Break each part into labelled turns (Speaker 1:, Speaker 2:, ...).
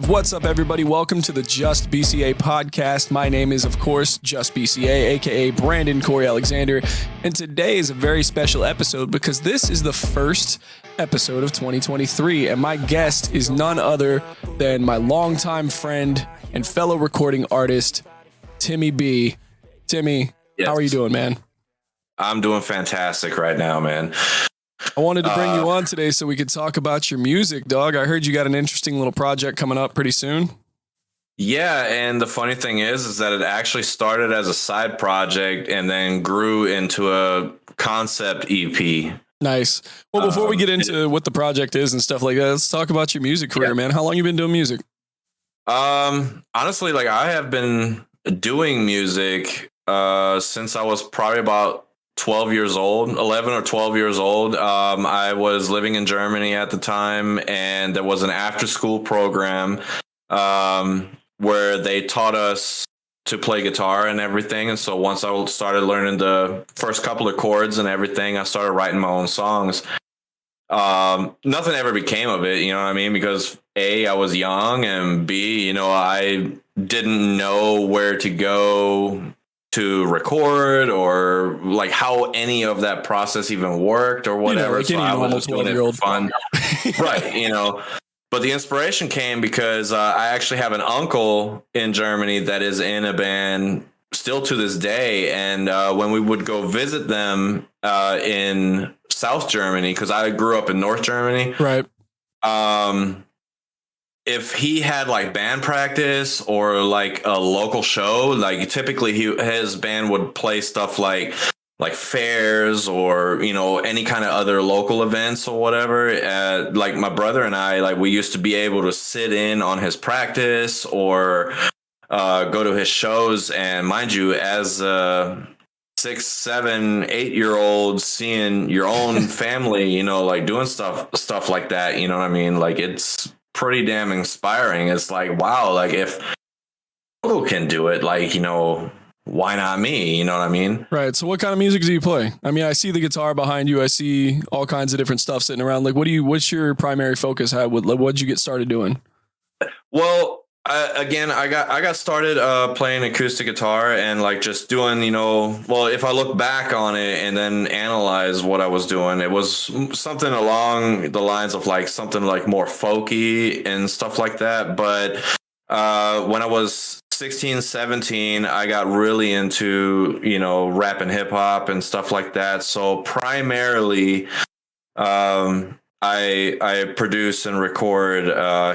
Speaker 1: What's up, everybody? Welcome to the Just BCA podcast. My name is, of course, Just BCA, aka Brandon Corey Alexander, and today is a very special episode because this is the first episode of 2023, and my guest is none other than my longtime friend and fellow recording artist, Timmy B. Timmy,
Speaker 2: yes.
Speaker 1: How are you doing, man?
Speaker 2: I'm doing fantastic right now, man.
Speaker 1: I wanted to bring you on today so we could talk about your music, dog. I heard you got an interesting little project coming up pretty soon.
Speaker 2: Yeah, and the funny thing is that it actually started as a side project and then grew into a concept EP.
Speaker 1: Nice. Well, before we get into what the project is and stuff like that, let's talk about your music career, man. How long you been doing music?
Speaker 2: Honestly, I have been doing music since I was probably about 12 years old, 11 or 12 years old. I was living in Germany at the time, and there was an after school program where they taught us to play guitar and everything. And so once I started learning the first couple of chords and everything, I started writing my own songs. Nothing ever became of it, you know what I mean? Because A, I was young, and B, I didn't know where to go to record or how any of that process even worked or whatever.
Speaker 1: So I was just doing it for fun.
Speaker 2: Right. But the inspiration came because I actually have an uncle in Germany that is in a band still to this day. And when we would go visit them in South Germany, because I grew up in North Germany.
Speaker 1: Right.
Speaker 2: If he had band practice or a local show, typically his band would play stuff like fairs or any kind of other local events or whatever. My brother and I, we used to be able to sit in on his practice or go to his shows. And mind you, as a 6, 7, 8-year-old, seeing your own family, doing stuff like that, you know what I mean? It's pretty damn inspiring. It's wow, if people can do it, why not me? You know what I mean?
Speaker 1: Right. So what kind of music do you play? I mean, I see the guitar behind you. I see all kinds of different stuff sitting around. What's your primary focus? What'd you get started doing?
Speaker 2: Well, I got started playing acoustic guitar and just doing, if I look back on it and then analyze what I was doing, it was something along the lines of something more folky and stuff like that. But when I was 16, 17, I got really into, rap and hip hop and stuff like that. So primarily, I produce and record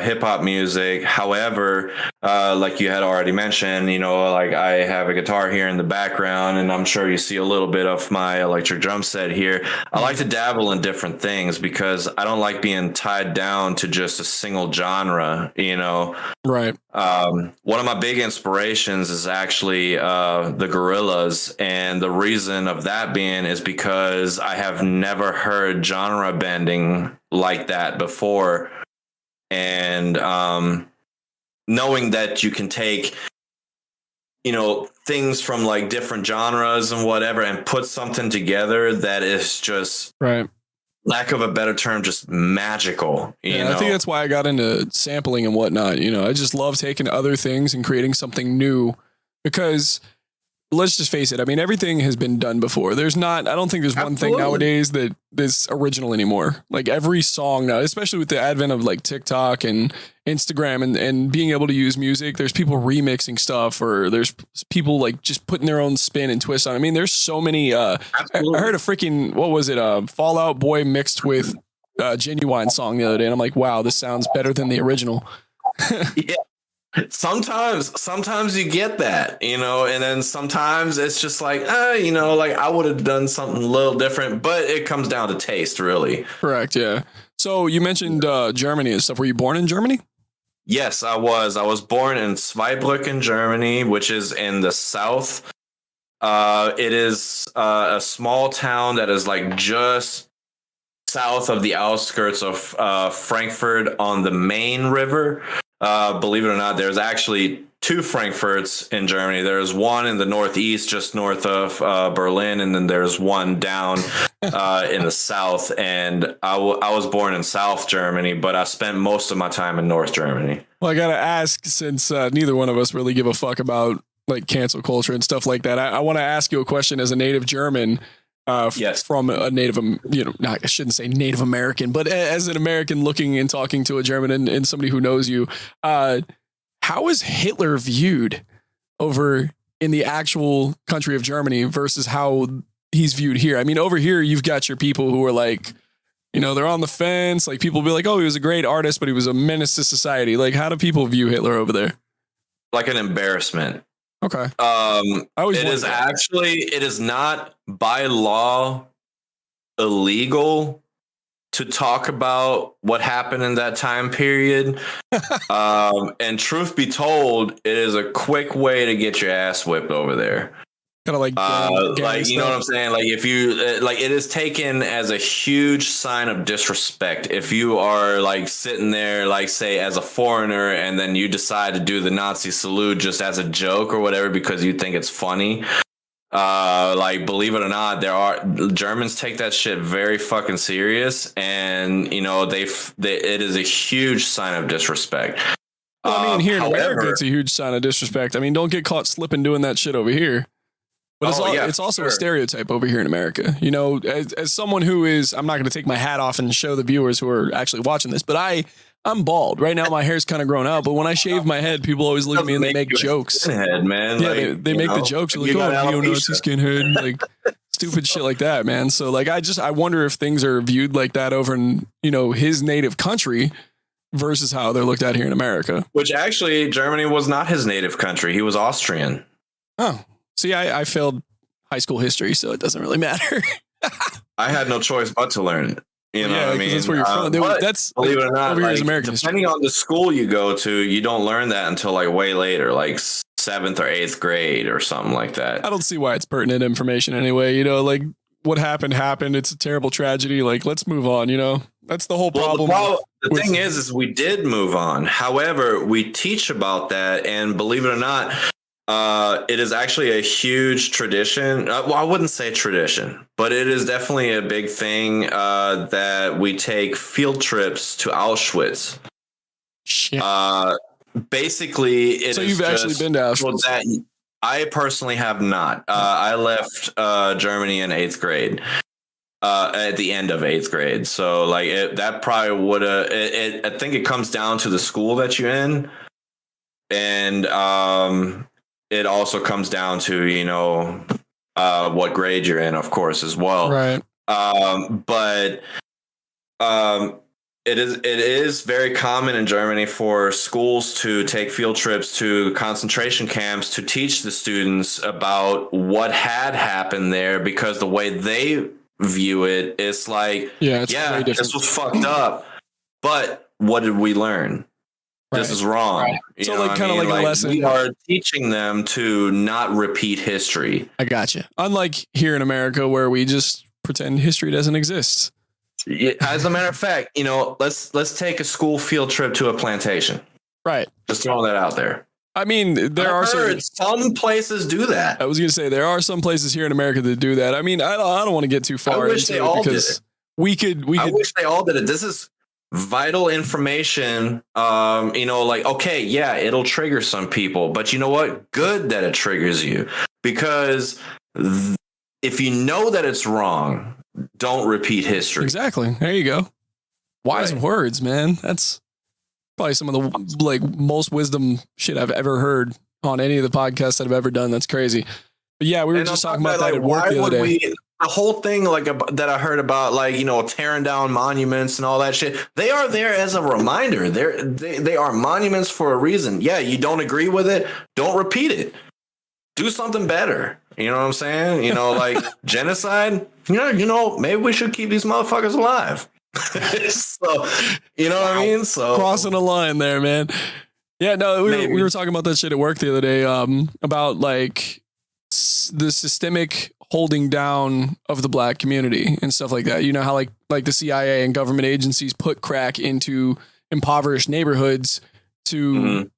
Speaker 2: hip hop music. However, like you had already mentioned, I have a guitar here in the background, and I'm sure you see a little bit of my electric drum set here. I like to dabble in different things because I don't like being tied down to just a single genre,
Speaker 1: Right.
Speaker 2: One of my big inspirations is actually the Gorillaz, and the reason of that being is because I have never heard genre bending like that before, and knowing that you can take things from different genres and whatever and put something together that is just,
Speaker 1: right,
Speaker 2: lack of a better term, just magical.
Speaker 1: I think that's why I got into sampling and whatnot. I just love taking other things and creating something new, because let's just face it. I mean, everything has been done before. I don't think there's one thing nowadays that is original anymore. Every song now, especially with the advent of TikTok and Instagram and being able to use music, there's people remixing stuff, or there's people just putting their own spin and twist on it. I mean, there's so many, I heard a freaking, what was it? Fall Out Boy mixed with Genuine song the other day. And I'm like, wow, this sounds better than the original.
Speaker 2: Yeah. Sometimes you get that, and then sometimes it's just I would have done something a little different, but it comes down to taste, really.
Speaker 1: Correct. Yeah. So you mentioned Germany and stuff. Were you born in Germany?
Speaker 2: Yes, I was. I was born in Zweibrücken, Germany, which is in the south. It is a small town that is just south of the outskirts of Frankfurt on the Main River. Believe it or not, there's actually two Frankfurts in Germany. There's one in the northeast, just north of Berlin, and then there's one down in the south. And I was born in South Germany, but I spent most of my time in North Germany.
Speaker 1: Well, I gotta ask, since neither one of us really give a fuck about like cancel culture and stuff like that, I want to ask you a question as a native German.
Speaker 2: Yes.
Speaker 1: From a native, I shouldn't say Native American, but as an American looking and talking to a German and somebody who knows you, how is Hitler viewed over in the actual country of Germany versus how he's viewed here? I mean, over here, you've got your people who are like, they're on the fence. Like people be like, oh, he was a great artist, but he was a menace to society. Like, how do people view Hitler over there?
Speaker 2: Like an embarrassment.
Speaker 1: Okay.
Speaker 2: It is not by law illegal to talk about what happened in that time period. And truth be told, it is a quick way to get your ass whipped over there.
Speaker 1: Kind of like,
Speaker 2: you know what I'm saying? Like if you it is taken as a huge sign of disrespect. If you are like sitting there, like say as a foreigner, and then you decide to do the Nazi salute just as a joke or whatever, because you think it's funny. Like, believe it or not, Germans take that shit very fucking serious. And, it is a huge sign of disrespect.
Speaker 1: Well, I mean, here in America, it's a huge sign of disrespect. I mean, don't get caught slipping doing that shit over here. But it's also a stereotype over here in America. As someone who is, I'm not going to take my hat off and show the viewers who are actually watching this, but I'm bald. Right now, my hair's kind of grown out. But when I shave my head, people always look at me and they make jokes.
Speaker 2: Skinhead, man.
Speaker 1: Yeah, like, they make the jokes. Like, oh, neo-Nazi skinhead. Like, stupid shit like that, man. So, like, I wonder if things are viewed like that over in, his native country versus how they're looked at here in America.
Speaker 2: Which actually, Germany was not his native country. He was Austrian.
Speaker 1: Oh. See, I failed high school history, so it doesn't really matter.
Speaker 2: I had no choice but to learn it. You know what I mean?
Speaker 1: That's where you're from. That's
Speaker 2: believe it or not,
Speaker 1: over here is American
Speaker 2: depending on the school you go to, you don't learn that until like way later, like 7th or 8th grade or something like that.
Speaker 1: I don't see why it's pertinent information anyway. Like what happened. It's a terrible tragedy. Like, let's move on. That's the whole problem.
Speaker 2: The thing is we did move on. However, we teach about that, and believe it or not, it is actually a huge tradition. Well, I wouldn't say tradition, but it is definitely a big thing that we take field trips to Auschwitz.
Speaker 1: Shit.
Speaker 2: Basically,
Speaker 1: so you've actually been to Auschwitz?
Speaker 2: I personally have not. I left Germany in 8th grade. At the end of 8th grade. So like that probably would have, I think it comes down to the school that you're in. And, it also comes down to, what grade you're in, of course, as well.
Speaker 1: Right.
Speaker 2: But it is very common in Germany for schools to take field trips to concentration camps to teach the students about what had happened there, because the way they view it, it's like, this was fucked up, but what did we learn? Right. This is wrong. Right.
Speaker 1: So like kind of like a lesson.
Speaker 2: We are teaching them to not repeat history.
Speaker 1: I gotcha. Unlike here in America, where we just pretend history doesn't exist.
Speaker 2: As a matter of fact, let's take a school field trip to a plantation.
Speaker 1: Right.
Speaker 2: Just throwing that out there.
Speaker 1: I mean,
Speaker 2: some places do that.
Speaker 1: I was going to say there are some places here in America that do that. I mean, I don't want to get too far.
Speaker 2: I wish they all did it.
Speaker 1: I
Speaker 2: wish they all did it. This is vital information. Okay, yeah, it'll trigger some people, but you know what? Good that it triggers you, because if you know that it's wrong, don't repeat history.
Speaker 1: Exactly. There you go. Wise words, man. That's probably some of the most wisdom shit I've ever heard on any of the podcasts that I've ever done. That's crazy. But yeah, we were just talking about that at work the other day.
Speaker 2: The whole thing that I heard about, tearing down monuments and all that shit, they are there as a reminder. They are monuments for a reason. Yeah, you don't agree with it, don't repeat it. Do something better. You know what I'm saying? Like genocide. Maybe we should keep these motherfuckers alive. So, you know what I mean? So
Speaker 1: crossing a line there, man. Yeah, no, we were talking about that shit at work the other day. About like the systemic holding down of the black community and stuff like that. You know how like the CIA and government agencies put crack into impoverished neighborhoods to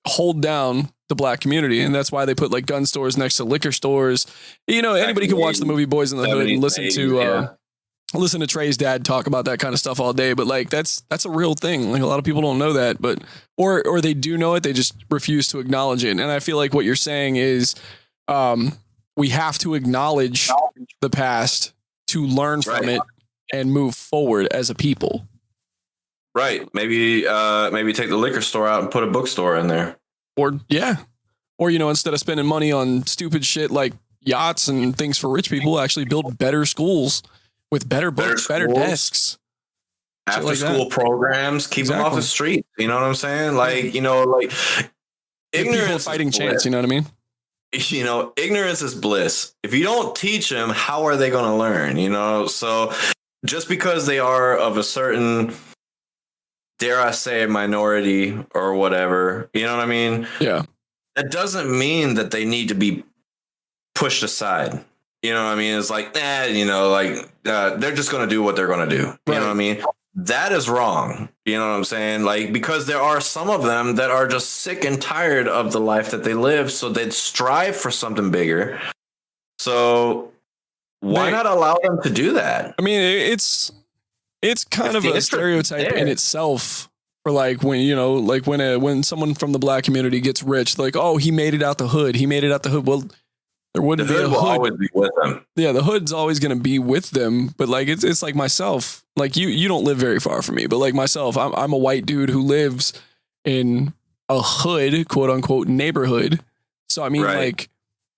Speaker 1: hold down the black community. And that's why they put like gun stores next to liquor stores. You know, anybody can watch the movie Boys in the Hood and listen to Trey's dad talk about that kind of stuff all day. But like, that's a real thing. Like a lot of people don't know that, but, or they do know it. They just refuse to acknowledge it. And I feel like what you're saying is, we have to acknowledge the past to learn from it and move forward as a people.
Speaker 2: Right. Maybe take the liquor store out and put a bookstore in there.
Speaker 1: Or, you know, instead of spending money on stupid shit like yachts and things for rich people, actually build better schools with better books, better desks.
Speaker 2: After school programs, keep them off the street. You know what I'm saying? Like, you know, like ignorance
Speaker 1: fighting chance. You know what I mean?
Speaker 2: You know, ignorance is bliss. If you don't teach them, how are they going to learn? You know, so just because they are of a certain, dare I say, minority or whatever, you know what I mean?
Speaker 1: Yeah.
Speaker 2: That doesn't mean that they need to be pushed aside. You know what I mean? It's like, you know, like they're just going to do what they're going to do. You know what I mean? That is wrong. You know what I'm saying? Like, because there are some of them that are just sick and tired of the life that they live. So they'd strive for something bigger. So why not allow them to do that?
Speaker 1: I mean, it's kind of a stereotype in itself for like when, you know, like when someone from the black community gets rich, like, oh, he made it out the hood. He made it out the hood. Well, there wouldn't be a hood. Will always be with them. Yeah, the hood's always going to be with them. But like it's like myself. Like you don't live very far from me, but like myself, I'm a white dude who lives in a hood, quote unquote, neighborhood. So I mean, like,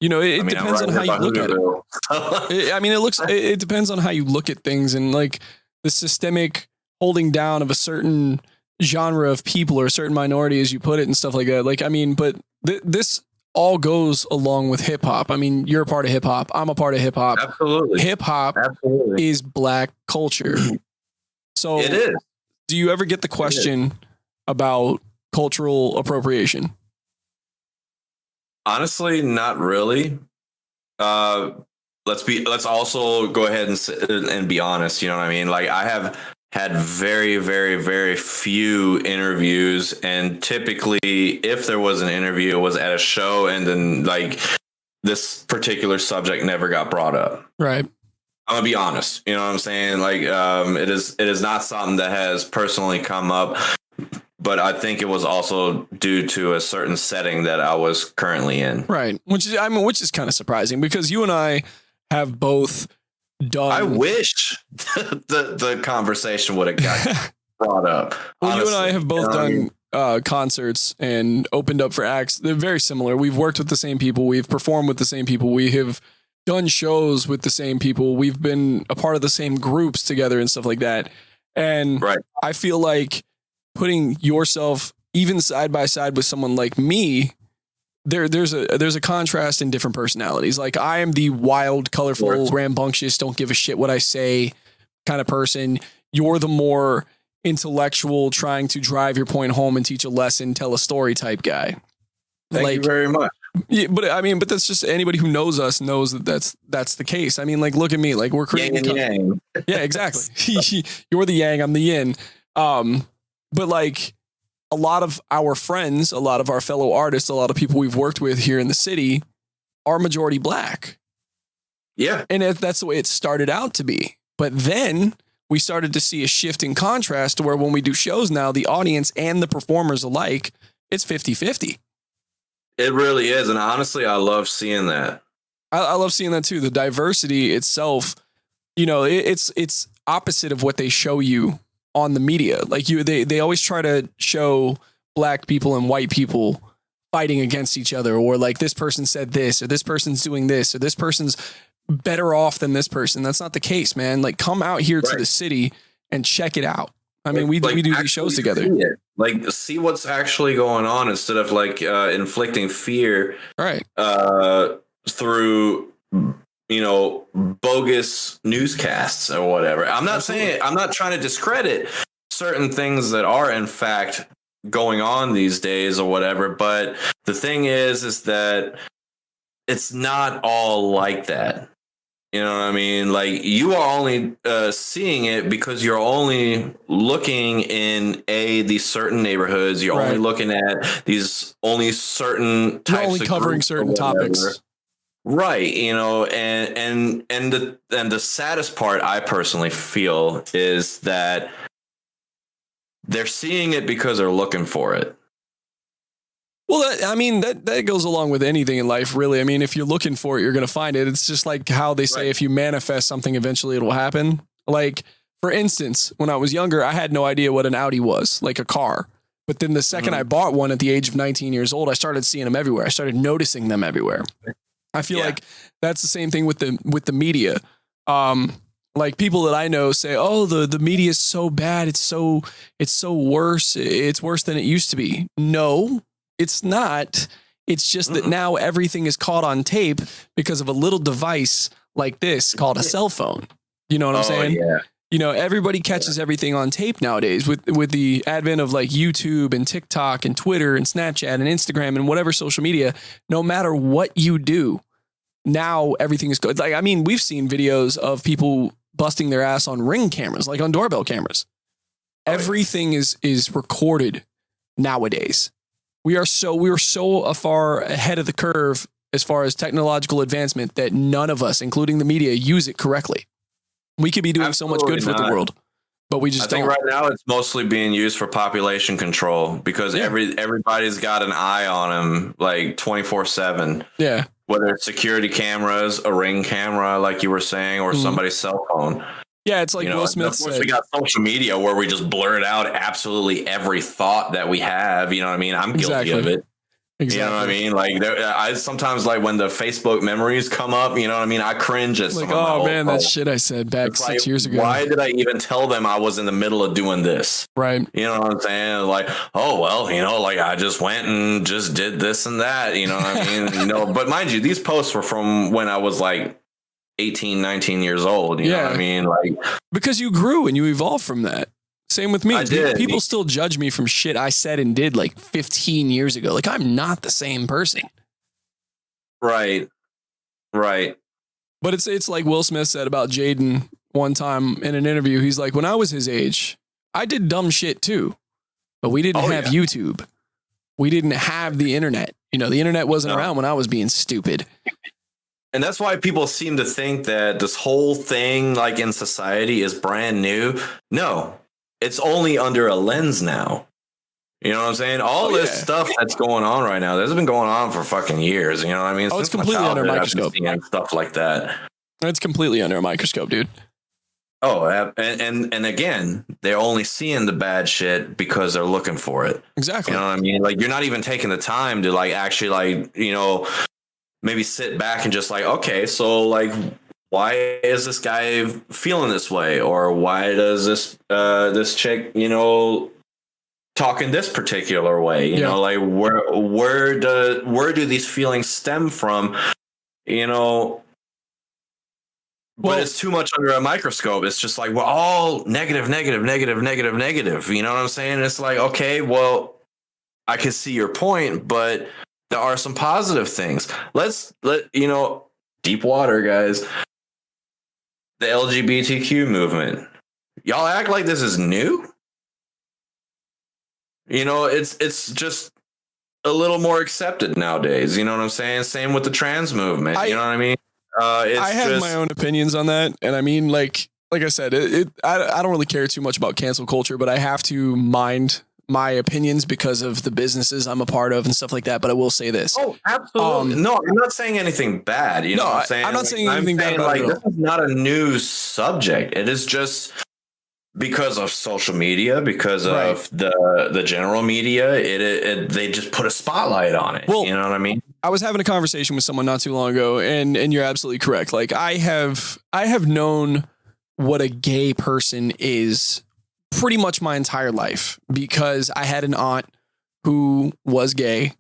Speaker 1: you know, it depends on how you look at it. I mean, it depends on how you look at things, and like the systemic holding down of a certain genre of people or a certain minority, as you put it, and stuff like that. Like, I mean, but this all goes along with hip hop. I mean, you're a part of hip hop. I'm a part of hip hop.
Speaker 2: Absolutely.
Speaker 1: Hip hop is black culture. So
Speaker 2: it is.
Speaker 1: Do you ever get the question about cultural appropriation?
Speaker 2: Honestly, not really. Let's also go ahead and be honest. You know what I mean? Like, I have had very, very, very few interviews, and typically, if there was an interview, it was at a show, and then like this particular subject never got brought up.
Speaker 1: Right.
Speaker 2: I'm gonna be honest. You know what I'm saying? Like, it is not something that has personally come up, but I think it was also due to a certain setting that I was currently in. Right.
Speaker 1: Which is kind of surprising, because you and I have both done.
Speaker 2: I wish the conversation would have got brought up.
Speaker 1: Well, honestly, you and I have both done concerts and opened up for acts. They're very similar. We've worked with the same people. We've performed with the same people. We have done shows with the same people. We've been a part of the same groups together and stuff like that. And I feel like putting yourself even side by side with someone like me, there's a contrast in different personalities. Like, I am the wild, colorful, rambunctious, don't give a shit what I say kind of person. You're the more intellectual, trying to drive your point home and teach a lesson, tell a story type guy.
Speaker 2: Thank you very much.
Speaker 1: Yeah, but I mean, that's just, anybody who knows us knows that that's the case. I mean, like, look at me, like, we're creating
Speaker 2: yang.
Speaker 1: Yeah, exactly. You're the yang, I'm the yin. But like, a lot of our friends, a lot of our fellow artists, a lot of people we've worked with here in the city are majority black.
Speaker 2: Yeah.
Speaker 1: And that's the way it started out to be. But then we started to see a shift in contrast to where when we do shows now, the audience and the performers alike, it's 50-50.
Speaker 2: It really is. And honestly, I love seeing that.
Speaker 1: I love seeing that too. The diversity itself, you know, it's opposite of what they show you on the media. Like, they always try to show black people and white people fighting against each other, or like, this person said this, or this person's doing this, or this person's better off than this person. That's not the case, man. Like, come out here to the city and check it out. I mean, we do these shows together.
Speaker 2: Like, see what's actually going on instead of like inflicting fear, through, you know, bogus newscasts or whatever. I'm not trying to discredit certain things that are in fact going on these days or whatever. But the thing is that it's not all like that. You know what I mean? Like you are only seeing it because you're only looking in these certain neighborhoods. You're only looking at these only certain types.
Speaker 1: You're only covering certain topics.
Speaker 2: Right, you know, and the saddest part I personally feel is that they're seeing it because they're looking for it.
Speaker 1: Well, that goes along with anything in life, really. I mean, if you're looking for it, you're going to find it. It's just like how they say, if you manifest something, eventually it will happen. Like, for instance, when I was younger, I had no idea what an Audi was, like a car. But then the second I bought one at the age of 19 years old, I started seeing them everywhere. I started noticing them everywhere. I feel like that's the same thing with the media. Like people that I know say, oh, the media is so bad. It's so worse. It's worse than it used to be. No. It's not. It's just that now everything is caught on tape because of a little device like this called a cell phone. You know what I'm saying? Yeah. You know, everybody catches everything on tape nowadays with the advent of like YouTube and TikTok and Twitter and Snapchat and Instagram and whatever social media. No matter what you do, now everything is good. Like, I mean, we've seen videos of people busting their ass on Ring cameras, like on doorbell cameras. Everything is recorded nowadays. We are so far ahead of the curve as far as technological advancement that none of us, including the media, use it correctly. We could be doing so much good for the world, but we just don't. I think
Speaker 2: right now it's mostly being used for population control because everybody's got an eye on them like 24/7.
Speaker 1: Yeah.
Speaker 2: Whether it's security cameras, a Ring camera, like you were saying, or somebody's cell phone.
Speaker 1: Yeah, it's like Will Smith said.
Speaker 2: Of course, we got social media where we just blurt out absolutely every thought that we have. You know what I mean? I'm guilty of it. Exactly. You know what I mean? Like, I sometimes, like, when the Facebook memories come up, you know what I mean? I cringe at some of my
Speaker 1: oh, man, that shit I said back 6 years ago.
Speaker 2: Why did I even tell them I was in the middle of doing this?
Speaker 1: Right.
Speaker 2: You know what I'm saying? Like, oh, well, you know, like, I just went and just did this and that. You know what I mean? You know, but mind you, these posts were from when I was, like, 18, 19 years old. You know what I mean? Like,
Speaker 1: because you grew and you evolved from that. Same with me.
Speaker 2: I did.
Speaker 1: People still judge me from shit I said and did like 15 years ago. Like, I'm not the same person.
Speaker 2: Right.
Speaker 1: But it's like Will Smith said about Jaden one time in an interview. He's like, when I was his age, I did dumb shit too, but we didn't have YouTube. We didn't have the internet. You know, the internet wasn't around when I was being stupid.
Speaker 2: And that's why people seem to think that this whole thing, like in society, is brand new. No. It's only under a lens now. You know what I'm saying? All this stuff that's going on right now, this has been going on for fucking years. You know what I mean?
Speaker 1: It's completely under a microscope.
Speaker 2: And stuff like that.
Speaker 1: It's completely under a microscope, dude.
Speaker 2: Oh, and again, they're only seeing the bad shit because they're looking for it.
Speaker 1: Exactly.
Speaker 2: You know what I mean? Like, you're not even taking the time to like actually like, you know, maybe sit back and just like, okay, so like, why is this guy feeling this way? Or why does this chick, you know, talk in this particular way? You know, like where do these feelings stem from? You know, but it's too much under a microscope. It's just like, we're all negative. You know what I'm saying? It's like, okay, well, I can see your point, but there are some positive things. You know, deep water, guys. The LGBTQ movement. Y'all act like this is new. You know, it's just a little more accepted nowadays. You know what I'm saying? Same with the trans movement. You know what I mean?
Speaker 1: I have my own opinions on that. And I mean, like I said, I don't really care too much about cancel culture, but I have to mind my opinions because of the businesses I'm a part of and stuff like that. But I will say this.
Speaker 2: Oh, absolutely. No, I'm not saying anything bad. You know what I'm saying?
Speaker 1: I'm not saying anything bad about it.
Speaker 2: This is not a new subject. It is just because of social media, because of the general media, they just put a spotlight on it. Well, you know what I mean?
Speaker 1: I was having a conversation with someone not too long ago, and you're absolutely correct. Like, I have known what a gay person is pretty much my entire life because I had an aunt who was gay.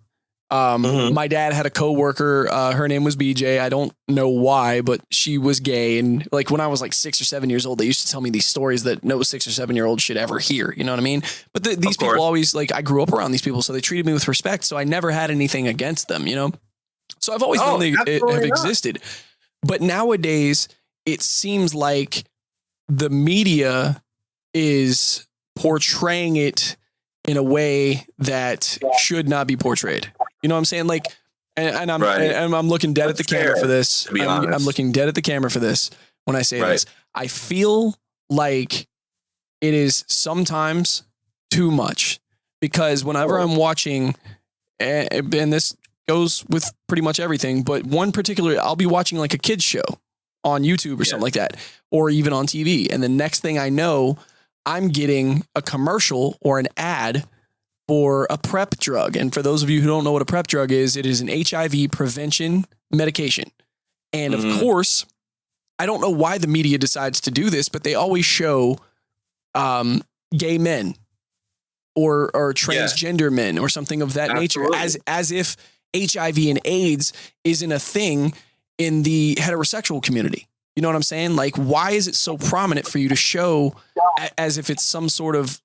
Speaker 1: My dad had a coworker. Her name was BJ. I don't know why, but she was gay. And like when I was like 6 or 7 years old, they used to tell me these stories that no 6 or 7 year old should ever hear. You know what I mean? But these people always, like, I grew up around these people, so they treated me with respect. So I never had anything against them, you know? So I've always known they have existed. But nowadays it seems like the media is portraying it in a way that should not be portrayed. You know what I'm saying? Like, and I'm looking dead at the camera for this. I'm looking dead at the camera for this when I say this. I feel like it is sometimes too much, because whenever I'm watching, and this goes with pretty much everything, but one particular, I'll be watching like a kid's show on YouTube or something like that, or even on TV. And the next thing I know, I'm getting a commercial or an ad for a PrEP drug. And for those of you who don't know what a PrEP drug is, it is an HIV prevention medication. And of course, I don't know why the media decides to do this, but they always show gay men or transgender men or something of that nature, as if HIV and AIDS isn't a thing in the heterosexual community. You know what I'm saying? Like, why is it so prominent for you to show as if it's some sort of,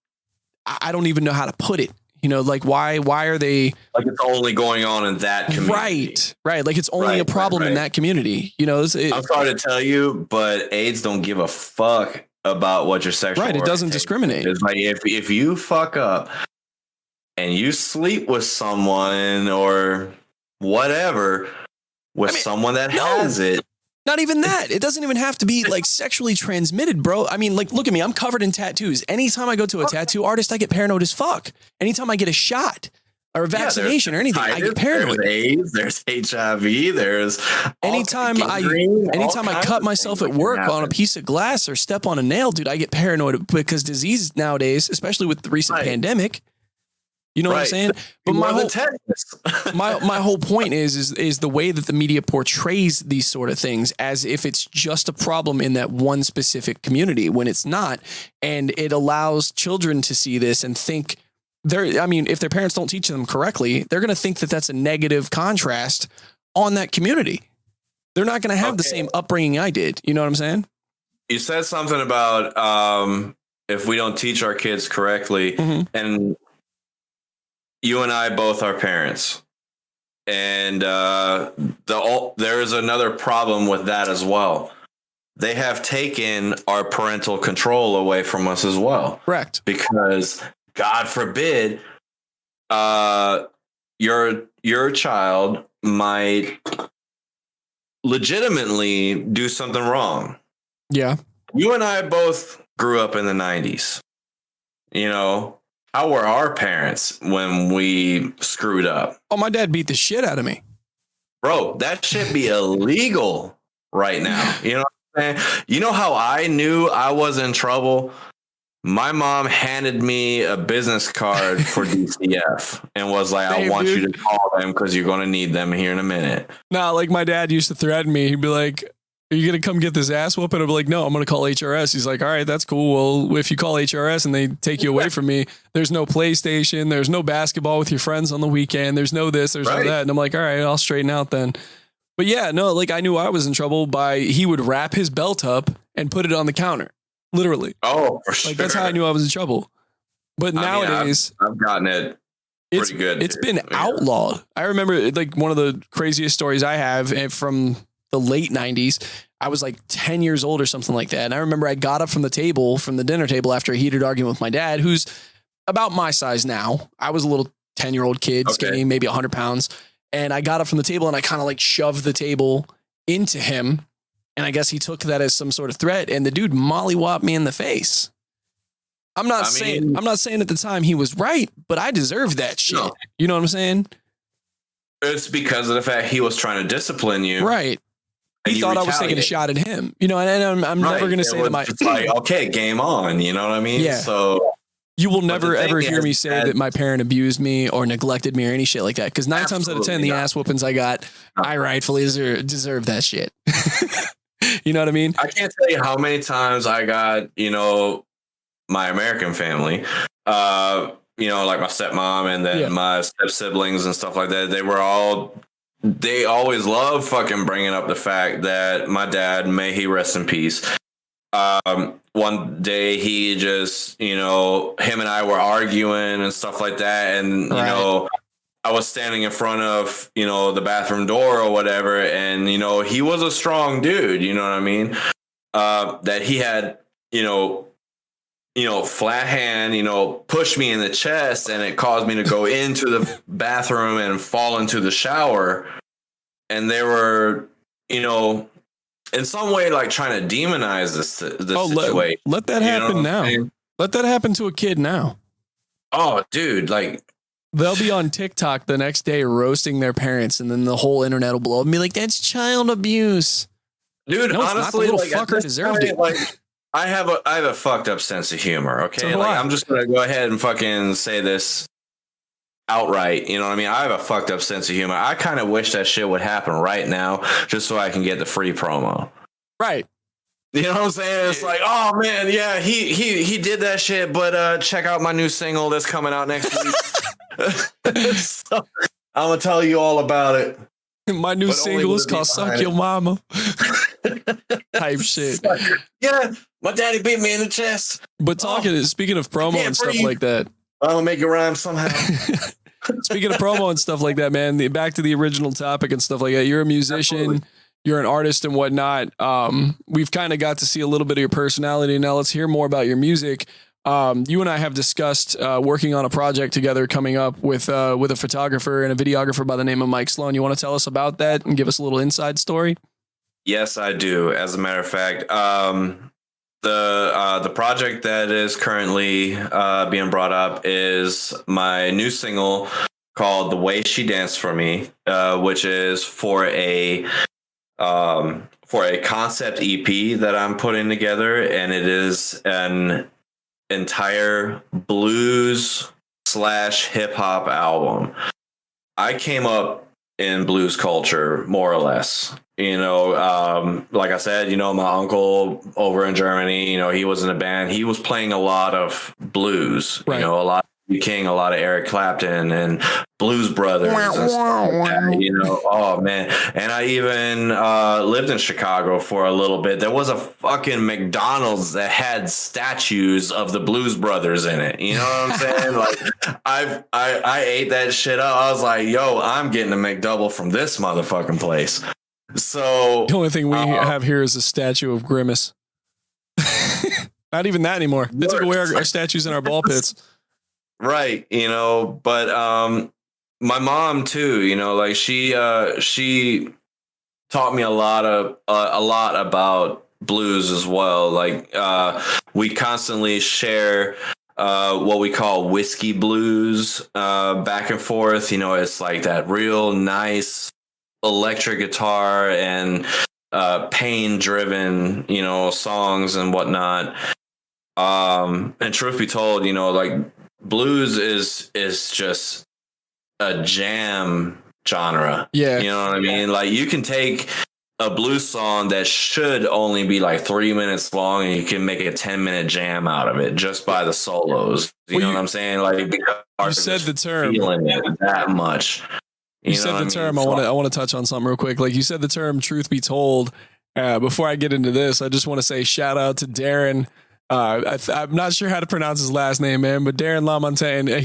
Speaker 1: I don't even know how to put it. You know, like why are they
Speaker 2: like it's only going on in that community?
Speaker 1: Right. Like it's only a problem in that community. You know, I'm
Speaker 2: sorry to tell you, but AIDS don't give a fuck about what your sexual
Speaker 1: It doesn't discriminate.
Speaker 2: It's like if you fuck up and you sleep with someone or whatever with someone that has it.
Speaker 1: Not even that. It doesn't even have to be like sexually transmitted, bro. I mean, like, look at me. I'm covered in tattoos. Anytime I go to a tattoo artist, I get paranoid as fuck. Anytime I get a shot or a vaccination or anything, I get paranoid.
Speaker 2: There's AIDS, there's HIV, there's
Speaker 1: anytime I cut myself at work on a piece of glass or step on a nail, dude, I get paranoid because disease nowadays, especially with the recent pandemic. You know what I'm saying? But my whole point is the way that the media portrays these sort of things as if it's just a problem in that one specific community, when it's not. And it allows children to see this and think if their parents don't teach them correctly, they're going to think that that's a negative contrast on that community. They're not going to have the same upbringing I did. You know what I'm saying?
Speaker 2: You said something about if we don't teach our kids correctly, and you and I both are parents, and there is another problem with that as well. They have taken our parental control away from us as well.
Speaker 1: Correct.
Speaker 2: Because God forbid, your child might legitimately do something wrong.
Speaker 1: Yeah.
Speaker 2: You and I both grew up in the 90s. You know, how were our parents when we screwed up?
Speaker 1: Oh, my dad beat the shit out of me.
Speaker 2: Bro, that should be illegal right now. You know what I'm saying? You know how I knew I was in trouble? My mom handed me a business card for DCF and was like, I want you to call them because you're going to need them here in a minute.
Speaker 1: Nah, like my dad used to threaten me. He'd be like, are you going to come get this ass whooping? I'd be like, no, I'm going to call HRS. He's like, all right, that's cool. Well, if you call HRS and they take you away from me, there's no PlayStation. There's no basketball with your friends on the weekend. There's no this, there's no that. And I'm like, all right, I'll straighten out then. But yeah, no, like I knew I was in trouble he would wrap his belt up and put it on the counter. Literally.
Speaker 2: Oh, for sure.
Speaker 1: Like that's how I knew I was in trouble. But nowadays,
Speaker 2: I've gotten it pretty good.
Speaker 1: It's been outlawed. I remember like one of the craziest stories I have from the late 90s. I was like 10 years old or something like that. And I remember I got up from the dinner table after a heated argument with my dad, who's about my size now. I was a little 10-year-old kid, skinny, maybe 100 pounds. And I got up from the table and I kind of like shoved the table into him. And I guess he took that as some sort of threat, and the dude mollywopped me in the face. I'm not saying at the time he was right, but I deserved that shit. No. You know what I'm saying?
Speaker 2: It's because of the fact he was trying to discipline you.
Speaker 1: Right. He thought I was taking a shot at him. You know, and I'm never going to say that
Speaker 2: like, okay, game on. You know what I mean?
Speaker 1: Yeah.
Speaker 2: So
Speaker 1: you will never ever hear me say that my parent abused me or neglected me or any shit like that. Because 9 times out of 10, the ass whoopings I got, I rightfully deserve that shit. You know what I mean?
Speaker 2: I can't tell you how many times I got, my American family, like my stepmom and then my step siblings and stuff like that. They always love fucking bringing up the fact that my dad, may he rest in peace. One day he just, him and I were arguing and stuff like that. And, I was standing in front of, the bathroom door or whatever. And, he was a strong dude. You know what I mean? that he had, flat hand, pushed me in the chest, and it caused me to go into the bathroom and fall into the shower. And they were, in some way, like trying to demonize this situation.
Speaker 1: Let that happen now. Let that happen to a kid now.
Speaker 2: Oh, dude, like
Speaker 1: they'll be on TikTok the next day roasting their parents, and then the whole internet will blow up and be like, "That's child abuse."
Speaker 2: Dude,
Speaker 1: no,
Speaker 2: honestly,
Speaker 1: the little fucker deserved it.
Speaker 2: Like, I have a fucked up sense of humor. Okay,
Speaker 1: so
Speaker 2: I'm just gonna go ahead and fucking say this outright. You know what I mean? I have a fucked up sense of humor. I kind of wish that shit would happen right now, just so I can get the free promo.
Speaker 1: Right.
Speaker 2: You know what I'm saying? It's like, oh man, yeah, he did that shit, but check out my new single that's coming out next week. So, I'm gonna tell you all about it.
Speaker 1: My new single is called "Suck Your Mama." Type shit.
Speaker 2: Yeah, my daddy beat me in the chest.
Speaker 1: But speaking of promo and stuff like that,
Speaker 2: I'm gonna make it rhyme somehow.
Speaker 1: Speaking of promo and stuff like that, man, back to the original topic and stuff like that. You're a musician. Absolutely. You're an artist and whatnot. We've kind of got to see a little bit of your personality. Now let's hear more about your music. You and I have discussed working on a project together coming up with a photographer and a videographer by the name of Mike Sloan. You want to tell us about that and give us a little inside story?
Speaker 2: Yes, I do. As a matter of fact, the project that is currently being brought up is my new single called "The Way She Danced for Me," which is for a concept EP that I'm putting together, and it is an entire blues / hip hop album. I came up in blues culture, more or less. Like I said, my uncle over in Germany, he was in a band. He was playing a lot of blues,
Speaker 1: right.
Speaker 2: A lot of King, a lot of Eric Clapton and Blues Brothers and stuff like that, oh man. And I even lived in Chicago for a little bit. There was a fucking McDonald's that had statues of the Blues Brothers in it. You know what I'm saying? Like I ate that shit up. I was like, yo, I'm getting a McDouble from this motherfucking place. So
Speaker 1: the only thing we have here is a statue of Grimace. Not even that anymore. They took away our statues in our ball pits.
Speaker 2: Right, but my mom too, like she taught me a lot about blues as well. Like we constantly share what we call whiskey blues back and forth. It's like that real nice electric guitar and pain driven, songs and whatnot. And truth be told, like blues is just a jam genre.
Speaker 1: Yeah.
Speaker 2: You know what I mean? Like you can take a blues song that should only be like 3 minutes long and you can make a 10-minute jam out of it just by the solos. You know what I'm saying? Like because
Speaker 1: you said the term
Speaker 2: feeling it that much.
Speaker 1: You said the term. I want to touch on something real quick. Like you said the term truth be told. Before I get into this, I just want to say shout out to Darren. I'm not sure how to pronounce his last name, man, but Darren LaMontagne,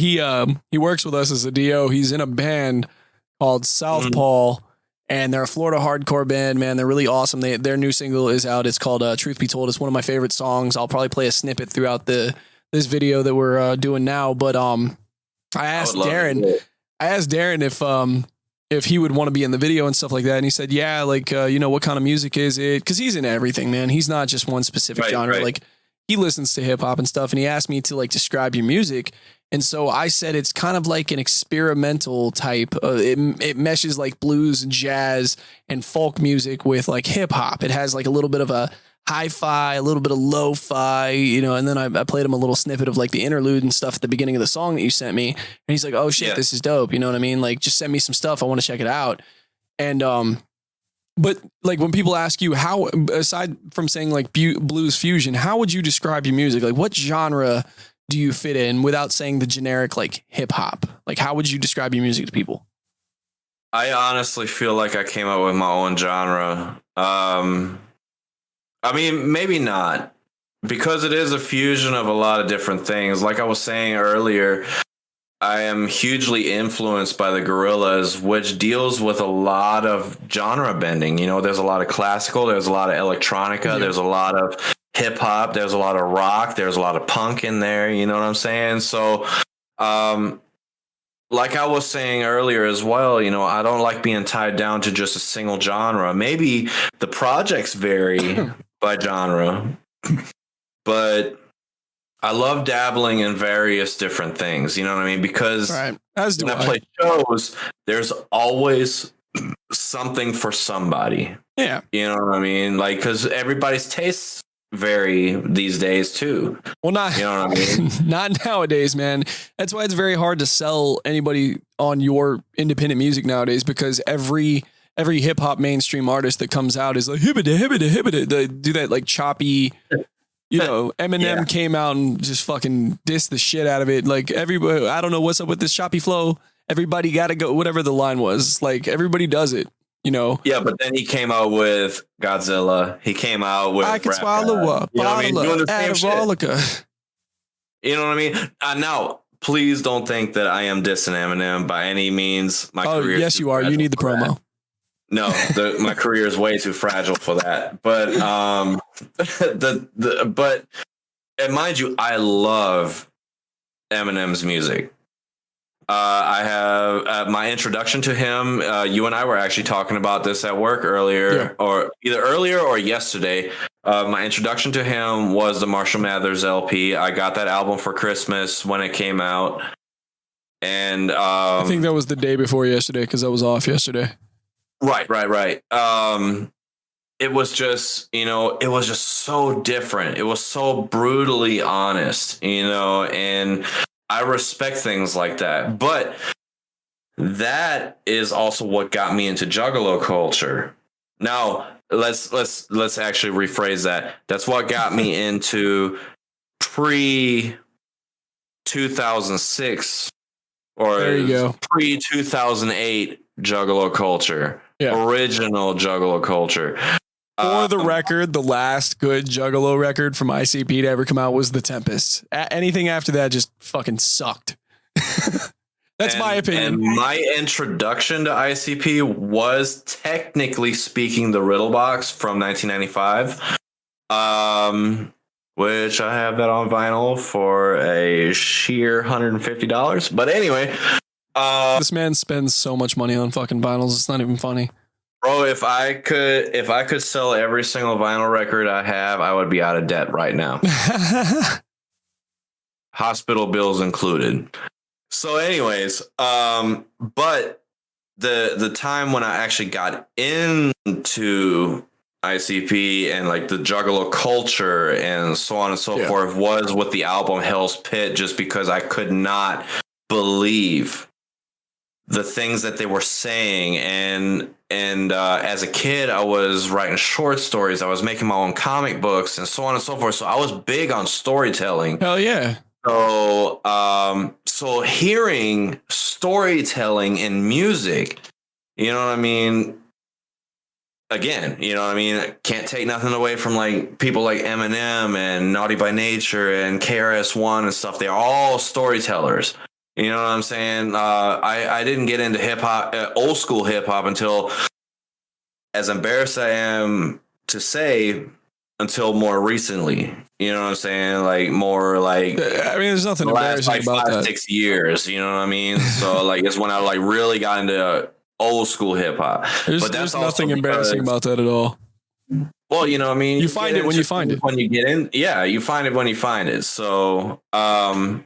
Speaker 1: he works with us as a DO. He's in a band called Southpaw, and they're a Florida hardcore band, man. They're really awesome. Their new single is out. It's called Truth Be Told. It's one of my favorite songs. I'll probably play a snippet throughout this video that we're doing now. But I asked Darren if he would want to be in the video and stuff like that. And he said, yeah, like, what kind of music is it? Because he's into everything, man. He's not just one specific genre. Right. Like, he listens to hip hop and stuff, and he asked me to like describe your music. And so I said, it's kind of like an experimental type. It meshes like blues and jazz and folk music with like hip hop. It has like a little bit of a hi-fi, a little bit of lo-fi, and then I played him a little snippet of like the interlude and stuff at the beginning of the song that you sent me. And he's like, oh shit, This is dope. You know what I mean? Like, just send me some stuff. I want to check it out. And, but like when people ask you how, aside from saying like blues fusion, how would you describe your music? Like what genre do you fit in without saying the generic like hip hop? Like how would you describe your music to people?
Speaker 2: I honestly feel like I came up with my own genre. I mean, maybe not, because it is a fusion of a lot of different things. Like I was saying earlier, I am hugely influenced by the Gorillaz, which deals with a lot of genre bending. You know, there's a lot of classical, there's a lot of electronica, there's a lot of hip hop, there's a lot of rock, there's a lot of punk in there. You know what I'm saying? So, like I was saying earlier as well, you know, I don't like being tied down to just a single genre. Maybe the projects vary by genre, but I love dabbling in various different things. You know what I mean? Because
Speaker 1: As do
Speaker 2: when I play shows, there's always something for somebody.
Speaker 1: Yeah.
Speaker 2: You know what I mean? Like, because everybody's tastes vary these days too.
Speaker 1: Well, not,
Speaker 2: you know what I mean?
Speaker 1: Not nowadays, man. That's why it's very hard to sell anybody on your independent music nowadays, because every hip hop mainstream artist that comes out is like hibbida hibbida hibbida. They do that like choppy. You know, Eminem came out and just fucking dissed the shit out of it. Like everybody, I don't know what's up with this choppy flow. Everybody got to go, whatever the line was. Like everybody does it, you know?
Speaker 2: Yeah, but then he came out with Godzilla. He came out with
Speaker 1: I Can Swallow a Bottle of Adderall.
Speaker 2: You know what I mean? Now, please don't think that I am dissing Eminem by any means. My career.
Speaker 1: Yes, you are. You need the promo.
Speaker 2: That. No, my career is way too fragile for that. But but and mind you, I love Eminem's music. I have my introduction to him. You and I were actually talking about this at work earlier, or either earlier or yesterday. My introduction to him was the Marshall Mathers LP. I got that album for Christmas when it came out, and I
Speaker 1: think that was the day before yesterday because I was off yesterday.
Speaker 2: Right. It was just, you know, it was just so different. It was so brutally honest, you know, and I respect things like that. But that is also what got me into Juggalo culture. Now, let's actually rephrase that. That's what got me into pre-2006 or pre-2008 Juggalo culture. Yeah. Original Juggalo culture.
Speaker 1: For the record, the last good Juggalo record from ICP to ever come out was The Tempest. Anything after that just fucking sucked. That's my opinion.
Speaker 2: And my introduction to ICP was, technically speaking, the Riddle Box from 1995, which I have that on vinyl for a sheer $150. But anyway.
Speaker 1: This man spends so much money on fucking vinyls. It's not even funny.
Speaker 2: Bro, if I could sell every single vinyl record I have, I would be out of debt right now. Hospital bills included. So anyways, but the time when I actually got into ICP and like the Juggalo culture and so on and so forth was with the album Hell's Pit, just because I could not believe the things that they were saying. And as a kid, I was writing short stories. I was making my own comic books and so on and so forth. So I was big on storytelling.
Speaker 1: Hell yeah.
Speaker 2: So, so hearing storytelling in music, you know what I mean? Again, you know what I mean? Can't take nothing away from like people like Eminem and Naughty by Nature and KRS-One and stuff. They're all storytellers. You know what I'm saying? I didn't get into hip hop, old school hip hop, until, as embarrassed I am to say, until more recently. You know what I'm saying? Like more like,
Speaker 1: I mean, there's nothing embarrassing about that.
Speaker 2: 5-6 years. You know what I mean? So like it's when I like really got into old school hip hop.
Speaker 1: But there's nothing embarrassing about that at all.
Speaker 2: Well, you know what I mean?
Speaker 1: You find it when you find it.
Speaker 2: When you get in, yeah, you find it when you find it. So, but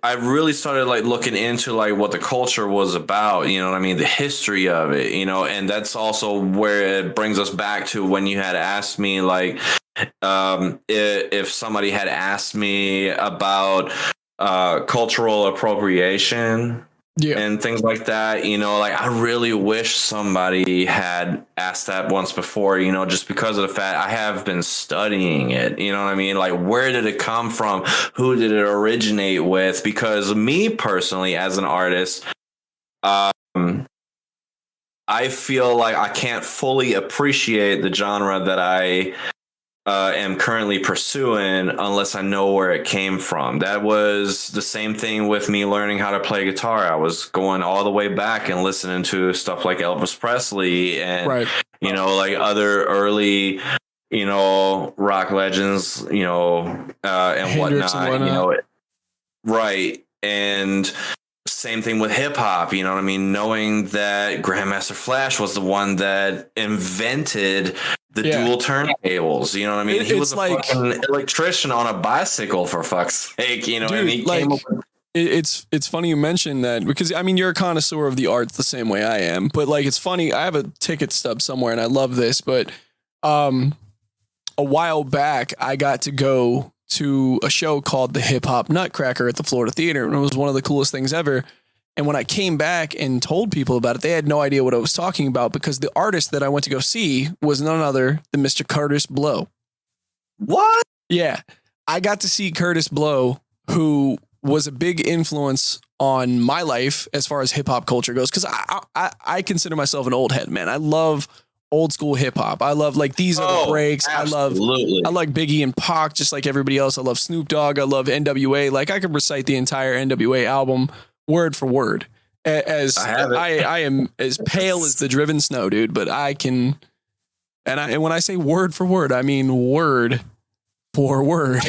Speaker 2: I really started like looking into like what the culture was about, you know what I mean? The history of it, you know, and that's also where it brings us back to when you had asked me like, if somebody had asked me about cultural appropriation and things like that, you know, like I really wish somebody had asked that once before, you know, just because of the fact I have been studying it, you know what I mean? Like, where did it come from? Who did it originate with? Because me personally, as an artist, I feel like I can't fully appreciate the genre that I am currently pursuing unless I know where it came from. That was the same thing with me learning how to play guitar. I was going all the way back and listening to stuff like Elvis Presley and,
Speaker 1: Right.
Speaker 2: you know, like other early, you know, rock legends, you know, and
Speaker 1: Hendrix
Speaker 2: whatnot,
Speaker 1: and
Speaker 2: you know, right. And same thing with hip hop, you know what I mean? Knowing that Grandmaster Flash was the one that invented the dual turntables, you know what I mean? He was a fucking electrician on a bicycle, for fuck's sake, you know.
Speaker 1: Dude,
Speaker 2: and he came up with,
Speaker 1: it's funny you mentioned that, because I mean, you're a connoisseur of the arts the same way I am, but like, it's funny. I have a ticket stub somewhere and I love this, but a while back I got to go to a show called the Hip Hop Nutcracker at the Florida Theater, and it was one of the coolest things ever. And when I came back and told people about it, they had no idea what I was talking about, because the artist that I went to go see was none other than Mr. Curtis Blow.
Speaker 2: What?
Speaker 1: Yeah. I got to see Curtis Blow, who was a big influence on my life as far as hip hop culture goes. Cause I consider myself an old head, man. I love old school hip hop. I love like These Are the Breaks.
Speaker 2: Absolutely.
Speaker 1: I like Biggie and Pac, just like everybody else. I love Snoop Dogg. I love NWA. Like I could recite the entire NWA album word for word. As I am as pale as the driven snow, dude, but I can, and when I say word for word, I mean word for word.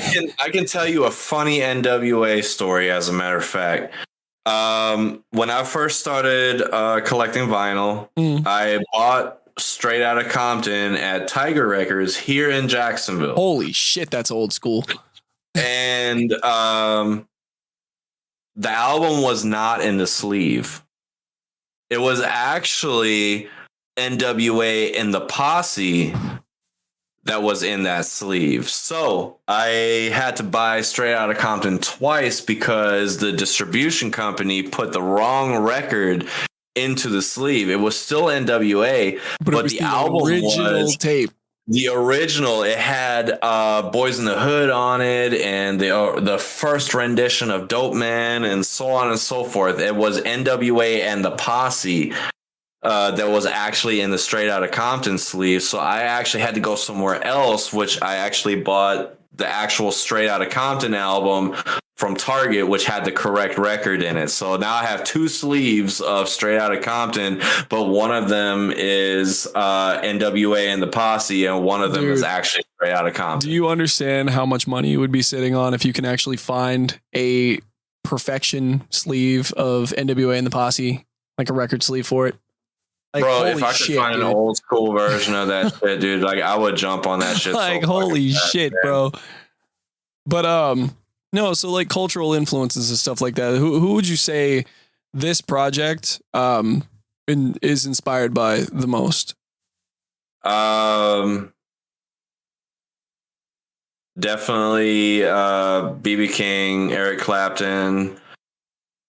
Speaker 2: I can tell you a funny NWA story, as a matter of fact. When I first started collecting vinyl, I bought Straight Outta Compton at Tiger Records here in Jacksonville.
Speaker 1: Holy shit, that's old school.
Speaker 2: And the album was not in the sleeve. It was actually NWA and the Posse that was in that sleeve. So I had to buy Straight Outta Compton twice because the distribution company put the wrong record into the sleeve. It was still NWA, but the album was
Speaker 1: tape.
Speaker 2: The original. It had Boys in the Hood on it, and the first rendition of Dope Man, and so on and so forth. It was NWA and the Posse that was actually in the Straight Outta Compton sleeve. So I actually had to go somewhere else, which I actually bought the actual Straight Outta Compton album from Target, which had the correct record in it. So now I have two sleeves of Straight Outta Compton, but one of them is NWA and the Posse, and one of them is actually Straight Outta Compton.
Speaker 1: Do you understand how much money you would be sitting on if you can actually find a perfection sleeve of NWA and the Posse, like a record sleeve for it? Like,
Speaker 2: bro, if I could find an old school version of that shit, dude, like I would jump on that shit.
Speaker 1: Like,
Speaker 2: so
Speaker 1: holy shit,
Speaker 2: man.
Speaker 1: bro. But no, so like cultural influences and stuff like that. Who would you say this project is inspired by the most?
Speaker 2: Definitely BB King, Eric Clapton,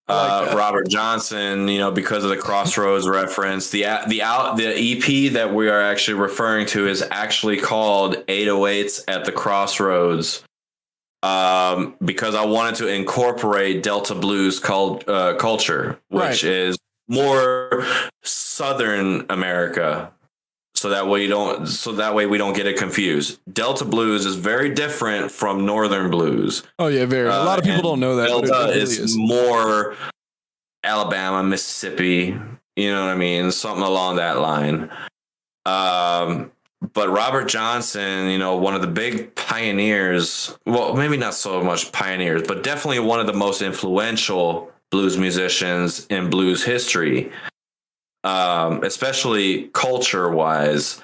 Speaker 2: Robert Johnson, you know, because of the Crossroads reference. The EP that we are actually referring to is actually called 808s at the Crossroads. Because I wanted to incorporate Delta blues culture, which is more Southern America. So that way we don't get it confused. Delta blues is very different from Northern blues.
Speaker 1: Oh yeah, very. A lot of people don't know that.
Speaker 2: Delta is more Alabama, Mississippi. You know what I mean? Something along that line. But Robert Johnson, you know, one of the big pioneers, well, maybe not so much pioneers, but definitely one of the most influential blues musicians in blues history, especially culture-wise,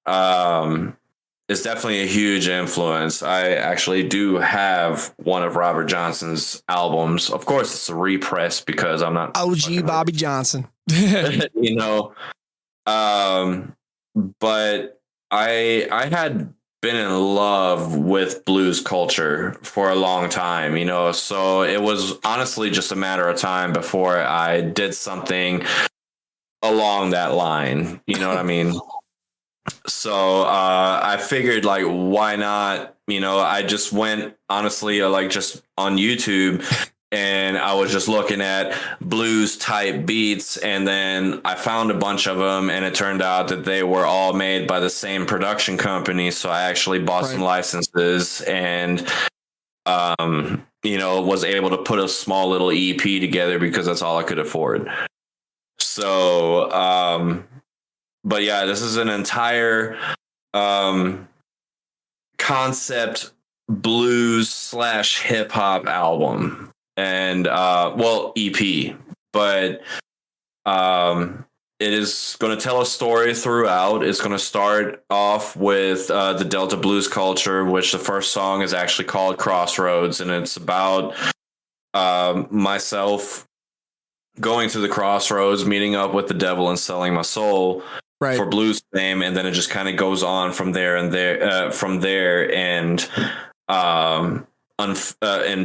Speaker 2: is definitely a huge influence. I actually do have one of Robert Johnson's albums. Of course, it's a repress because I'm not
Speaker 1: OG Bobby Johnson.
Speaker 2: You know, but I had been in love with blues culture for a long time, you know, so it was honestly just a matter of time before I did something along that line. You know what I mean? So I figured, like, why not? You know, I just went honestly, like, just on YouTube and I was just looking at blues type beats, and then I found a bunch of them, and it turned out that they were all made by the same production company. So I actually bought some licenses and was able to put a small little EP together because that's all I could afford. So but yeah, this is an entire concept blues / hip hop album, and EP, but it is going to tell a story throughout. It's going to start off with the Delta blues culture, which the first song is actually called Crossroads, and it's about myself going to the crossroads, meeting up with the devil and selling my soul for blues fame, and then it just kind of goes on from there and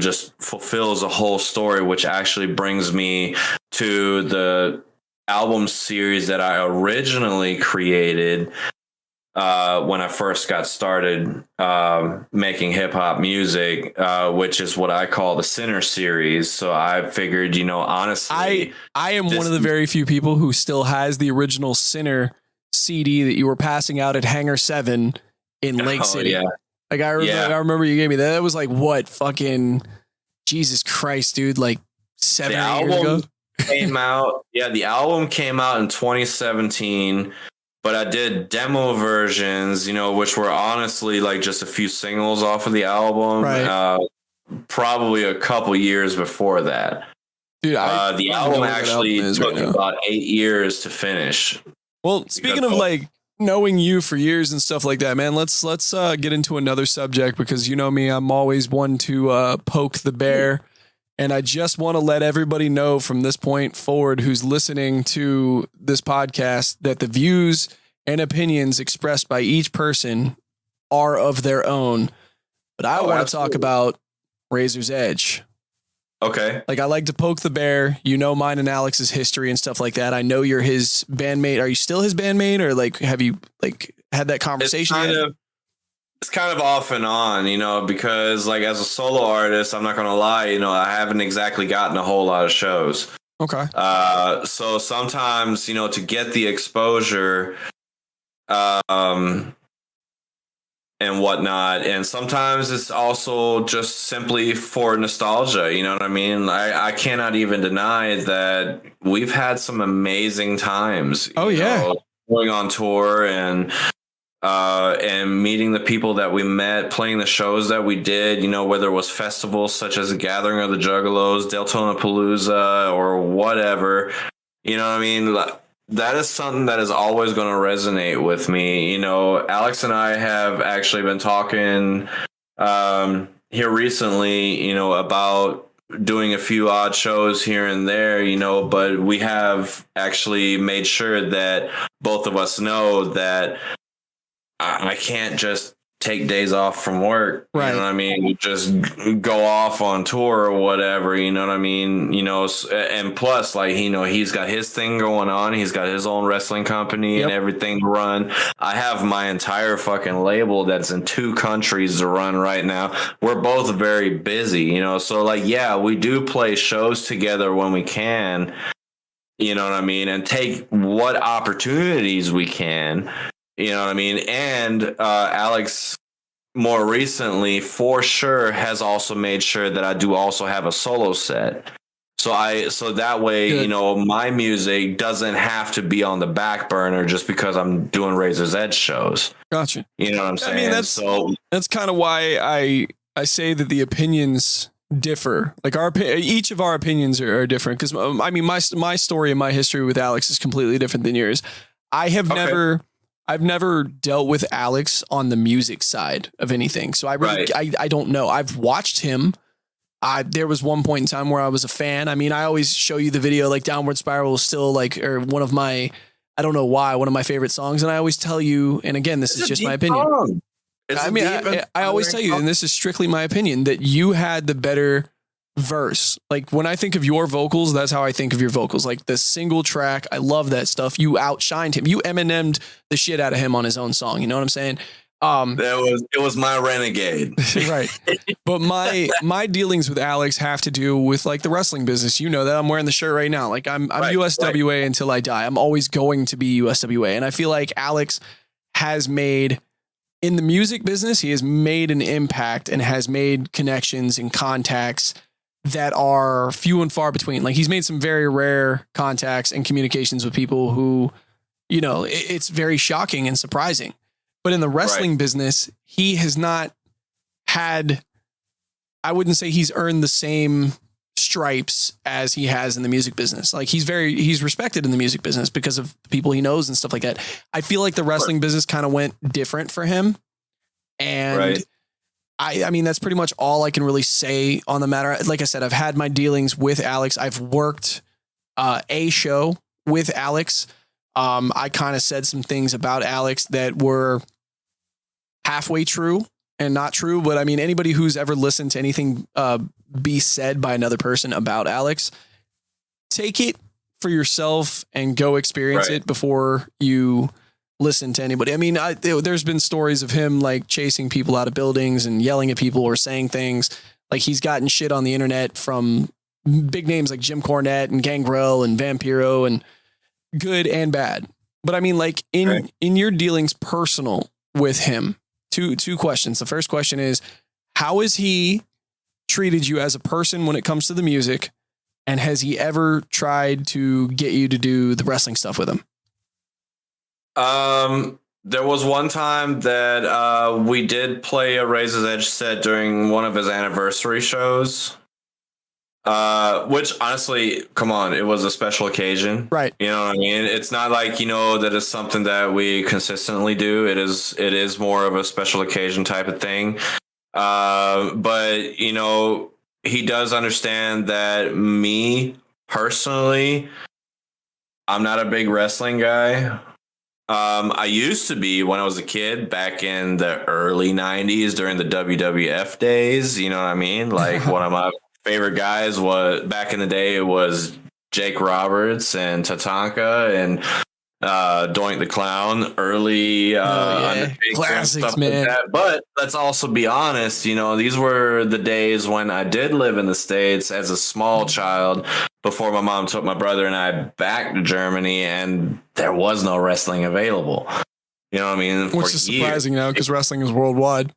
Speaker 2: just fulfills a whole story, which actually brings me to the album series that I originally created when I first got started making hip hop music, which is what I call the Sinner series. So I figured, honestly,
Speaker 1: I am one of the very few people who still has the original Sinner CD that you were passing out at Hangar 7 in Lake City.
Speaker 2: Yeah.
Speaker 1: Like I remember you gave me that. That was like what fucking Jesus Christ, dude, like 7 years ago.
Speaker 2: The album came out in 2017, but I did demo versions, which were honestly like just a few singles off of the album. Probably a couple years before that. Dude, the album actually took about 8 years to finish.
Speaker 1: Well, speaking of like knowing you for years and stuff like that, man, let's get into another subject, because you know me, I'm always one to poke the bear. And I just want to let everybody know from this point forward who's listening to this podcast that the views and opinions expressed by each person are of their own. But I want to talk about Razor's Edge.
Speaker 2: Okay.
Speaker 1: Like, I like to poke the bear, mine and Alex's history and stuff like that. I know you're his bandmate. Are you still his bandmate, or like, have you like had that conversation?
Speaker 2: It's kind of off and on, because like as a solo artist, I'm not going to lie, I haven't exactly gotten a whole lot of shows.
Speaker 1: Okay.
Speaker 2: So sometimes, to get the exposure, and whatnot. And sometimes it's also just simply for nostalgia. You know what I mean? I cannot even deny that we've had some amazing times. Going on tour and meeting the people that we met, playing the shows that we did, whether it was festivals such as the Gathering of the Juggalos, Deltona Palooza, or whatever, you know what I mean? That is something that is always going to resonate with me. Alex and I have actually been talking here recently, about doing a few odd shows here and there, but we have actually made sure that both of us know that I can't just take days off from work. Right. You know what I mean? Just go off on tour or whatever, you know what I mean? And plus, like, he's got his thing going on. He's got his own wrestling company and everything to run. I have my entire fucking label that's in 2 countries to run right now. We're both very busy, so like, yeah, we do play shows together when we can, you know what I mean? And take what opportunities we can. You know what I mean? And Alex, more recently, for sure, has also made sure that I do also have a solo set. So that way, good. My music doesn't have to be on the back burner just because I'm doing Razor's Edge shows.
Speaker 1: Gotcha.
Speaker 2: You know what I'm saying?
Speaker 1: I mean, that's kind of why I say that the opinions differ. Like each of our opinions are different. Because I mean, my story and my history with Alex is completely different than yours. I've never dealt with Alex on the music side of anything. So I don't know. I've watched him. There was one point in time where I was a fan. I mean, I always show you the video, like Downward Spiral is still one of my favorite songs. And I always tell you, and again, this is just my opinion. I always tell you, and this is strictly my opinion, that you had the better verse. Like when I think of your vocals, that's how I think of your vocals. Like the single track, I love that stuff. You outshined him. You Eminem'd the shit out of him on his own song. You know what I'm saying?
Speaker 2: It was my renegade.
Speaker 1: Right. But my dealings with Alex have to do with like the wrestling business. You know that I'm wearing the shirt right now. Like I'm
Speaker 2: Right,
Speaker 1: USWA until I die. I'm always going to be USWA. And I feel like Alex has made in the music business, he has made an impact and has made connections and contacts that are few and far between. Like he's made some very rare contacts and communications with people who, you know, it's very shocking and surprising. But in the wrestling business, he has not had, I wouldn't say he's earned the same stripes as he has in the music business. Like he's respected in the music business because of the people he knows and stuff like that. I feel like the wrestling business kind of went different for him. And I mean, that's pretty much all I can really say on the matter. Like I said, I've had my dealings with Alex. I've worked a show with Alex. I kind of said some things about Alex that were halfway true and not true. But I mean, anybody who's ever listened to anything be said by another person about Alex, take it for yourself and go experience it before you listen to anybody. I mean, there's been stories of him like chasing people out of buildings and yelling at people or saying things. Like he's gotten shit on the internet from big names like Jim Cornette and Gangrel and Vampiro and good and bad. But I mean, like in your dealings personal with him, two questions. The first question is, how has he treated you as a person when it comes to the music? And has he ever tried to get you to do the wrestling stuff with him?
Speaker 2: There was one time that we did play a Razor's Edge set during one of his anniversary shows. Which honestly, come on, it was a special occasion. Right. You know what I mean? It's not like, you know, that is something that we consistently do. It is more of a special occasion type of thing. But you know, he does understand that me personally, I'm not a big wrestling guy. I used to be when I was a kid back in the early 90s during the WWF days. You know what I mean? Like one of my favorite guys was back in the day, it was Jake Roberts and Tatanka and Doink the Clown, early
Speaker 1: classics,
Speaker 2: stuff
Speaker 1: man.
Speaker 2: like that. But let's also be honest, you know, these were the days when I did live in the States as a small child before my mom took my brother and I back to Germany, and there was no wrestling available. You know what I mean?
Speaker 1: Which is surprising now because wrestling is worldwide.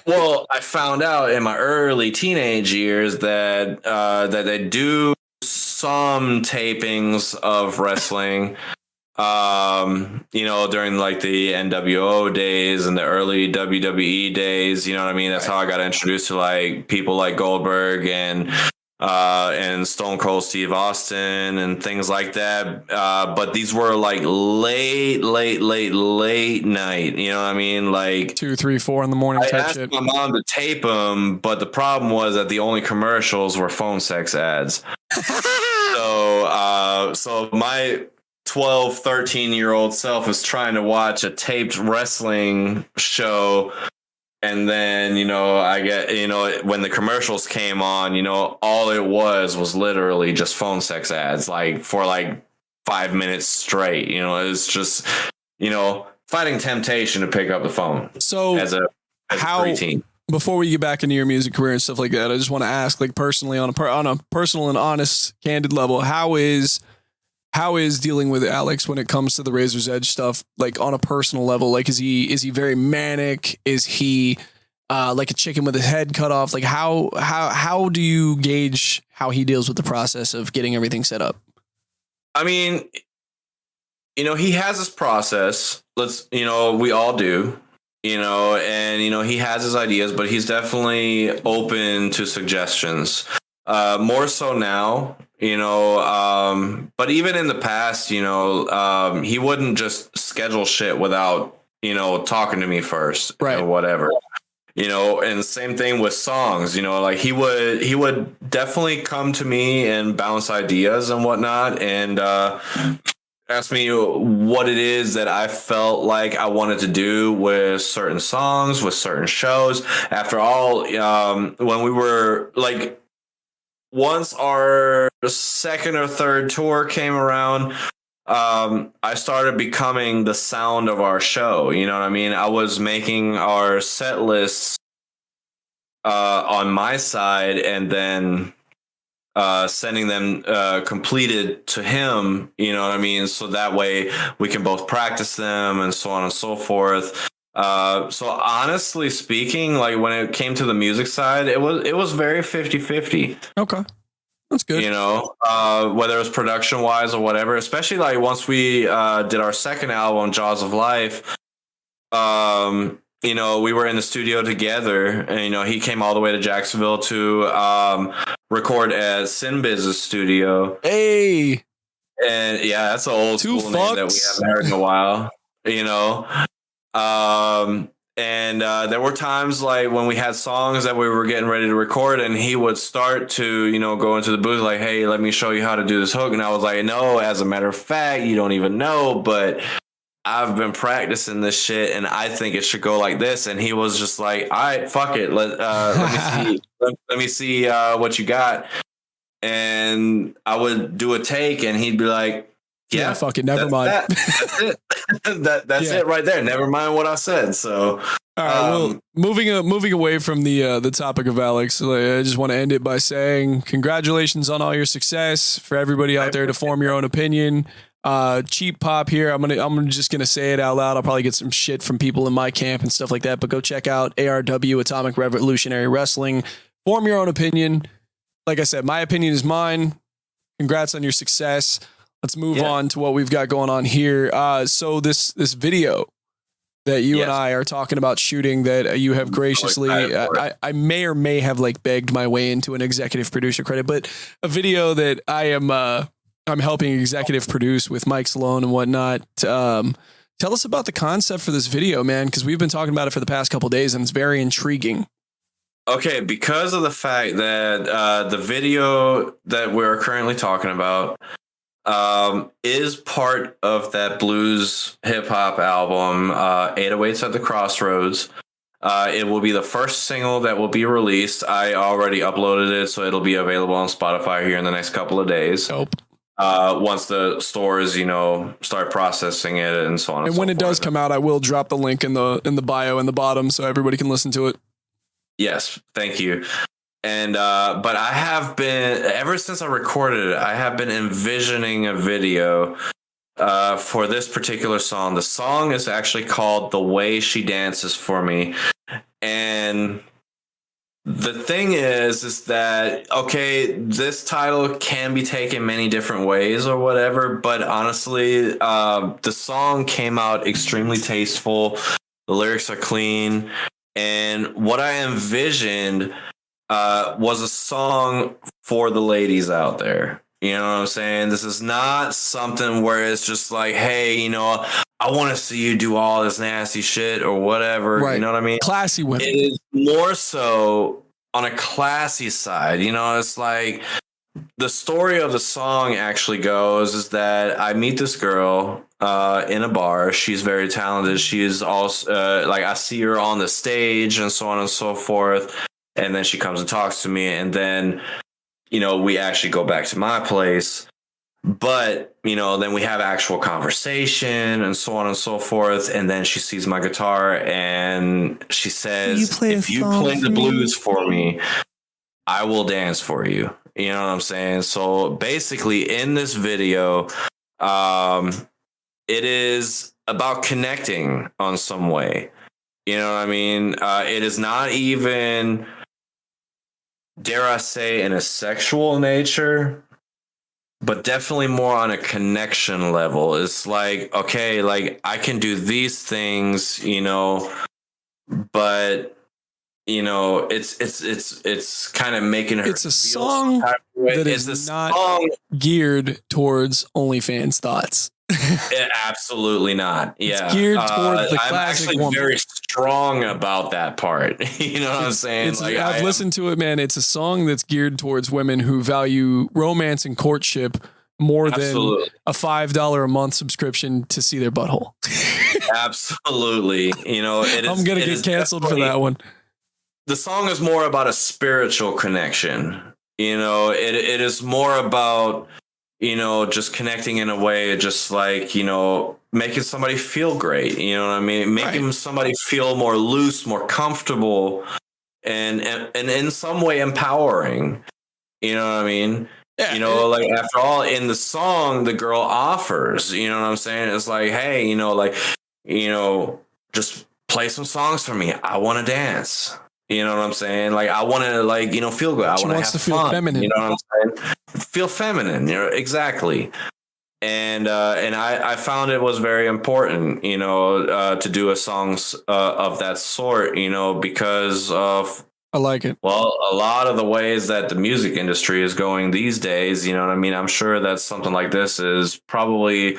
Speaker 2: Well, I found out in my early teenage years that that they do some tapings of wrestling. You know, during like the NWO days and the early WWE days, you know what I mean? That's how I got introduced to like people like Goldberg and Stone Cold Steve Austin and things like that. But these were like late night, you know what I mean? Like
Speaker 1: 2, 3, 4 in the morning.
Speaker 2: I asked my mom to tape them, but the problem was that the only commercials were phone sex ads. So my 12, 13-year-old self was trying to watch a taped wrestling show. And then, you know, I get, you know, when the commercials came on, you know, all it was literally just phone sex ads, like for like 5 minutes straight. You know, it's just, you know, fighting temptation to pick up the phone.
Speaker 1: So
Speaker 2: as a preteen.
Speaker 1: Before we get back into your music career and stuff like that, I just want to ask, like personally, on a personal and honest, candid level, how is dealing with Alex when it comes to the Razor's Edge stuff, like on a personal level? Like, is he very manic? Is he like a chicken with his head cut off? Like how do you gauge how he deals with the process of getting everything set up?
Speaker 2: I mean, you know, he has his process. You know, we all do, you know, and, you know, he has his ideas, but he's definitely open to suggestions. More so now, you know, but even in the past, you know, he wouldn't just schedule shit without, you know, talking to me first,
Speaker 1: right,
Speaker 2: or whatever, you know. And the same thing with songs, you know, like he would definitely come to me and bounce ideas and whatnot, and ask me what it is that I felt like I wanted to do with certain songs, with certain shows. After all, when we were like, once our second or third tour came around, I started becoming the sound of our show. You know what I mean? I was making our set lists on my side and then sending them completed to him. You know what I mean? So that way we can both practice them and so on and so forth. So honestly speaking, like when it came to the music side, it was very 50-50.
Speaker 1: Okay. That's good.
Speaker 2: You know, whether it was production wise or whatever, especially like once we did our second album, Jaws of Life, you know, we were in the studio together and, you know, he came all the way to Jacksonville to record at Sin Biz's studio.
Speaker 1: Hey.
Speaker 2: And yeah, that's an old
Speaker 1: Two
Speaker 2: school name that we haven't heard in a while, you know. And there were times like when we had songs that we were getting ready to record and he would start to, you know, go into the booth like, hey, let me show you how to do this hook. And I was like, no, as a matter of fact, you don't even know, but I've been practicing this shit and I think it should go like this. And he was just like, all right, fuck it. Let me see. Let me see what you got. And I would do a take and he'd be like, yeah,
Speaker 1: fuck it. Never mind.
Speaker 2: That's it. That's it right there. Never mind what I said. So,
Speaker 1: all right. Well, moving away from the topic of Alex, I just want to end it by saying congratulations on all your success. For everybody out there to form your own opinion. Cheap pop here. I'm just gonna say it out loud. I'll probably get some shit from people in my camp and stuff like that. But go check out ARW, Atomic Revolutionary Wrestling. Form your own opinion. Like I said, my opinion is mine. Congrats on your success. Let's move on to what we've got going on here. So this video that you and I are talking about shooting that you have graciously, I may or may have like begged my way into an executive producer credit, but a video that I'm helping executive produce with Mike Salone and whatnot. Tell us about the concept for this video, man, because we've been talking about it for the past couple of days and it's very intriguing.
Speaker 2: Okay, because of the fact that the video that we're currently talking about is part of that blues hip hop album, 808s at the Crossroads. It will be the first single that will be released. I already uploaded it, so it'll be available on Spotify here in the next couple of days.
Speaker 1: Dope.
Speaker 2: Once the stores, you know, start processing it and so on.
Speaker 1: And when it does come out, I will drop the link in the bio in the bottom so everybody can listen to it.
Speaker 2: Yes, thank you. And but I have been, ever since I recorded it, I have been envisioning a video for this particular song. The song is actually called The Way She Dances For Me. And the thing is that, okay, this title can be taken many different ways or whatever, but honestly, the song came out extremely tasteful. The lyrics are clean. And what I envisioned was a song for the ladies out there. You know what I'm saying? This is not something where it's just like, hey, you know, I want to see you do all this nasty shit or whatever. Right. You know what I mean?
Speaker 1: Classy women.
Speaker 2: It is more so on a classy side. You know, it's like the story of the song actually goes is that I meet this girl in a bar. She's very talented. She is also like I see her on the stage and so on and so forth. And then she comes and talks to me. And then, you know, we actually go back to my place. But, you know, then we have actual conversation and so on and so forth. And then she sees my guitar and she says, if you play the blues for me, I will dance for you. You know what I'm saying? So basically in this video, it is about connecting on some way. You know what I mean? It is not even, dare I say, in a sexual nature, but definitely more on a connection level. It's like, okay, like I can do these things, you know, but you know, it's kind of making her.
Speaker 1: It's a song that is not geared towards OnlyFans thoughts.
Speaker 2: Absolutely not. Yeah,
Speaker 1: it's geared towards the
Speaker 2: I'm
Speaker 1: classic
Speaker 2: actually
Speaker 1: woman.
Speaker 2: Very strong about that part. You know what I'm saying?
Speaker 1: Like, I've listened to it, man. It's a song that's geared towards women who value romance and courtship more than a $5 a month subscription to see their butthole.
Speaker 2: Absolutely. You know,
Speaker 1: I'm gonna get canceled for that one.
Speaker 2: The song is more about a spiritual connection. You know, it is more about just connecting in a way, just like, making somebody feel great. You know what I mean? Making somebody feel more loose, more comfortable, and in some way empowering. You know what I mean?
Speaker 1: Yeah,
Speaker 2: like after all, in the song, the girl offers, you know what I'm saying? It's like, hey, just play some songs for me. I want to dance. You know what I'm saying? Like, I want to, like, feel good. I want to have fun. Feel feminine. You know what I'm saying? Feel feminine. Exactly. And I found it was very important, to do a songs of that sort, because of,
Speaker 1: I like it.
Speaker 2: Well, a lot of the ways that the music industry is going these days, you know what I mean? I'm sure that something like this is probably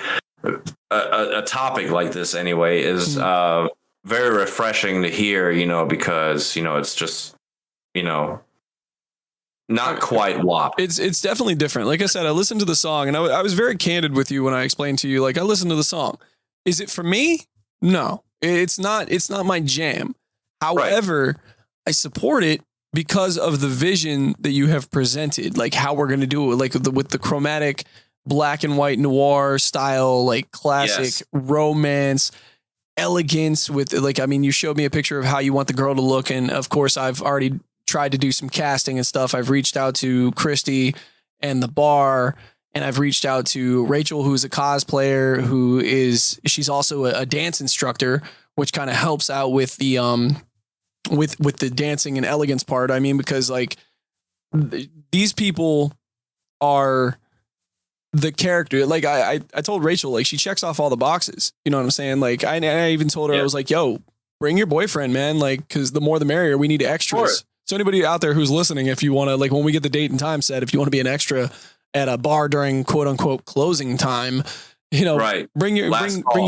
Speaker 2: a topic like this anyway is very refreshing to hear, because, it's just, not quite WAP.
Speaker 1: It's definitely different. Like I said, I listened to the song and I was very candid with you when I explained to you, like, I listened to the song. Is it for me? No, it's not my jam. However, I support it because of the vision that you have presented, like how we're going to do it, like with the chromatic black and white noir style, like classic romance, elegance with like, I mean, you showed me a picture of how you want the girl to look. And of course I've already tried to do some casting and stuff. I've reached out to Christy and the bar, and I've reached out to Rachel, who's a cosplayer, she's also a dance instructor, which kind of helps out with the, with the dancing and elegance part. I mean, because like these people are the character. Like I told Rachel, like she checks off all the boxes. You know what I'm saying? Like I even told her, I was like, yo, bring your boyfriend, man. Like, cause the more the merrier, we need extras. So anybody out there who's listening, if you want to, like when we get the date and time set, if you want to be an extra at a bar during quote unquote closing time, bring your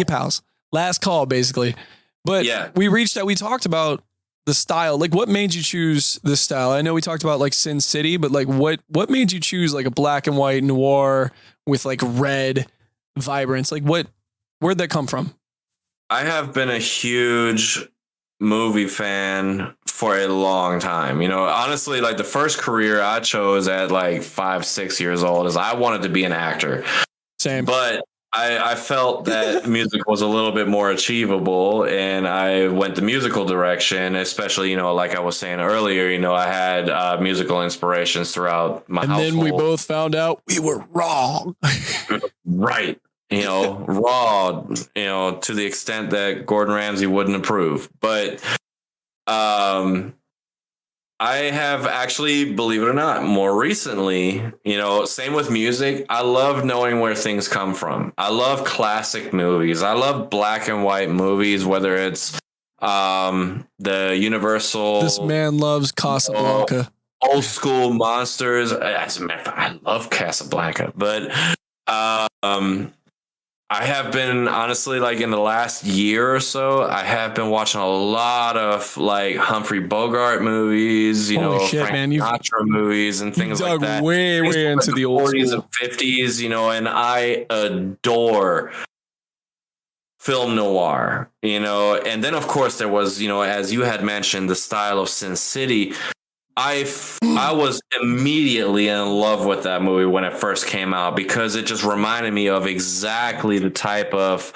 Speaker 1: pals. Last call basically. But we reached out, we talked about the style. Like what made you choose this style? I know we talked about like Sin City, but like what made you choose like a black and white noir with like red vibrance? Like where'd that come from?
Speaker 2: I have been a huge movie fan for a long time. Honestly, like the first career I chose at like 5-6 years old is I wanted to be an actor.
Speaker 1: Same.
Speaker 2: But I felt that music was a little bit more achievable, and I went the musical direction, especially, like I was saying earlier, I had musical inspirations throughout my household.
Speaker 1: And then we both found out we were wrong.
Speaker 2: Right. Raw, to the extent that Gordon Ramsay wouldn't approve. But I have actually, believe it or not, more recently, same with music. I love knowing where things come from. I love classic movies. I love black and white movies, whether it's the Universal.
Speaker 1: This man loves Casablanca.
Speaker 2: Old school monsters. As a matter of fact, I love Casablanca, but I have been, honestly, like in the last year or so, I have been watching a lot of like Humphrey Bogart movies, Frank Sinatra movies and things like that.
Speaker 1: Way into the old
Speaker 2: 40s
Speaker 1: school.
Speaker 2: and 50s, and I adore film noir, and then of course there was, as you had mentioned, the style of Sin City. I was immediately in love with that movie when it first came out because it just reminded me of exactly the type of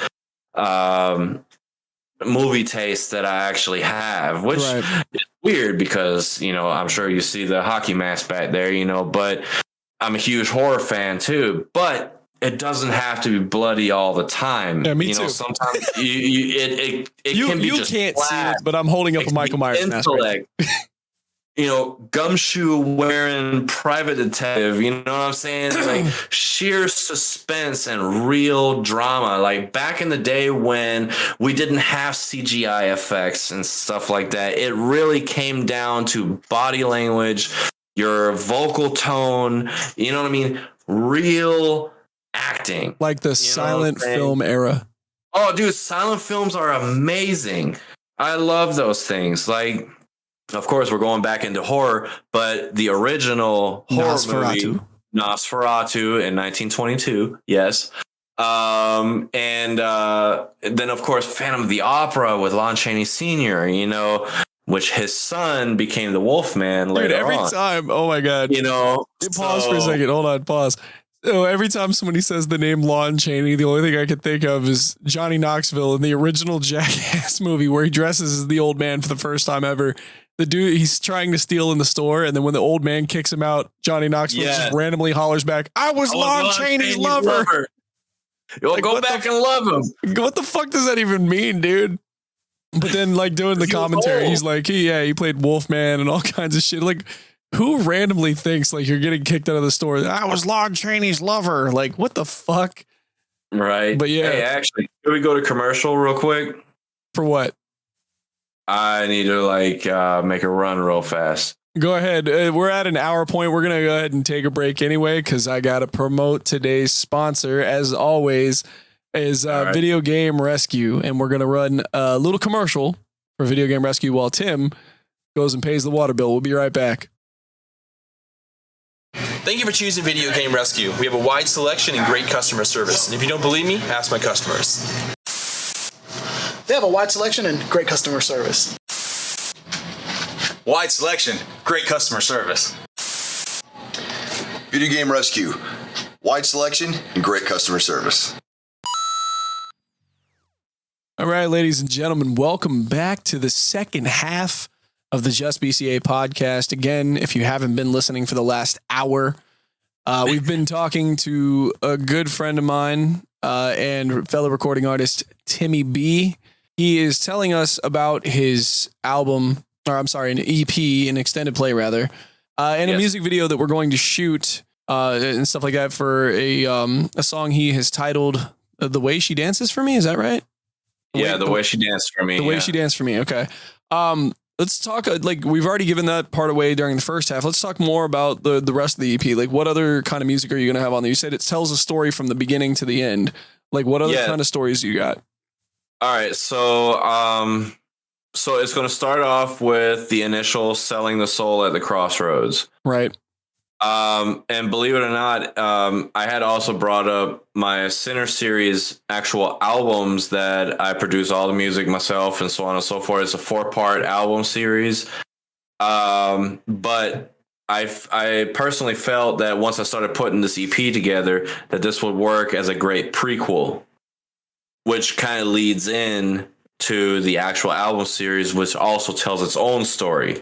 Speaker 2: movie taste that I actually have, which is weird because, I'm sure you see the hockey mask back there, but I'm a huge horror fan too, but it doesn't have to be bloody all the time.
Speaker 1: Yeah, me too.
Speaker 2: Sometimes it can be just
Speaker 1: can't see it, but I'm holding up a Michael Myers mask.
Speaker 2: Gumshoe wearing private detective, you know what I'm saying? Like sheer suspense and real drama. Like back in the day when we didn't have CGI effects and stuff like that, it really came down to body language, your vocal tone, you know what I mean? Real acting.
Speaker 1: Like the silent film era.
Speaker 2: Oh, dude, silent films are amazing. I love those things. Like, of course, we're going back into horror, but the original horror movie, Nosferatu in 1922, yes. And then, of course, Phantom of the Opera with Lon Chaney Sr., which his son became the Wolfman later on.
Speaker 1: Every time, oh my God.
Speaker 2: Pause
Speaker 1: for a second. Hold on, pause. Oh, every time somebody says the name Lon Chaney, the only thing I can think of is Johnny Knoxville in the original Jackass movie where he dresses as the old man for the first time ever. The dude, he's trying to steal in the store, and then when the old man kicks him out, Johnny Knoxville just randomly hollers back, I was Lon Chaney's lover.
Speaker 2: You'll like, go back and love him.
Speaker 1: What the fuck does that even mean, dude? But then like doing the commentary, he's like, he played Wolfman and all kinds of shit. Like, who randomly thinks like you're getting kicked out of the store? I was Lon Chaney's lover. Like, what the fuck?
Speaker 2: Right.
Speaker 1: But yeah.
Speaker 2: Hey, actually, can we go to commercial real quick?
Speaker 1: For what?
Speaker 2: I need to make a run real fast.
Speaker 1: Go ahead. We're at an hour point. We're going to go ahead and take a break anyway, because I got to promote today's sponsor, as always, is Video Game Rescue. And we're going to run a little commercial for Video Game Rescue while Tim goes and pays the water bill. We'll be right back.
Speaker 3: Thank you for choosing Video Game Rescue. We have a wide selection and great customer service. And if you don't believe me, ask my customers.
Speaker 4: They have a wide selection and great customer service.
Speaker 3: Wide selection, great customer service.
Speaker 5: Video Game Rescue. Wide selection and great customer service.
Speaker 1: All right, ladies and gentlemen, welcome back to the second half of the Just BCA podcast. Again, if you haven't been listening for the last hour, we've been talking to a good friend of mine and fellow recording artist, Timmy B. He is telling us about his album, or I'm sorry, an EP, an extended play rather, and a music video that we're going to shoot and stuff like that for a song he has titled "The Way She Dances for Me." Is that right?
Speaker 2: The way she danced for me.
Speaker 1: The way she danced for me. Okay. Let's talk. We've already given that part away during the first half. Let's talk more about the rest of the EP. Like, what other kind of music are you going to have on there? You said it tells a story from the beginning to the end. Like, what other kind of stories you got?
Speaker 2: All right, so it's going to start off with the initial selling the soul at the crossroads,
Speaker 1: right?
Speaker 2: And believe it or not, I had also brought up my Sinner series actual albums that I produce all the music myself and so on and so forth. It's a 4-part album series, but I personally felt that once I started putting this EP together, that this would work as a great prequel, which kind of leads in to the actual album series, which also tells its own story.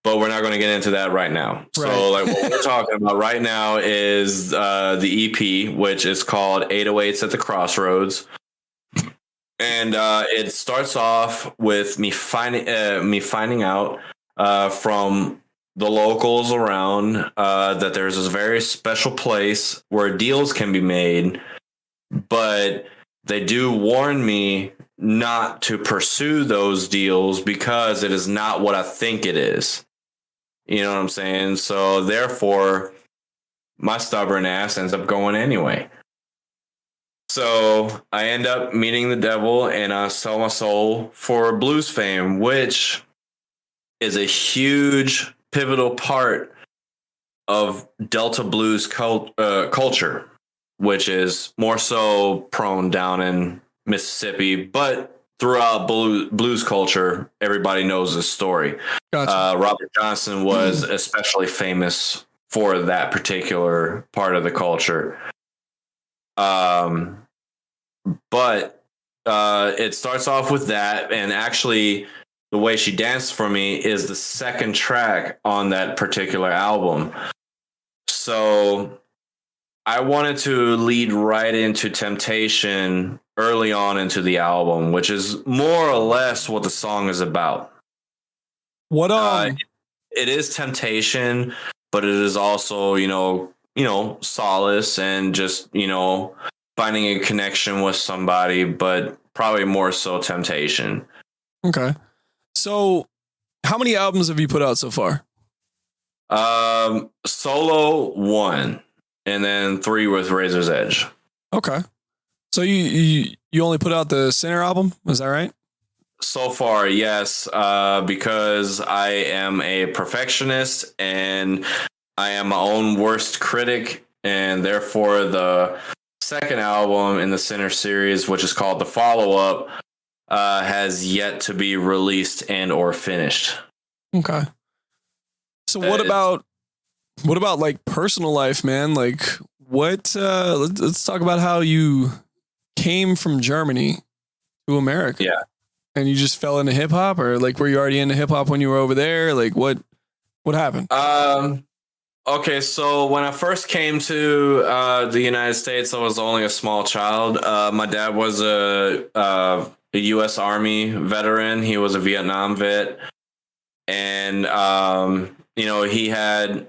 Speaker 2: But we're not going to get into that right now. Right. So what we're talking about right now is the EP, which is called 808s at the Crossroads. And it starts off with me finding out from the locals around that there's this very special place where deals can be made, but they do warn me not to pursue those deals because it is not what I think it is. You know what I'm saying? So therefore, my stubborn ass ends up going anyway. So I end up meeting the devil and I sell my soul for blues fame, which is a huge pivotal part of Delta blues culture, which is more so prone down in Mississippi, but throughout blues culture, everybody knows this story. Gotcha. Robert Johnson was especially famous for that particular part of the culture. But it starts off with that, and actually The Way She Danced for Me is the second track on that particular album. So I wanted to lead right into Temptation early on into the album, which is more or less what the song is about.
Speaker 1: What
Speaker 2: it is temptation, but it is also, solace and just, finding a connection with somebody, but probably more so temptation.
Speaker 1: Okay. So how many albums have you put out so far?
Speaker 2: Solo 1. And then 3 with Razor's Edge.
Speaker 1: Okay. So you only put out the Sinner album? Is that right?
Speaker 2: So far, yes. Because I am a perfectionist and I am my own worst critic. And therefore, the second album in the Sinner series, which is called The Follow-Up, has yet to be released and or finished.
Speaker 1: Okay. So what about like personal life, man? Like, what? Let's talk about how you came from Germany to America.
Speaker 2: Yeah.
Speaker 1: And you just fell into hip hop, or like were you already into hip hop when you were over there? Like what happened?
Speaker 2: Okay, so when I first came to the United States, I was only a small child. My dad was a U.S. Army veteran. He was a Vietnam vet, and he had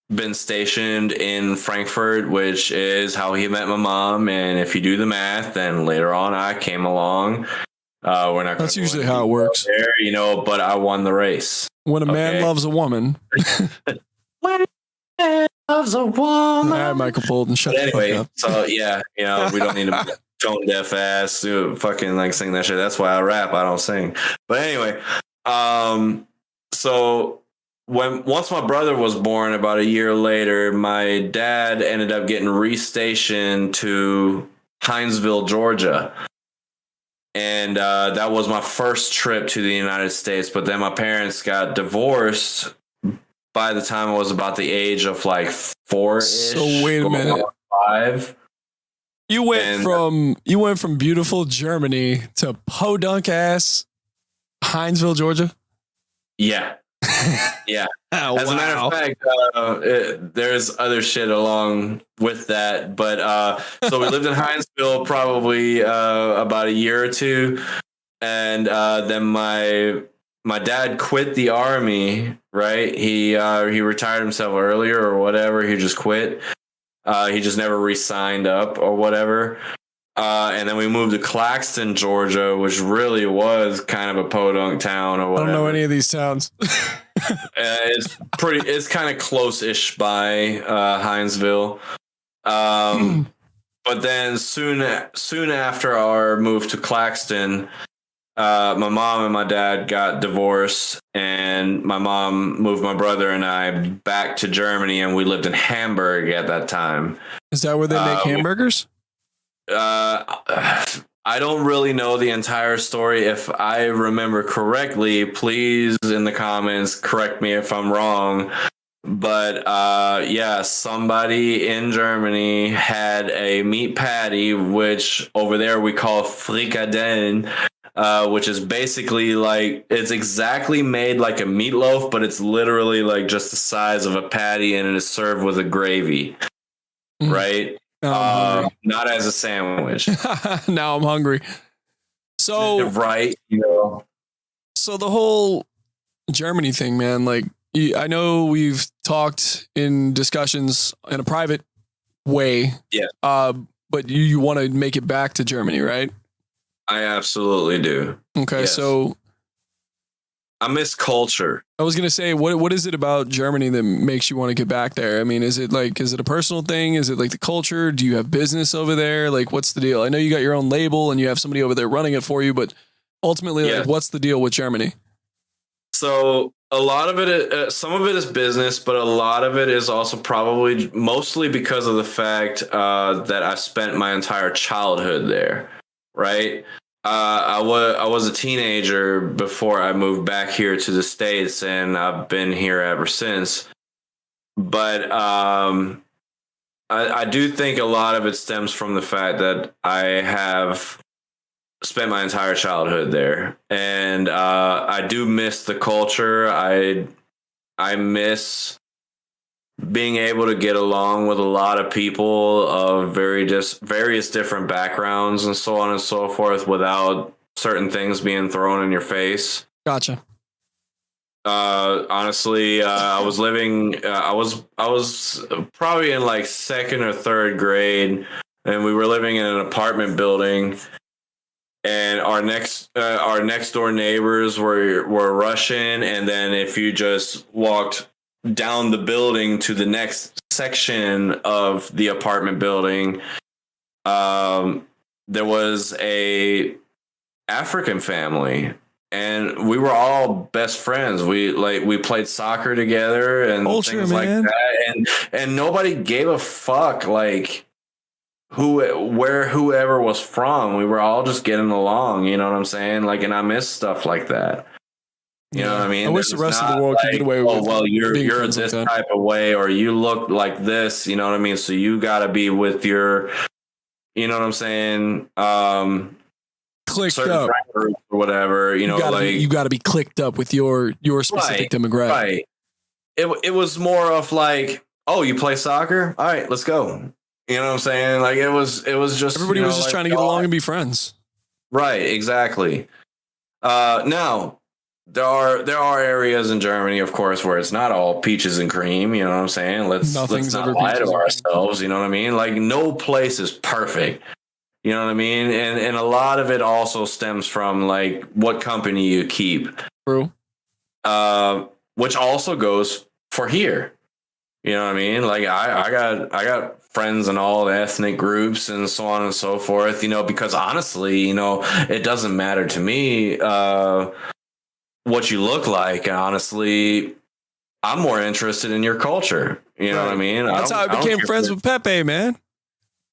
Speaker 2: been stationed in Frankfurt, which is how he met my mom. And if you do the math, then later on I came along. We're not.
Speaker 1: That's usually how it works,
Speaker 2: there, but I won the race.
Speaker 1: When a man loves a woman.
Speaker 2: When a man loves a woman.
Speaker 1: All right, Michael Bolton, shut the fuck up.
Speaker 2: So yeah, we don't need to tone deaf ass to fucking like sing that shit. That's why I rap. I don't sing. But anyway, so once my brother was born, about a year later, my dad ended up getting restationed to Hinesville, Georgia. And that was my first trip to the United States. But then my parents got divorced by the time I was about the age of like 4-ish.
Speaker 1: So wait a minute.
Speaker 2: 5.
Speaker 1: You went from beautiful Germany to podunk ass Hinesville, Georgia.
Speaker 2: Yeah. Yeah.
Speaker 1: Oh,
Speaker 2: As a matter of fact, there's other shit along with that. But so we lived in Hinesville probably about a year or two. And then my dad quit the army, right? He retired himself earlier or whatever. He just quit. He just never re-signed up or whatever. And then we moved to Claxton, Georgia, which really was kind of a podunk town or whatever.
Speaker 1: I don't know any of these towns.
Speaker 2: It's kind of close-ish by Hinesville. But then soon after our move to Claxton, my mom and my dad got divorced, and my mom moved my brother and I back to Germany, and we lived in Hamburg at that time.
Speaker 1: Is that where they make hamburgers?
Speaker 2: I don't really know the entire story. If I remember correctly, please in the comments correct me if I'm wrong. But somebody in Germany had a meat patty, which over there we call frikadellen, which is basically like, it's exactly made like a meatloaf, but it's literally like just the size of a patty, and it is served with a gravy, right? Not as a sandwich.
Speaker 1: Now I'm hungry. So
Speaker 2: right,
Speaker 1: So the whole Germany thing, man. Like, I know we've talked in discussions in a private way.
Speaker 2: Yeah.
Speaker 1: But you want to make it back to Germany, right?
Speaker 2: I absolutely do.
Speaker 1: Okay,
Speaker 2: yes.
Speaker 1: So
Speaker 2: I miss culture.
Speaker 1: I was gonna say, what is it about Germany that makes you want to get back there? I mean, is it a personal thing? Is it like the culture? Do you have business over there? Like, what's the deal? I know you got your own label and you have somebody over there running it for you, but ultimately, like, what's the deal with Germany?
Speaker 2: So a lot of it, some of it is business, but a lot of it is also probably mostly because of the fact that I spent my entire childhood there, right? I was a teenager before I moved back here to the States, and I've been here ever since. But I do think a lot of it stems from the fact that I have spent my entire childhood there, and I do miss the culture. I miss being able to get along with a lot of people of various different backgrounds and so on and so forth without certain things being thrown in your face.
Speaker 1: Gotcha.
Speaker 2: Honestly, I was probably in like second or third grade, and we were living in an apartment building, and our next door neighbors were Russian, and then if you just walked down the building to the next section of the apartment building, there was a African family, and we were all best friends. We played soccer together and things like that, and nobody gave a fuck like whoever was from. We were all just getting along, you know what I'm saying? Like, and I miss stuff like that. You know what I mean?
Speaker 1: I wish the
Speaker 2: There's
Speaker 1: rest of the
Speaker 2: not
Speaker 1: world could get away with.
Speaker 2: Oh well, you're
Speaker 1: being
Speaker 2: you're
Speaker 1: friends like
Speaker 2: this
Speaker 1: that.
Speaker 2: type of way, or you look like this. You know what I mean? So you got to be with your, you know what I'm saying?
Speaker 1: Clicked
Speaker 2: Certain
Speaker 1: up.
Speaker 2: friend groups or whatever. You know,
Speaker 1: You got to be clicked up with your specific demographic.
Speaker 2: Right. It was more of like, oh, you play soccer? All right, let's go. You know what I'm saying? Like it was just
Speaker 1: Everybody was just trying to get along and be friends.
Speaker 2: Right, exactly. Now there are areas in Germany, of course, where it's not all peaches and cream. You know what I'm saying? Let's not lie to ourselves. You know what I mean? Like no place is perfect. You know what I mean? And a lot of it also stems from like what company you keep.
Speaker 1: True.
Speaker 2: Which also goes for here. You know what I mean? Like I got friends in all the ethnic groups and so on and so forth, you know, because honestly, you know, it doesn't matter to me what you look like. Honestly, I'm more interested in your culture. You know what I mean?
Speaker 1: That's how I became friends with Pepe, man.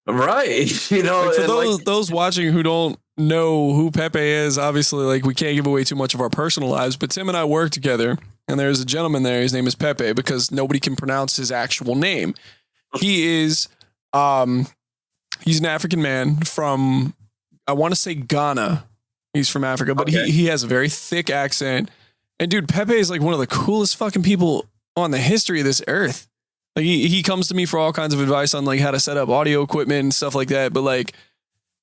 Speaker 2: Right. You know,
Speaker 1: like for those watching who don't know who Pepe is, obviously, like we can't give away too much of our personal lives, but Tim and I work together. And there's a gentleman there. His name is Pepe because nobody can pronounce his actual name. He is, he's an African man from, I want to say Ghana. He's from Africa, but he has a very thick accent. And dude, Pepe is like one of the coolest fucking people on the history of this earth. Like he comes to me for all kinds of advice on like how to set up audio equipment and stuff like that. But like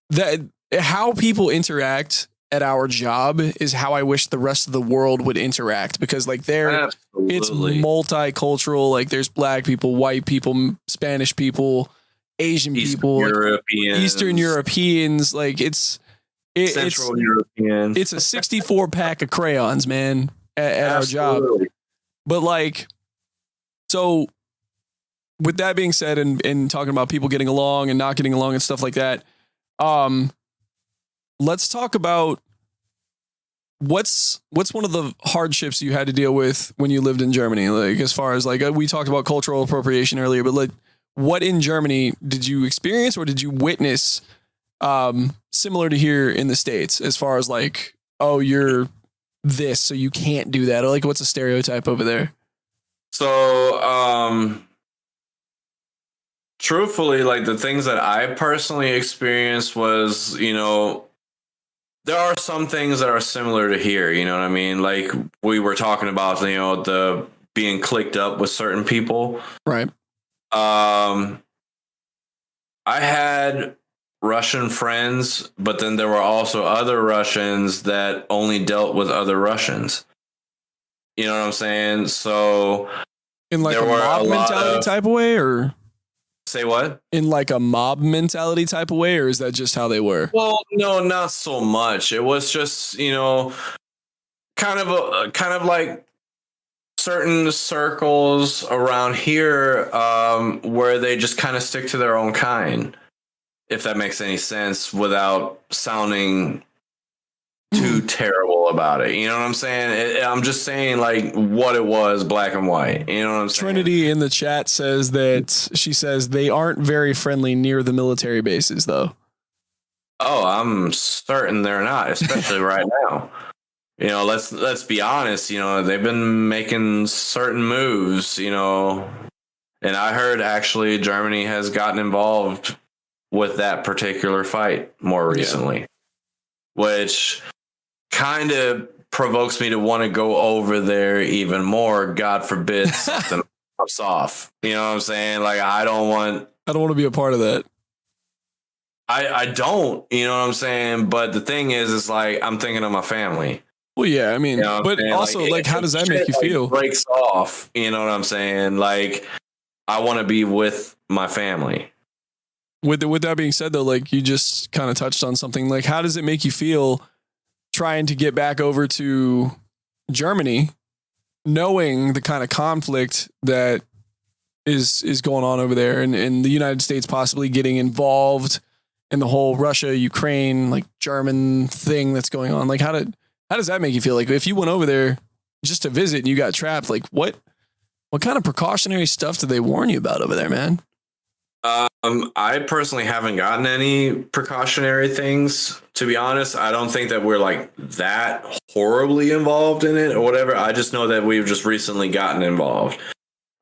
Speaker 1: that, how people interact at our job is how I wish the rest of the world would interact, because like it's multicultural. Like there's black people, white people, Spanish people, Asian people, Eastern Europeans. Like
Speaker 2: Central European.
Speaker 1: It's a 64 pack of crayons, man, at our job. But like, so with that being said, and talking about people getting along and not getting along and stuff like that, let's talk about what's one of the hardships you had to deal with when you lived in Germany. Like as far as like we talked about cultural appropriation earlier, but like what in Germany did you experience or did you witness similar to here in the States as far as like, oh, you're this, so you can't do that? Or like what's a stereotype over there?
Speaker 2: So truthfully, like the things that I personally experienced was, you know, there are some things that are similar to here, you know what I mean? Like we were talking about, you know, the being clicked up with certain people.
Speaker 1: Right.
Speaker 2: I had Russian friends, but then there were also other Russians that only dealt with other Russians. You know what I'm saying? So
Speaker 1: in like a mob mentality type of way, or
Speaker 2: say what? In
Speaker 1: like a mob mentality type of way, or is that just how they were?
Speaker 2: Well, no, not so much. It was just, you know, kind of like certain circles around here where they just kind of stick to their own kind, if that makes any sense, without sounding too terrible about it. You know what I'm saying? I'm just saying like what it was, black and white. You know what I'm saying?
Speaker 1: Trinity in the chat says that she says they aren't very friendly near the military bases, though.
Speaker 2: Oh, I'm certain they're not, especially right now. You know, let's be honest. You know, they've been making certain moves. You know, and I heard actually Germany has gotten involved with that particular fight more recently, which kind of provokes me to want to go over there even more. God forbid something pops off. You know what I'm saying? Like I don't want
Speaker 1: to be a part of that.
Speaker 2: I don't, you know what I'm saying? But the thing is like I'm thinking of my family.
Speaker 1: Well, yeah, I mean, you know but also like how does that make you feel?
Speaker 2: Breaks off, you know what I'm saying? Like I want to be with my family.
Speaker 1: With that being said, though, like you just kind of touched on something. Like, how does it make you feel trying to get back over to Germany, knowing the kind of conflict that is going on over there, and the United States possibly getting involved in the whole Russia, Ukraine, like German thing that's going on? Like, how does that make you feel? Like, if you went over there just to visit and you got trapped, like what kind of precautionary stuff did they warn you about over there, man?
Speaker 2: I personally haven't gotten any precautionary things. To be honest, I don't think that we're like that horribly involved in it or whatever. I just know that we've just recently gotten involved.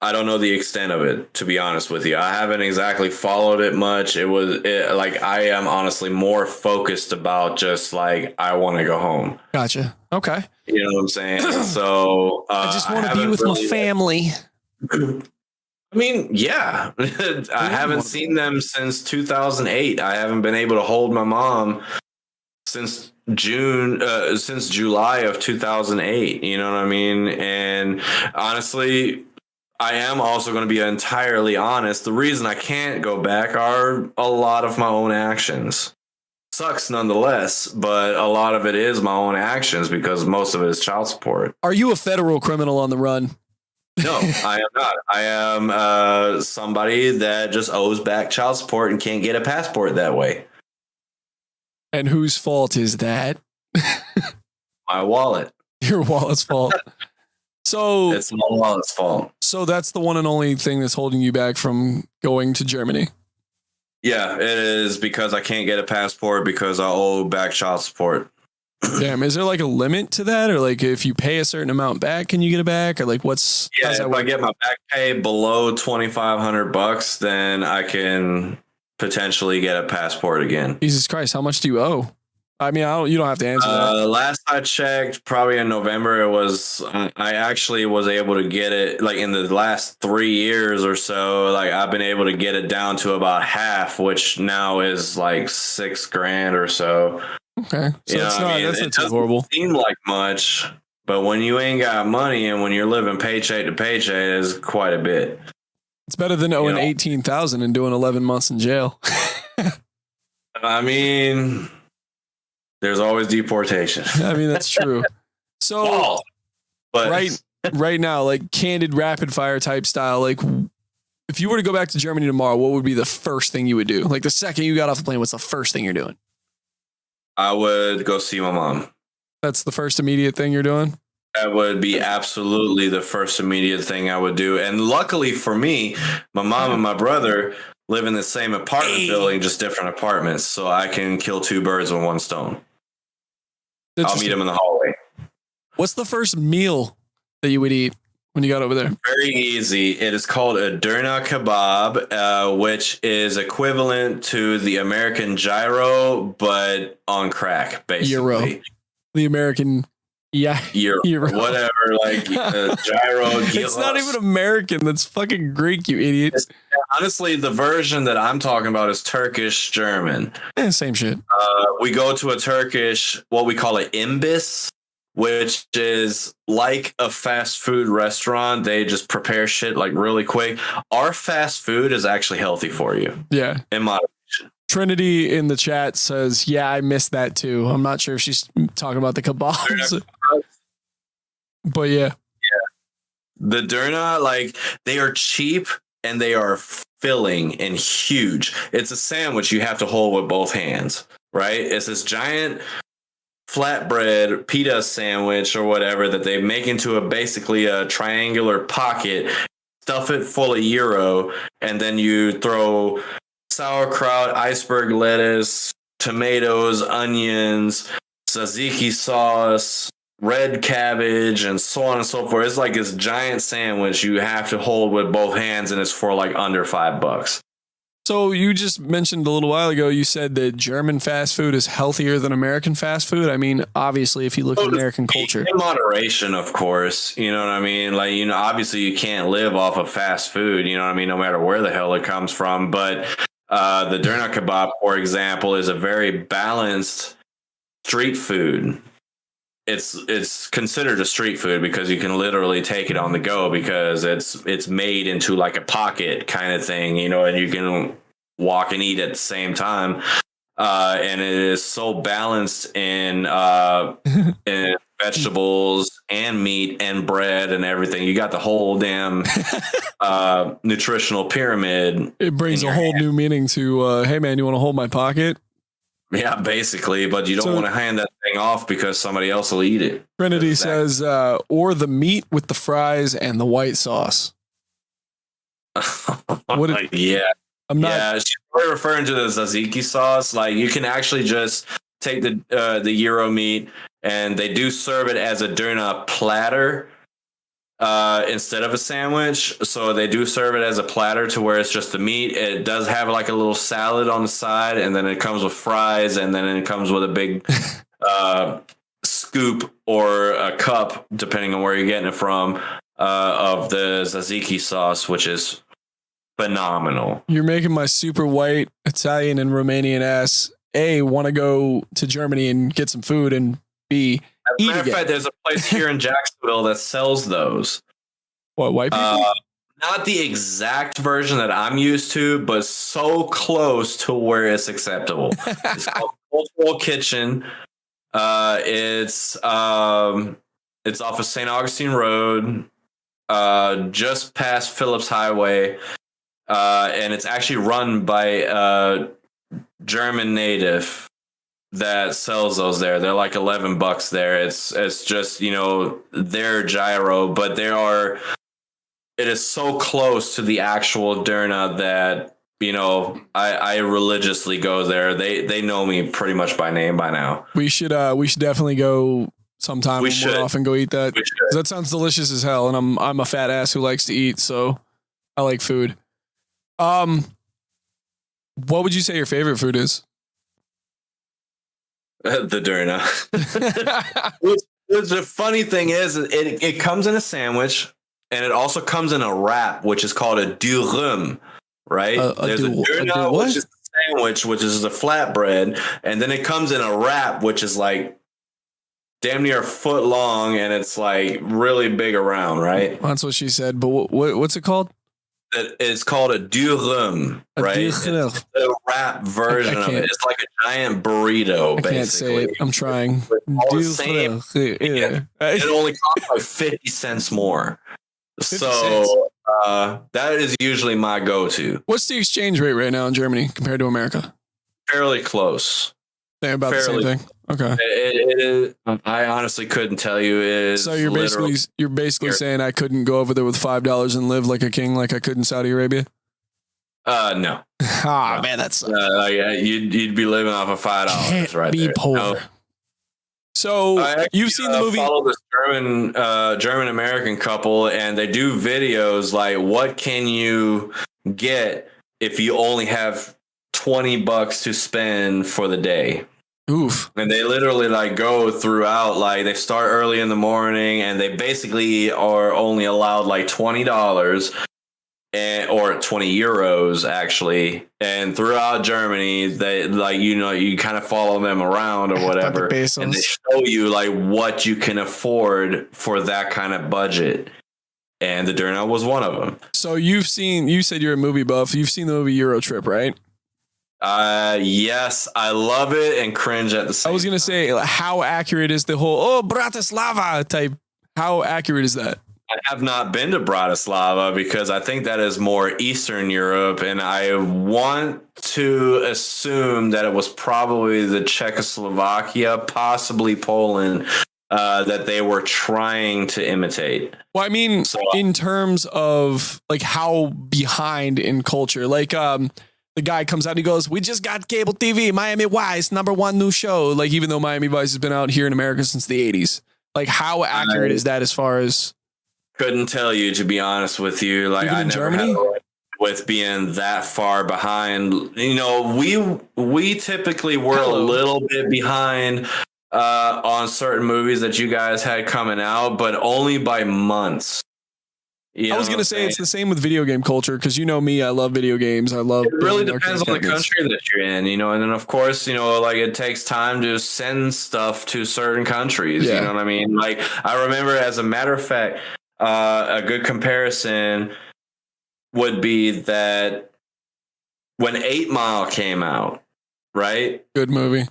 Speaker 2: I don't know the extent of it, to be honest with you. I haven't exactly followed it much. Like I am honestly more focused about just like I want to go home.
Speaker 1: Gotcha. Okay.
Speaker 2: You know what I'm saying? So
Speaker 1: I just want to be with my family.
Speaker 2: I mean, yeah, I haven't seen them since 2008. I haven't been able to hold my mom since July of 2008. You know what I mean? And honestly, I am also going to be entirely honest. The reason I can't go back are a lot of my own actions. Sucks nonetheless, but a lot of it is my own actions because most of it is child support.
Speaker 1: Are you a federal criminal on the run?
Speaker 2: No, I am not. I am somebody that just owes back child support and can't get a passport that way.
Speaker 1: And whose fault is that?
Speaker 2: My wallet.
Speaker 1: Your wallet's fault. So
Speaker 2: it's my wallet's fault.
Speaker 1: So that's the one and only thing that's holding you back from going to Germany.
Speaker 2: Yeah, it is because I can't get a passport because I owe back child support.
Speaker 1: Damn, is there like a limit to that, or like if you pay a certain amount back, can you get it back, or like what's?
Speaker 2: Yeah, if I get my back pay below $2,500, then I can potentially get a passport again.
Speaker 1: Jesus Christ, how much do you owe? I mean, you don't have to answer that.
Speaker 2: Last I checked, probably in November, I actually was able to get it like in the last 3 years or so. Like I've been able to get it down to about half, which now is like $6,000 or so.
Speaker 1: Okay, so that's not too horrible.
Speaker 2: Seem like much, but when you ain't got money and when you're living paycheck to paycheck, it's quite a bit.
Speaker 1: It's better than owing $18,000 and doing 11 months in jail.
Speaker 2: I mean, there's always deportation.
Speaker 1: I mean, that's true. So, but right now, like candid rapid fire type style, like if you were to go back to Germany tomorrow, what would be the first thing you would do? Like the second you got off the plane, what's the first thing you're doing?
Speaker 2: I would go see my mom.
Speaker 1: That's the first immediate thing you're doing?
Speaker 2: That would be absolutely the first immediate thing I would do. And luckily for me, my mom and my brother live in the same apartment building, just different apartments. So I can kill two birds with one stone. I'll meet them in the hallway.
Speaker 1: What's the first meal that you would eat when you got over there?
Speaker 2: Very easy. It is called a doner kebab, which is equivalent to the American gyro, but on crack, basically.
Speaker 1: Euro. The American
Speaker 2: Euro. Whatever, like gyro.
Speaker 1: It's not even American. That's fucking Greek, you idiot.
Speaker 2: Honestly, the version that I'm talking about is Turkish German.
Speaker 1: Same shit.
Speaker 2: We go to a Turkish, what we call an imbiss, which is like a fast food restaurant. They just prepare shit like really quick. Our fast food is actually healthy for you.
Speaker 1: Yeah.
Speaker 2: In moderation.
Speaker 1: Trinity in the chat says, yeah, I missed that too. I'm not sure if she's talking about the kebabs. But yeah.
Speaker 2: The doner, like they are cheap and they are filling and huge. It's a sandwich you have to hold with both hands, right? It's this giant flatbread pita sandwich or whatever that they make into basically a triangular pocket, stuff it full of gyro, and then you throw sauerkraut, iceberg lettuce, tomatoes, onions, tzatziki sauce, red cabbage, and so on and so forth. It's like this giant sandwich you have to hold with both hands, and it's for like under $5.
Speaker 1: So you just mentioned a little while ago, you said that German fast food is healthier than American fast food. I mean, obviously, if you look at American culture.
Speaker 2: In moderation, of course. You know what I mean? Like, obviously you can't live off of fast food, you know what I mean? No matter where the hell it comes from. But the doner kebab, for example, is a very balanced street food. It's considered a street food because you can literally take it on the go because it's made into like a pocket kind of thing, and you can walk and eat at the same time. And it is so balanced in vegetables and meat and bread and everything. You got the whole damn nutritional pyramid.
Speaker 1: It brings a whole new meaning to, hey man, you want to hold my pocket?
Speaker 2: Yeah, basically, but you don't want to hand that thing off because somebody else will eat it.
Speaker 1: Trinity says, or the meat with the fries and the white sauce.
Speaker 2: Yeah.
Speaker 1: I'm not.
Speaker 2: Yeah, she's probably referring to the tzatziki sauce. Like you can actually just take the gyro meat, and they do serve it as a doner platter instead of a sandwich. So they do serve it as a platter to where it's just the meat. It does have like a little salad on the side, and then it comes with fries, and then it comes with a big scoop or a cup, depending on where you're getting it from, of the tzatziki sauce, which is phenomenal.
Speaker 1: You're making my super white Italian and Romanian ass A, want to go to Germany and get some food, and B,
Speaker 2: As a matter of fact, there's a place here in Jacksonville that sells those.
Speaker 1: What, white people?
Speaker 2: Not the exact version that I'm used to, but so close to where it's acceptable. It's called Cultural Kitchen. It's off of St. Augustine Road, just past Phillips Highway, and it's actually run by a German native that sells those there. They're like $11 there. It's just, their gyro, but it is so close to the actual Derna that, I religiously go there. They know me pretty much by name by now.
Speaker 1: We should definitely go sometime more often, go eat that. 'Cause that sounds delicious as hell. And I'm a fat ass who likes to eat. So I like food. What would you say your favorite food is?
Speaker 2: The Derna. The funny thing is, it comes in a sandwich, and it also comes in a wrap, which is called a durum, right? There's a Derna, which is a sandwich, which is a flatbread, and then it comes in a wrap, which is like damn near a foot long, and it's like really big around, right?
Speaker 1: That's what she said. But what's it called?
Speaker 2: It's called a durum, right? It's a wrap version of it. It's like a giant burrito, basically. I can't say it.
Speaker 1: I'm trying.
Speaker 2: It only costs like 50 cents more. 50 cents. That is usually my go-to.
Speaker 1: What's the exchange rate right now in Germany compared to America?
Speaker 2: Fairly close.
Speaker 1: About the same thing. Okay.
Speaker 2: It is. I honestly couldn't tell you.
Speaker 1: So you're basically saying I couldn't go over there with $5 and live like a king, like I could in Saudi Arabia?
Speaker 2: No.
Speaker 1: Man, that's
Speaker 2: you'd be living off of $5 right there.
Speaker 1: Poor. No. So you've seen the movie?
Speaker 2: Follow this German American couple, and they do videos like, what can you get if you only have $20 to spend for the day?
Speaker 1: Oof.
Speaker 2: And they literally like go throughout, like they start early in the morning, and they basically are only allowed like $20 or 20 euros actually. And throughout Germany, they like, you kind of follow them around or whatever, and they show you like what you can afford for that kind of budget. And the Derna was one of them.
Speaker 1: So you said you're a movie buff. You've seen the movie Euro Trip, right?
Speaker 2: Yes, I love it and cringe at the same time.
Speaker 1: I was going to say, how accurate is the whole, Bratislava type? How accurate is that?
Speaker 2: I have not been to Bratislava because I think that is more Eastern Europe, and I want to assume that it was probably the Czechoslovakia, possibly Poland, that they were trying to imitate.
Speaker 1: Well, I mean, in terms of like how behind in culture, like the guy comes out and he goes, "We just got cable TV, Miami Vice, #1 new show." Like, even though Miami Vice has been out here in America since the 80s, like how accurate is that as far as?
Speaker 2: Couldn't tell you, to be honest with you. Like, I never had with being that far behind. We typically were a little bit behind on certain movies that you guys had coming out, but only by months.
Speaker 1: I was going to say it's the same with video game culture, because me, I love video games. I love.
Speaker 2: It really depends on the country that you're in, and then of course, like it takes time to send stuff to certain countries. Yeah. You know what I mean? Like, I remember, as a matter of fact, a good comparison would be that when 8 Mile came out, right?
Speaker 1: Good movie.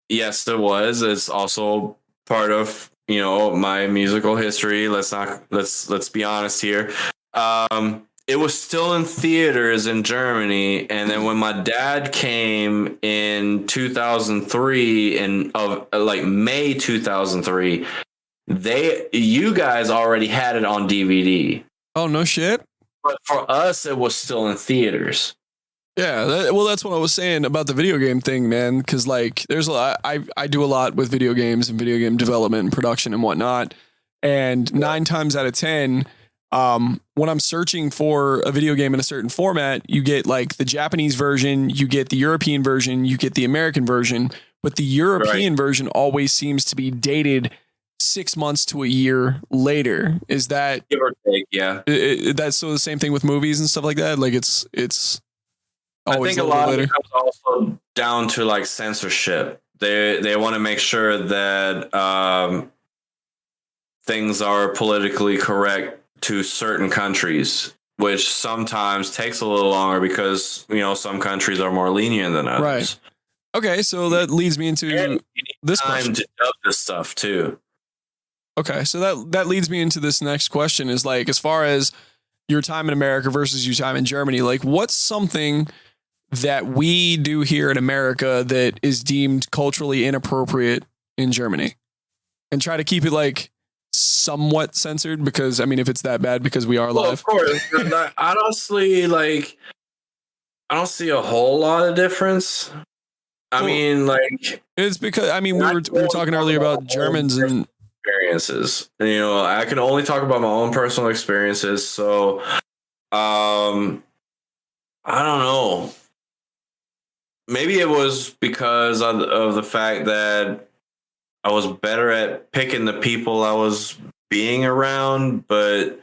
Speaker 2: Yes, it was. It's also part of my musical history. Let's be honest here. It was still in theaters in Germany, and then when my dad came in 2003, May 2003, you guys already had it on DVD.
Speaker 1: Oh, no shit.
Speaker 2: But for us, it was still in theaters.
Speaker 1: Yeah, that's what I was saying about the video game thing, man. Because like, there's a lot. I do a lot with video games and video game development and production and whatnot. And 9 times out of 10, when I'm searching for a video game in a certain format, you get like the Japanese version, you get the European version, you get the American version. But the European version always seems to be dated 6 months to a year later. Is that
Speaker 2: give or take? Yeah,
Speaker 1: that's so the same thing with movies and stuff like that. Like it's.
Speaker 2: I think a lot of it comes also down to like censorship. They want to make sure that things are politically correct to certain countries, which sometimes takes a little longer because some countries are more lenient than others.
Speaker 1: Right. Okay, so that leads me into this question.
Speaker 2: To dub this stuff too.
Speaker 1: Okay, so that leads me into this next question is like, as far as your time in America versus your time in Germany, like what's something that we do here in America that is deemed culturally inappropriate in Germany, and try to keep it like somewhat censored? Because I mean, if it's that bad, because we are live.
Speaker 2: Of course. Honestly, like I don't see a whole lot of difference. I mean, like
Speaker 1: it's because I mean we were talking earlier about Germans and
Speaker 2: experiences. And, I can only talk about my own personal experiences. So, I don't know. Maybe it was because of the fact that I was better at picking the people I was being around, but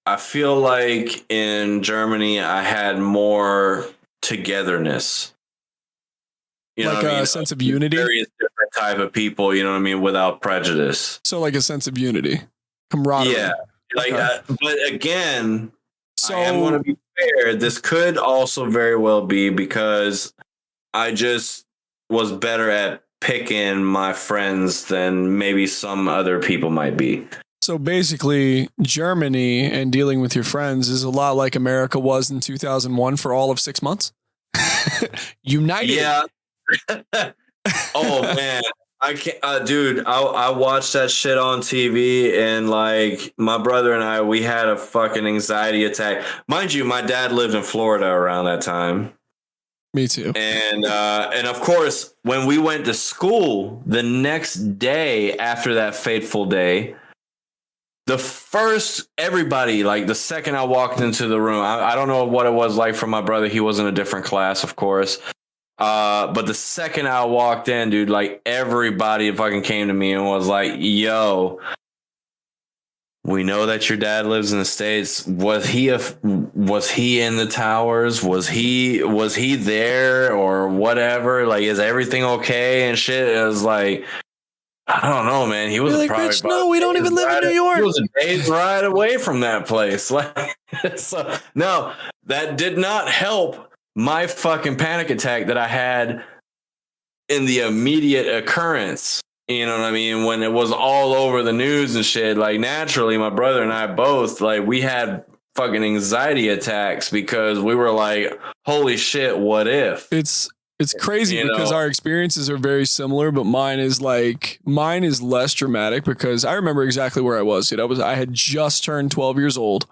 Speaker 2: I feel like in Germany I had more togetherness.
Speaker 1: Like a sense of unity?
Speaker 2: Various different type of people, without prejudice.
Speaker 1: So like a sense of unity, camaraderie.
Speaker 2: Yeah. Like,
Speaker 1: okay.
Speaker 2: But again,
Speaker 1: so
Speaker 2: I am going to be fair. This could also very well be because I just was better at picking my friends than maybe some other people might be.
Speaker 1: So basically, Germany and dealing with your friends is a lot like America was in 2001 for all of 6 months. United.
Speaker 2: Yeah. Oh man, I can't, dude. I watched that shit on TV, and like my brother and I, we had a fucking anxiety attack. Mind you, my dad lived in Florida around that time.
Speaker 1: Me too.
Speaker 2: And of course, when we went to school the next day after that fateful day, everybody, like the second I walked into the room, I don't know what it was like for my brother. He was in a different class, of course. But the second I walked in, dude, like everybody fucking came to me and was like, yo, we know that your dad lives in the States. Was he in the towers? Was he there or whatever? Like, is everything okay and shit? It was like, I don't know, man. He was
Speaker 1: like,
Speaker 2: probably
Speaker 1: bitch, no, we don't even live in New York.
Speaker 2: He was a day's ride away from that place. Like, so no, that did not help my fucking panic attack that I had in the immediate occurrence. You know what I mean? When it was all over the news and shit, like naturally my brother and I both, like we had fucking anxiety attacks because we were like, holy shit, what if?
Speaker 1: It's crazy because our experiences are very similar, but mine is less dramatic because I remember exactly where I was. Dude, I had just turned 12 years old.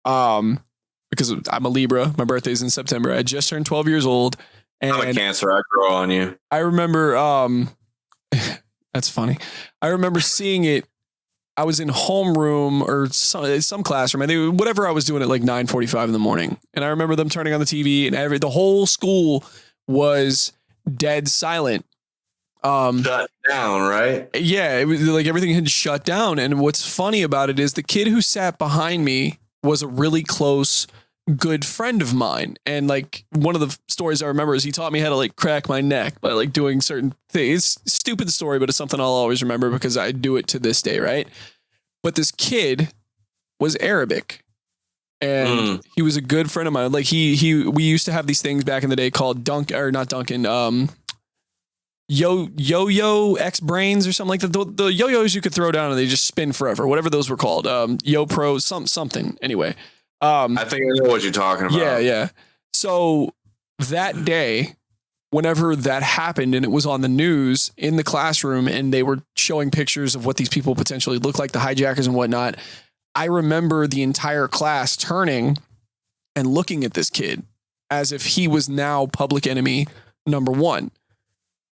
Speaker 1: Because I'm a Libra. My birthday's in September. I just turned 12 years old. And
Speaker 2: I'm a Cancer. I grow on you.
Speaker 1: I remember, that's funny. I remember seeing it. I was in homeroom or some classroom. I think whatever I was doing at like 9:45 in the morning. And I remember them turning on the TV and the whole school was dead silent.
Speaker 2: Shut down, right?
Speaker 1: Yeah. It was like everything had shut down. And what's funny about it is the kid who sat behind me was a really close, good friend of mine. And like one of the stories I remember is he taught me how to like crack my neck by like doing certain things. It's a stupid story, but it's something I'll always remember because I do it to this day. Right. But this kid was Arabic and he was a good friend of mine. Like we used to have these things back in the day called Yo-Yo X Brains or something like that. The yo-yos you could throw down and they just spin forever. Whatever those were called. Yo Pro something. Anyway.
Speaker 2: I think I know what you're talking about.
Speaker 1: Yeah. So that day, whenever that happened and it was on the news in the classroom and they were showing pictures of what these people potentially look like, the hijackers and whatnot, I remember the entire class turning and looking at this kid as if he was now public enemy number one.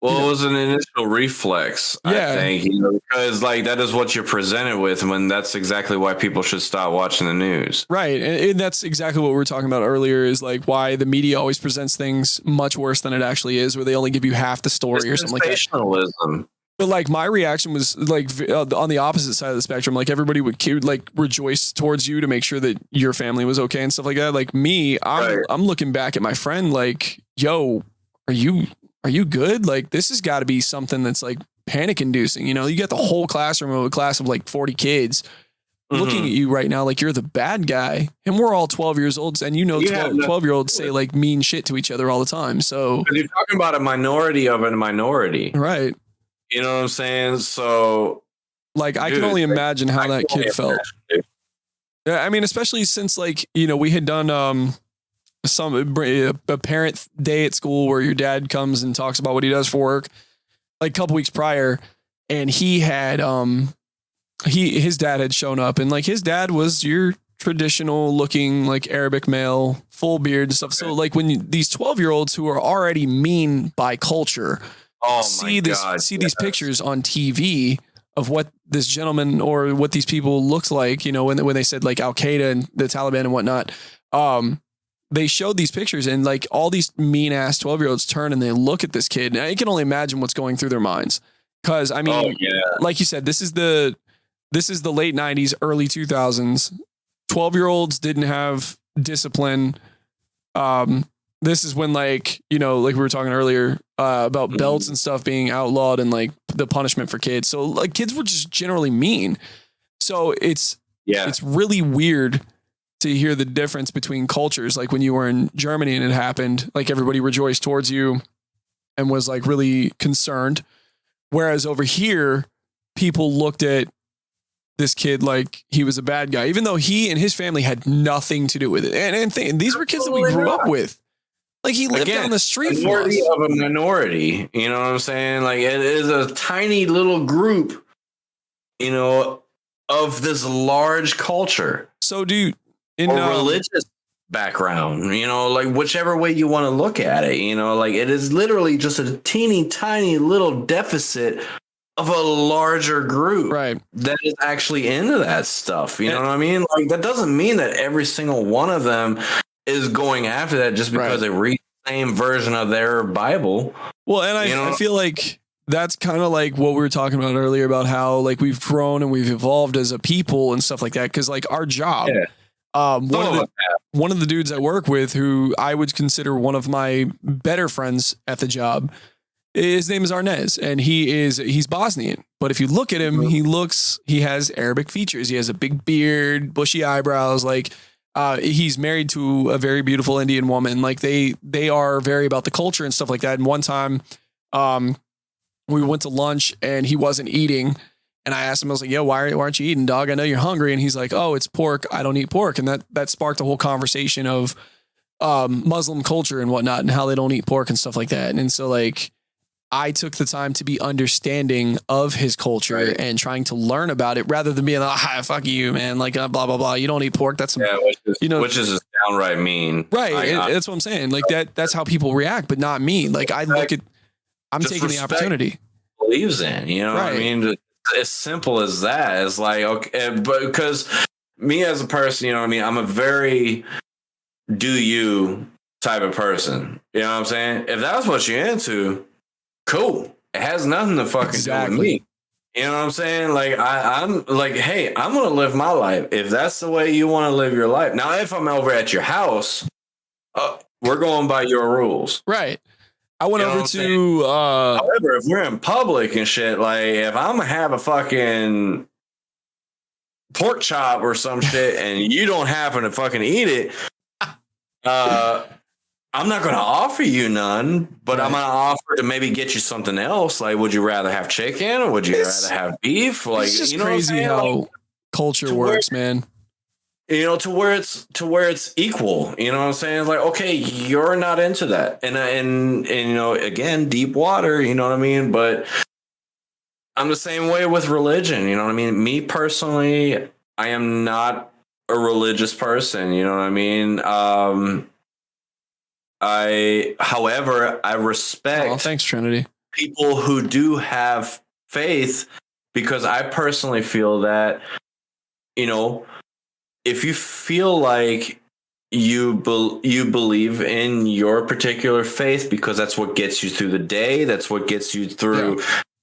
Speaker 2: Well, it was an initial reflex,
Speaker 1: Yeah.
Speaker 2: I think, because like that is what you're presented with, when that's exactly why people should stop watching the news.
Speaker 1: Right. And that's exactly what we were talking about earlier, is like why the media always presents things much worse than it actually is, where they only give you half the story or something like that.
Speaker 2: Sensationalism.
Speaker 1: But like my reaction was like on the opposite side of the spectrum. Like everybody would like rejoice towards you to make sure that your family was okay and stuff like that. Like me, I'm looking back at my friend like, yo, are you good? Like this has got to be something that's like panic inducing. You got the whole classroom of a class of like 40 kids looking at you right now like you're the bad guy. And we're all 12 years old. And 12-year-olds say like mean shit to each other all the time. So
Speaker 2: you're talking about a minority of a minority.
Speaker 1: Right.
Speaker 2: You know what I'm saying? So
Speaker 1: like I can only imagine how that kid felt. Yeah, I mean, especially since like, we had done a parent day at school where your dad comes and talks about what he does for work like a couple weeks prior, and he had his dad had shown up, and like his dad was your traditional looking like Arabic male, full beard and stuff. So like when these 12-year-olds who are already mean by culture see these pictures on TV of what this gentleman or what these people looked like, when they said like Al Qaeda and the Taliban and whatnot, they showed these pictures, and like all these mean ass 12-year-olds turn and they look at this kid. And I can only imagine what's going through their minds. Cause I mean, like you said, this is the late 90s, early 2000s. 12-year-olds didn't have discipline. This is when like we were talking earlier about belts and stuff being outlawed and like the punishment for kids. So like kids were just generally mean. So it's really weird to hear the difference between cultures. Like when you were in Germany and it happened, like everybody rejoiced towards you and was like really concerned. Whereas over here, people looked at this kid like he was a bad guy, even though he and his family had nothing to do with it. And these were kids that we grew up with. Like he lived down the street from us.
Speaker 2: Of a minority, you know what I'm saying? Like it is a tiny little group, of this large culture.
Speaker 1: So dude, in
Speaker 2: religious background, like whichever way you want to look at it, like it is literally just a teeny tiny little deficit of a larger group that is actually into that stuff. You know what I mean? Like that doesn't mean that every single one of them is going after that just because they read the same version of their Bible. Well, and
Speaker 1: I feel like that's kind of like what we were talking about earlier about how like we've grown and we've evolved as a people and stuff like that. Cause like our job, one of the dudes I work with who I would consider one of my better friends at the job, his name is Arnez, and he's Bosnian. But if you look at him, he has Arabic features. He has a big beard, bushy eyebrows. Like he's married to a very beautiful Indian woman. Like they are very about the culture and stuff like that. And one time we went to lunch and he wasn't eating. And I asked him, I was like, yo, why aren't you eating, dog? I know you're hungry. And he's like, oh, it's pork. I don't eat pork. And that sparked a whole conversation of Muslim culture and whatnot and how they don't eat pork and stuff like that. And so like, I took the time to be understanding of his culture and trying to learn about it rather than being like, fuck you, man. Like blah, blah, blah. You don't eat pork. That's,
Speaker 2: which is downright mean.
Speaker 1: Right. That's what I'm saying. Like that's how people react, but not me. Like I'm taking the opportunity.
Speaker 2: Believes in, what I mean? As simple as that. It's like, okay, but because me as a person, I'm a very do you type of person. You know what I'm saying? If that's what you're into, cool. It has nothing to fucking do with me. You know what I'm saying? Like I'm like, hey, I'm gonna live my life. If that's the way you want to live your life. Now, if I'm over at your house, we're going by your rules.
Speaker 1: Right. I went over to
Speaker 2: however, if we're in public and shit, like if I'm gonna have a fucking pork chop or some shit and you don't happen to fucking eat it, I'm not gonna offer you none, but I'm gonna offer to maybe get you something else. Like, would you rather have chicken or would you rather have beef? Like,
Speaker 1: it's just crazy how culture works, man.
Speaker 2: To where it's equal, you know what I'm saying? It's like, okay, you're not into that. And again, deep water, you know what I mean? But I'm the same way with religion, you know what I mean? Me personally, I am not a religious person. You know what I mean? However, I respect
Speaker 1: thanks, Trinity.
Speaker 2: people who do have faith, because I personally feel that, you know, if you feel like you believe in your particular faith because that's what gets you through the day, that's what gets you through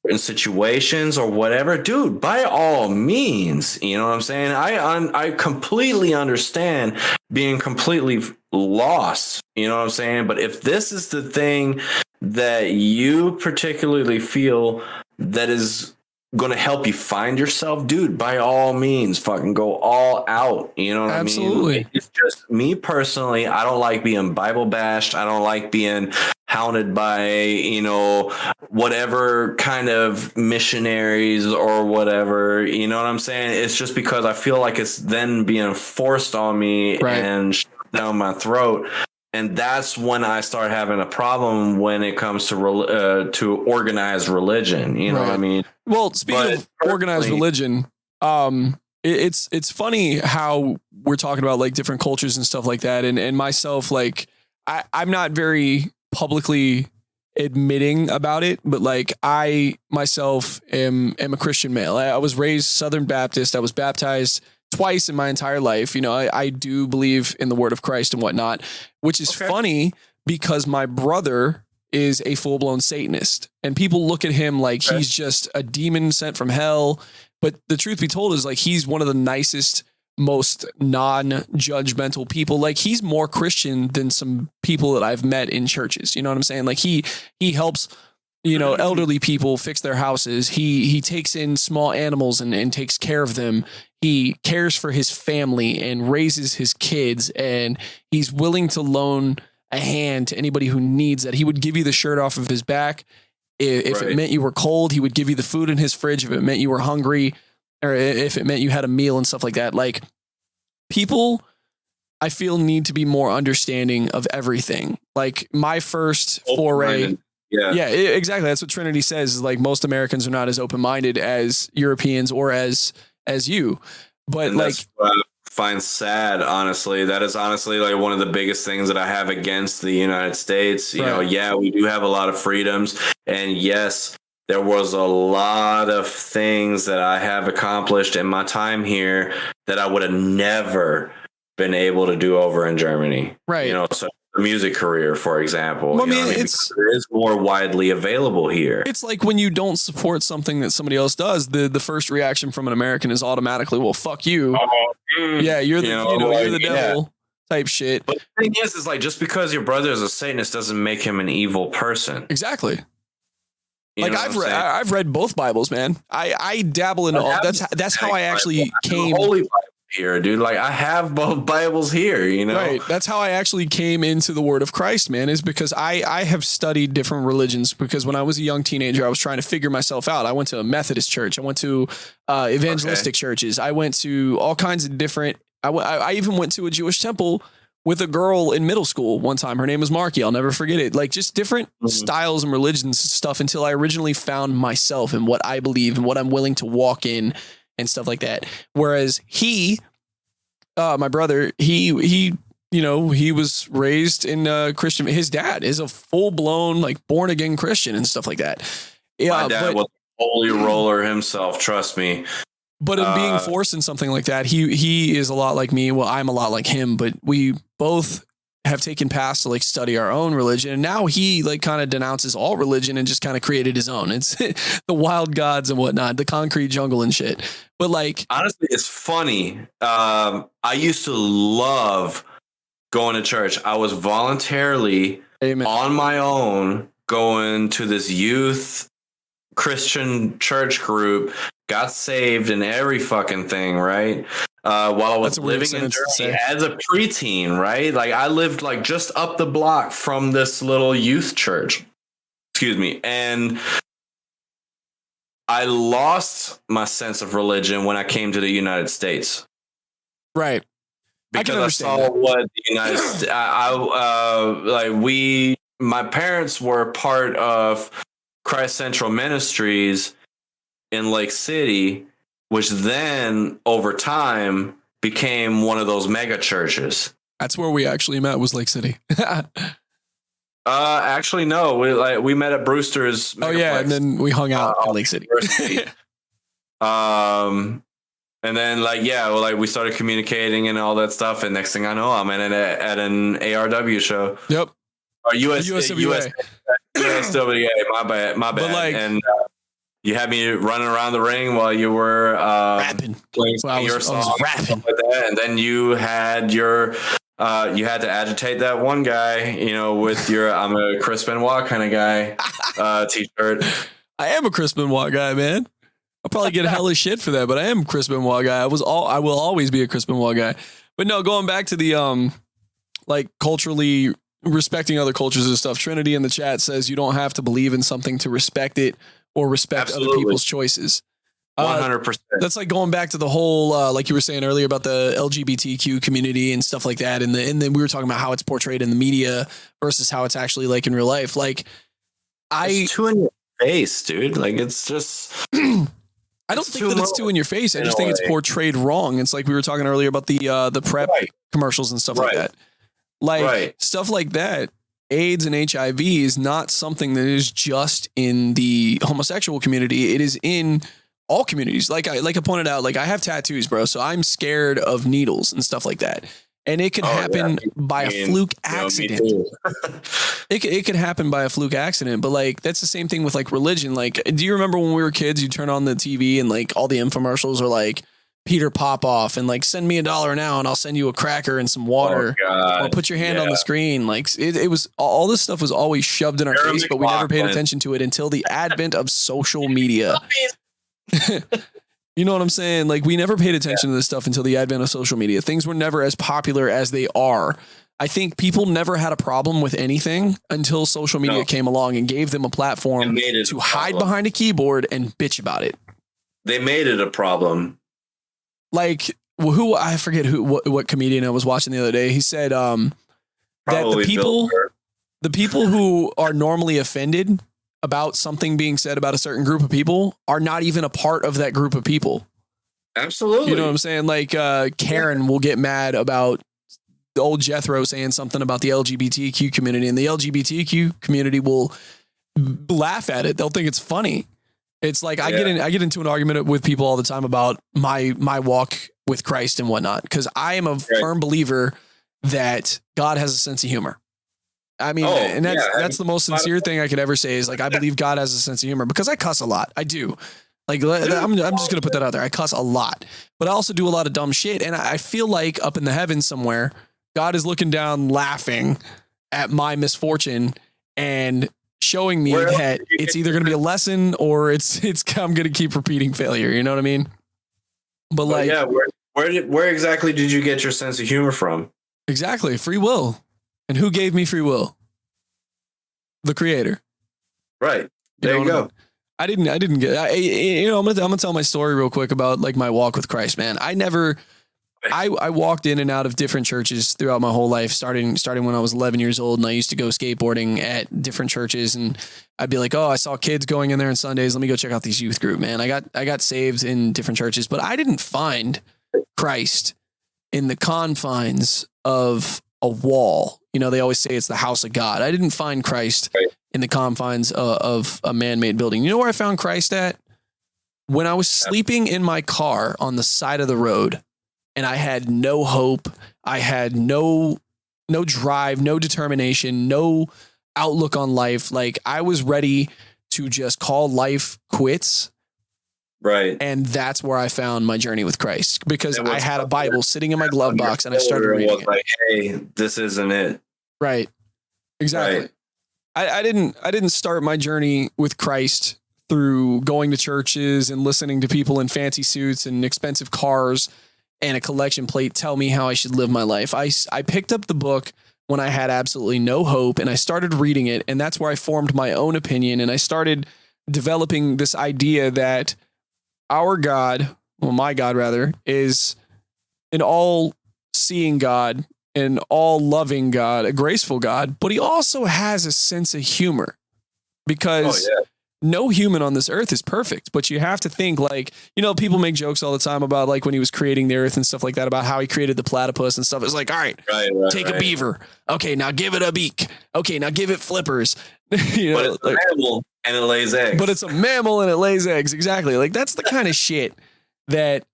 Speaker 2: in situations or whatever, dude, by all means, you know what I'm saying? I completely understand being completely lost, you know what I'm saying? But if this is the thing that you particularly feel that is going to help you find yourself, dude, by all means, fucking go all out. You know what
Speaker 1: Absolutely.
Speaker 2: I mean? It's just me personally. I don't like being Bible bashed. I don't like being hounded by, you know, whatever kind of missionaries or whatever. You know what I'm saying? It's just because I feel like it's then being forced on me and shoved down my throat. And that's when I start having a problem when it comes to organized religion. You know what I mean?
Speaker 1: Well, speaking of organized religion, it's funny how we're talking about like different cultures and stuff like that. And myself, like I'm not very publicly admitting about it, but like I myself am a Christian male. I was raised Southern Baptist. I was baptized twice in my entire life. You know, I do believe in the word of Christ and whatnot, which is funny because my brother is a full blown Satanist and people look at him like he's just a demon sent from hell. But the truth be told is like, he's one of the nicest, most non-judgmental people. Like he's more Christian than some people that I've met in churches. You know what I'm saying? Like he helps, you know, elderly people fix their houses. He takes in small animals and takes care of them. He cares for his family and raises his kids, and he's willing to loan a hand to anybody who needs that. He would give you the shirt off of his back. If it meant you were cold, he would give you the food in his fridge. If it meant you were hungry, or if it meant you had a meal and stuff like that. Like people, I feel, need to be more understanding of everything. Like my first foray. Yeah, exactly. That's what Trinity says, is like most Americans are not as open-minded as Europeans or as you. But and like,
Speaker 2: what I find sad, honestly. That is honestly like one of the biggest things that I have against the United States. You know, yeah, we do have a lot of freedoms, and yes, there was a lot of things that I have accomplished in my time here that I would have never been able to do over in Germany.
Speaker 1: Right.
Speaker 2: You know, so the music career, for example,
Speaker 1: well,
Speaker 2: it is more widely available here.
Speaker 1: It's like when you don't support something that somebody else does, the first reaction from an American is automatically, well, fuck you. Yeah, you're the devil type shit.
Speaker 2: But the thing is like, just because your brother is a Satanist doesn't make him an evil person.
Speaker 1: Exactly. Like I've read both Bibles, man. I dabble in all. That's how I actually came.
Speaker 2: Holy Bible here, dude. Like I have both Bibles here, you know.
Speaker 1: Right. That's how I actually came into the word of Christ, man, is because I have studied different religions, because when I was a young teenager, I was trying to figure myself out. I went to a Methodist church. I went to evangelistic churches. I went to all kinds of different. I even went to a Jewish temple with a girl in middle school one time. Her name was Marky. I'll never forget it. Like just different styles and religions and stuff, until I originally found myself and what I believe and what I'm willing to walk in and stuff like that. Whereas my brother, he was raised in Christian. His dad is a full blown, like born again Christian and stuff like that. Yeah.
Speaker 2: My dad was a holy roller himself. Trust me.
Speaker 1: But in being forced in something like that, he is a lot like me. Well, I'm a lot like him, but we both have taken paths to like study our own religion. And now he like kind of denounces all religion and just kind of created his own. It's the wild gods and whatnot, the concrete jungle and shit. But like,
Speaker 2: honestly, it's funny. I used to love going to church. I was voluntarily on my own going to this youth Christian church group, got saved and every fucking thing, right? While I was living in Germany as a preteen, right? Like I lived like just up the block from this little youth church. Excuse me. And I lost my sense of religion when I came to the United States.
Speaker 1: Right.
Speaker 2: Because I saw what the United States, my parents were part of Christ Central Ministries in Lake City, which then over time became one of those mega churches.
Speaker 1: That's where we actually met, was Lake City.
Speaker 2: Actually, no. We met at Brewster's.
Speaker 1: Oh yeah, and then we hung out at Lake City.
Speaker 2: And then we started communicating and all that stuff. And next thing I know, I'm at an ARW show.
Speaker 1: Yep.
Speaker 2: Or USWA. My bad.
Speaker 1: But
Speaker 2: and you had me running around the ring while you were
Speaker 1: rapping,
Speaker 2: playing your song,
Speaker 1: rapping.
Speaker 2: Like that. And then you had your you had to agitate that one guy, with your "I'm a Chris Benoit" kind of guy t-shirt.
Speaker 1: I am a Chris Benoit guy, man. I'll probably get hella shit for that, but I am a Chris Benoit guy. I will always be a Chris Benoit guy. But no, going back to the culturally respecting other cultures and stuff. Trinity in the chat says you don't have to believe in something to respect it or respect other people's choices.
Speaker 2: 100%.
Speaker 1: That's like going back to the whole, like you were saying earlier about the LGBTQ community and stuff like that. And then we were talking about how it's portrayed in the media versus how it's actually like in real life. Like
Speaker 2: it's too in your face, dude. Like it's just.
Speaker 1: I don't think that it's too in your face. I just think it's portrayed wrong. It's like we were talking earlier about the PrEP commercials and stuff like that. Like stuff like that. AIDS and HIV is not something that is just in the homosexual community. It is in all communities. Like I pointed out, like I have tattoos, bro. So I'm scared of needles and stuff like that. And it could happen by a fluke accident. It could happen by a fluke accident, but like that's the same thing with like religion. Like, do you remember when we were kids, you turn on the TV and like all the infomercials are like Peter Popoff and like send me $1 now and I'll send you a cracker and some water or put your hand on the screen. Like it was all this stuff was always shoved in our face, but we never paid attention to it until the advent of social media. You know what I'm saying? Like we never paid attention to this stuff until the advent of social media. Things were never as popular as they are. I think people never had a problem with anything until social media came along and gave them a platform to hide behind a keyboard and bitch about it.
Speaker 2: They made it a problem.
Speaker 1: Like I forget what comedian I was watching the other day. He said that the people who are normally offended about something being said about a certain group of people are not even a part of that group of people.
Speaker 2: Absolutely.
Speaker 1: You know what I'm saying? Like Karen will get mad about the old Jethro saying something about the LGBTQ community, and the LGBTQ community will laugh at it. They'll think it's funny. It's like I get into an argument with people all the time about my walk with Christ and whatnot, because I am a firm believer that God has a sense of humor. I mean, that's the most sincere thing I could ever say is like, I believe God has a sense of humor because I cuss a lot. I do. Like, I'm just going to put that out there. I cuss a lot, but I also do a lot of dumb shit. And I feel like up in the heavens somewhere, God is looking down, laughing at my misfortune and showing me that it's either going to be a lesson or it's I'm going to keep repeating failure. You know what I mean? But
Speaker 2: where exactly did you get your sense of humor from?
Speaker 1: Exactly. Free will. And who gave me free will? The Creator.
Speaker 2: Right. There you go.
Speaker 1: I didn't get, I'm gonna tell my story real quick about like my walk with Christ, man. I walked in and out of different churches throughout my whole life, starting when I was 11 years old, and I used to go skateboarding at different churches, and I'd be like, oh, I saw kids going in there on Sundays. Let me go check out this youth group, man. I got saved in different churches, but I didn't find Christ in the confines of a wall. You know, they always say it's the house of God. I didn't find Christ in the confines of a man-made building. You know where I found Christ at? When I was sleeping in my car on the side of the road and I had no hope. I had no drive, no determination, no outlook on life. Like I was ready to just call life quits.
Speaker 2: Right.
Speaker 1: And that's where I found my journey with Christ, because I had a Bible sitting in my glove box and I started reading it.
Speaker 2: Like, hey, this isn't it.
Speaker 1: Right. Exactly. Right. I didn't start my journey with Christ through going to churches and listening to people in fancy suits and expensive cars and a collection plate tell me how I should live my life. I picked up the book when I had absolutely no hope, and I started reading it, and that's where I formed my own opinion, and I started developing this idea that our God, well, my God rather, is an all-seeing God, an all-loving God, a graceful God, but he also has a sense of humor, because no human on this earth is perfect, but you have to think like, people make jokes all the time about like when he was creating the earth and stuff like that, about how he created the platypus and stuff. It's like, all right, take a beaver. Okay, now give it a beak. Okay, now give it flippers.
Speaker 2: But it's a mammal and it lays eggs.
Speaker 1: But it's a mammal and it lays eggs. Exactly. Like that's the kind of shit that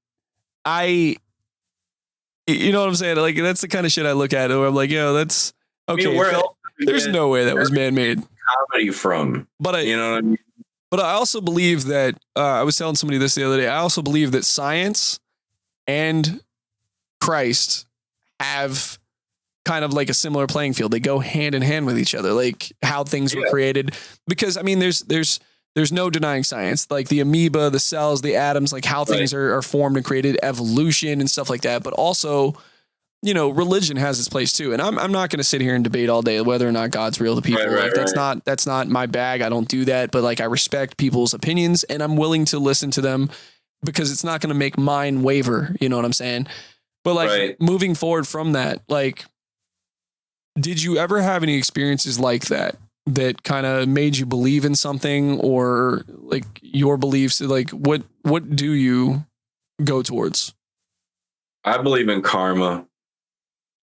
Speaker 1: you know what I'm saying? Like that's the kind of shit I look at where I'm like, that's okay.
Speaker 2: Where else
Speaker 1: there's no way that was man-made.
Speaker 2: Comedy from,
Speaker 1: but
Speaker 2: you know what I mean?
Speaker 1: But I also believe that I was telling somebody this the other day. I also believe that science and Christ have kind of like a similar playing field. They go hand in hand with each other, like how things were created. Because I mean, there's no denying science, like the amoeba, the cells, the atoms, like how things are formed and created, evolution and stuff like that. But also, religion has its place too. And I'm not going to sit here and debate all day whether or not God's real to people. That's not my bag. I don't do that. But like, I respect people's opinions and I'm willing to listen to them because it's not going to make mine waver. You know what I'm saying? But like moving forward from that, like, did you ever have any experiences like that kind of made you believe in something, or like your beliefs? Like what do you go towards?
Speaker 2: I believe in karma.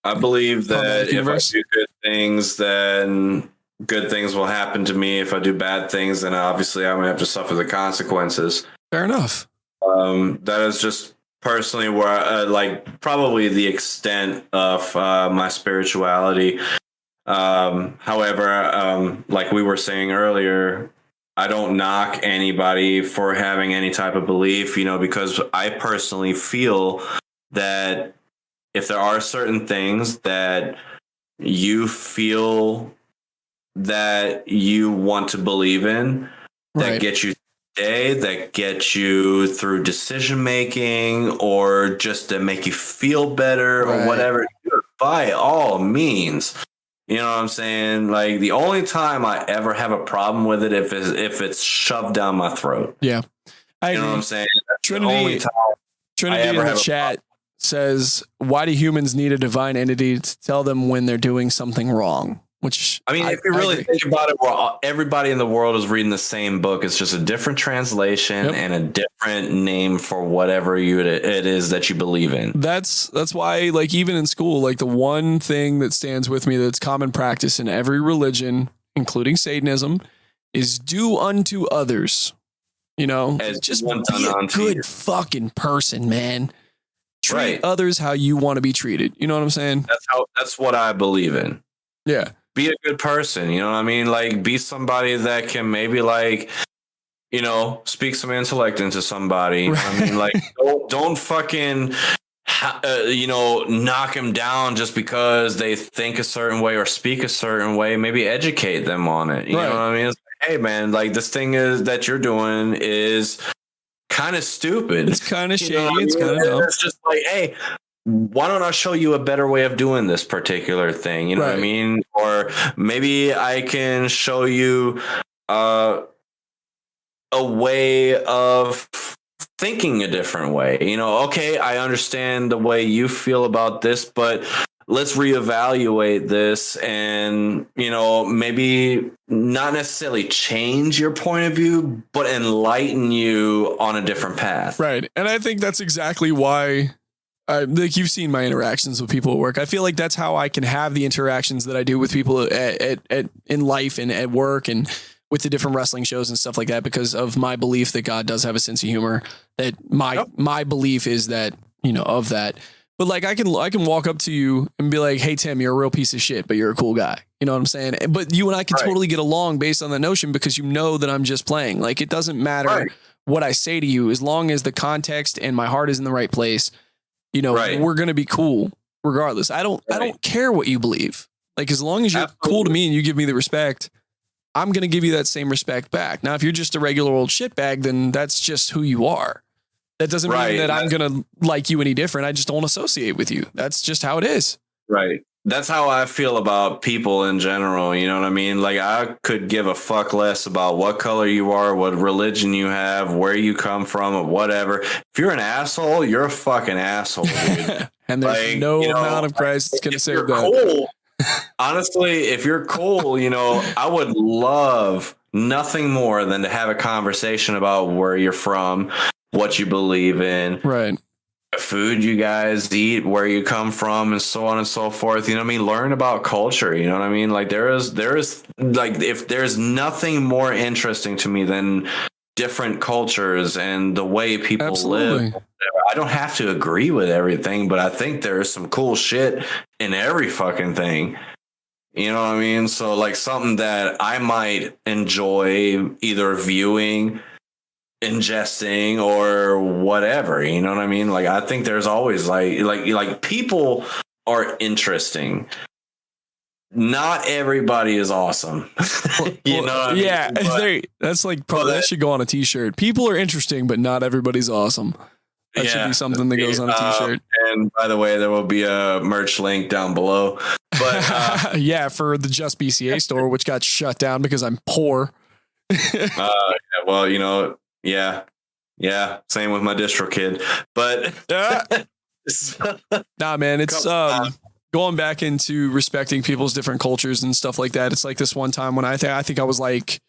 Speaker 2: I believe that if I do good things, then good things will happen to me. If I do bad things, then obviously I'm going to have to suffer the consequences.
Speaker 1: Fair enough.
Speaker 2: That is just personally where I, probably the extent of my spirituality. However, like we were saying earlier, I don't knock anybody for having any type of belief, because I personally feel that if there are certain things that you feel that you want to believe in, that get you today, that get you through decision making, or just to make you feel better or whatever, by all means. You know what I'm saying? Like the only time I ever have a problem with it if it's shoved down my throat.
Speaker 1: Yeah.
Speaker 2: You know what I'm saying? That's
Speaker 1: Trinity,
Speaker 2: the only time
Speaker 1: Trinity in the chat says, why do humans need a divine entity to tell them when they're doing something wrong? Which
Speaker 2: I mean, if you really think about it, everybody in the world is reading the same book. It's just a different translation and a different name for whatever it is that you believe in.
Speaker 1: That's why, like, even in school, like the one thing that stands with me that's common practice in every religion, including Satanism, is do unto others. Just be a good fucking person, man. Treat others how you want to be treated. You know what I'm saying?
Speaker 2: That's what I believe in.
Speaker 1: Yeah.
Speaker 2: Be a good person. You know what I mean? Like, be somebody that can maybe speak some intellect into somebody. You know what I mean? Like, don't fucking, knock them down just because they think a certain way or speak a certain way. Maybe educate them on it. You know what I mean? It's like, hey man, like this thing that you're doing is kind of stupid.
Speaker 1: It's kind of shady. It's kind of dumb.
Speaker 2: It's just like, hey, why don't I show you a better way of doing this particular thing? You know what I mean? Or maybe I can show you a way of thinking a different way. Okay, I understand the way you feel about this, but let's reevaluate this and, maybe not necessarily change your point of view, but enlighten you on a different path.
Speaker 1: Right. And I think that's exactly why, like you've seen my interactions with people at work. I feel like that's how I can have the interactions that I do with people in life and at work and with the different wrestling shows and stuff like that, because of my belief that God does have a sense of humor, that my belief is that, of that. But like, I can walk up to you and be like, hey, Tim, you're a real piece of shit, but you're a cool guy. You know what I'm saying? But you and I can totally get along based on that notion, because you know that I'm just playing. Like, it doesn't matter what I say to you, as long as the context and my heart is in the right place, we're going to be cool regardless. I don't care what you believe. Like, as long as you're cool to me and you give me the respect, I'm going to give you that same respect back. Now, if you're just a regular old shitbag, then that's just who you are. That doesn't mean that I'm going to like you any different. I just don't associate with you. That's just how it is.
Speaker 2: Right. That's how I feel about people in general. You know what I mean? Like, I could give a fuck less about what color you are, what religion you have, where you come from, or whatever. If you're an asshole, you're a fucking asshole, dude.
Speaker 1: And there's no amount of Christ that's going to save that.
Speaker 2: Cool, honestly, if you're cool, I would love nothing more than to have a conversation about where you're from, what you believe in,
Speaker 1: right?
Speaker 2: Food you guys eat, where you come from, and so on and so forth. You know what I mean? Learn about culture. You know what I mean? Like there is like, if there's nothing more interesting to me than different cultures and the way people
Speaker 1: Absolutely.
Speaker 2: live. I don't have to agree with everything, but I think there's some cool shit in every fucking thing. You know what I mean? So like something that I might enjoy either viewing, ingesting, or whatever, you know what I mean? Like I think there's always like people are interesting. Not everybody is awesome. You know what I mean?
Speaker 1: Yeah, that's like probably that should go on a t-shirt. People are interesting, but not everybody's awesome. That should be something that goes on a t-shirt.
Speaker 2: And by the way, there will be a merch link down below. But
Speaker 1: yeah, for the Just BCA store, which got shut down because I'm poor.
Speaker 2: Well, you know, yeah. Same with my distro kid. But
Speaker 1: nah, man, it's going back into respecting people's different cultures and stuff like that. It's like this one time when I think I was like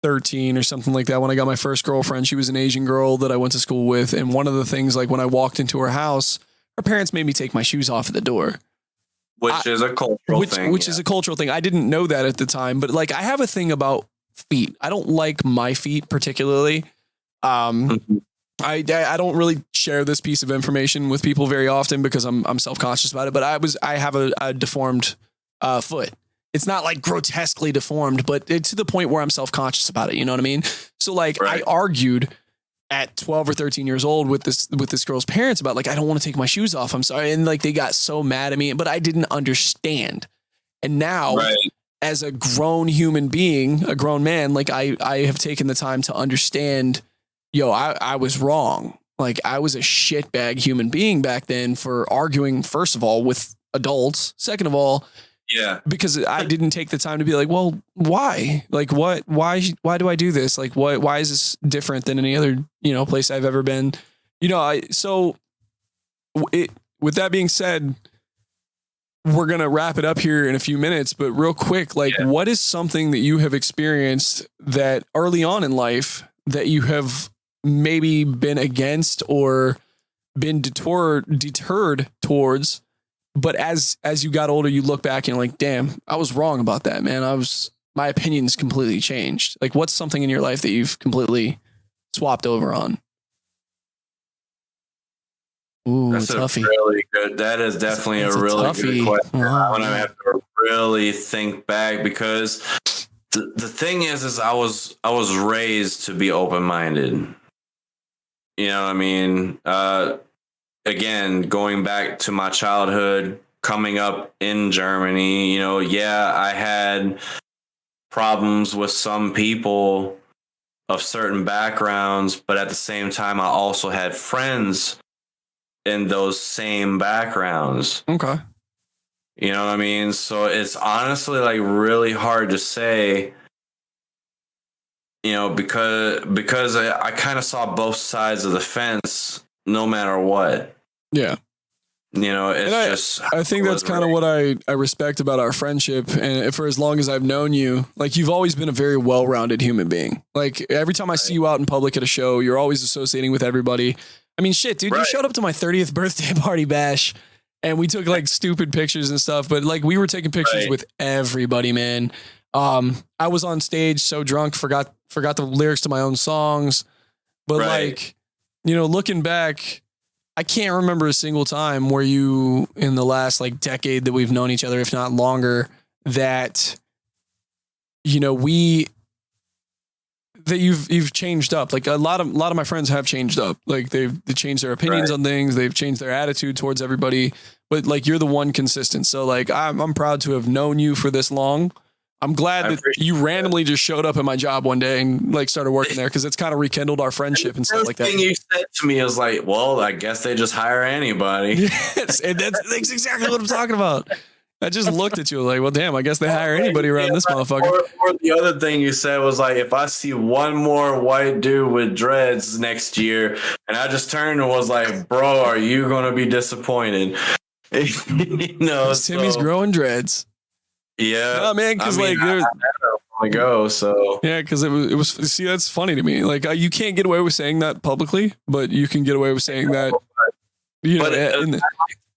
Speaker 1: 13 or something like that when I got my first girlfriend. She was an Asian girl that I went to school with, and one of the things, like when I walked into her house, her parents made me take my shoes off at the door.
Speaker 2: Which is a cultural thing.
Speaker 1: Which is a cultural thing. I didn't know that at the time, but like I have a thing about feet. I don't like my feet particularly. I don't really share this piece of information with people very often because I'm self-conscious about it, but I have a deformed foot. It's not like grotesquely deformed, but it's to the point where I'm self-conscious about it. You know what I mean? So like I argued at 12 or 13 years old with this girl's parents about like, I don't want to take my shoes off. I'm sorry. And like, they got so mad at me, but I didn't understand. And now as a grown human being, a grown man, like I have taken the time to understand, I was wrong. Like I was a shitbag human being back then for arguing, first of all, with adults. Second of all, because I didn't take the time to be like, well, why? Like why do I do this? Like why is this different than any other, place I've ever been? With that being said, we're going to wrap it up here in a few minutes, but real quick, what is something that you have experienced that early on in life that you have maybe been against or been deterred towards, but as you got older, you look back and you're like, damn, I was wrong about that, man. My opinion's completely changed. Like, what's something in your life that you've completely swapped over on? Ooh,
Speaker 2: that's
Speaker 1: toughie.
Speaker 2: Really good. That is definitely a really good question. I'm gonna have to really think back because the thing is I was raised to be open-minded. You know what I mean? Again, going back to my childhood, coming up in Germany, I had problems with some people of certain backgrounds, but at the same time, I also had friends in those same backgrounds.
Speaker 1: Okay.
Speaker 2: You know what I mean? So it's honestly like really hard to say, because I kind of saw both sides of the fence no matter what.
Speaker 1: Yeah. I think that's kind of what I respect about our friendship. And for as long as I've known you, like you've always been a very well-rounded human being. Like every time I see you out in public at a show, you're always associating with everybody. I mean, shit, dude, you showed up to my 30th birthday party bash and we took like stupid pictures and stuff, but like we were taking pictures with everybody, man. I was on stage so drunk, forgot the lyrics to my own songs, but looking back, I can't remember a single time where you, in the last like decade that we've known each other, if not longer, that you've changed up. Like a lot of my friends have changed up. Like they've changed their opinions on things. They've changed their attitude towards everybody, but like you're the one consistent. So like I'm proud to have known you for this long. I'm glad that you randomly just showed up at my job one day and like started working there because it's kind of rekindled our friendship and stuff like that.
Speaker 2: The thing you said to me is like, well, I guess they just hire anybody.
Speaker 1: Yes, and that's exactly what I'm talking about. I just looked at you like, well, damn, I guess they hire anybody around this motherfucker.
Speaker 2: Or the other thing you said was like, if I see one more white dude with dreads next year, and I just turned and was like, bro, are you going to be disappointed?
Speaker 1: Timmy's growing dreads.
Speaker 2: Yeah,
Speaker 1: man, because I had a
Speaker 2: want to go. So
Speaker 1: Yeah, because it was. See, that's funny to me. Like you can't get away with saying that publicly, but you can get away with saying that. You know,
Speaker 2: but I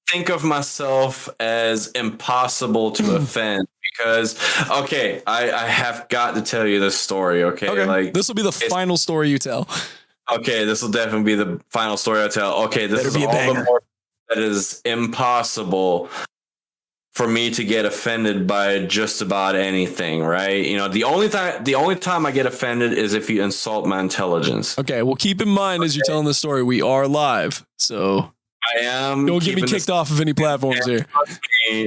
Speaker 2: think of myself as impossible to offend because okay, I have got to tell you this story. Okay, like
Speaker 1: this will be the final story you tell.
Speaker 2: Okay, this will definitely be the final story I tell. Okay, this is all the more that is impossible for me to get offended by just about anything, right? You know, the only time I get offended is if you insult my intelligence.
Speaker 1: Okay, well, keep in mind as you're telling the story, we are live, so
Speaker 2: I am.
Speaker 1: Don't get me kicked off of any platforms here.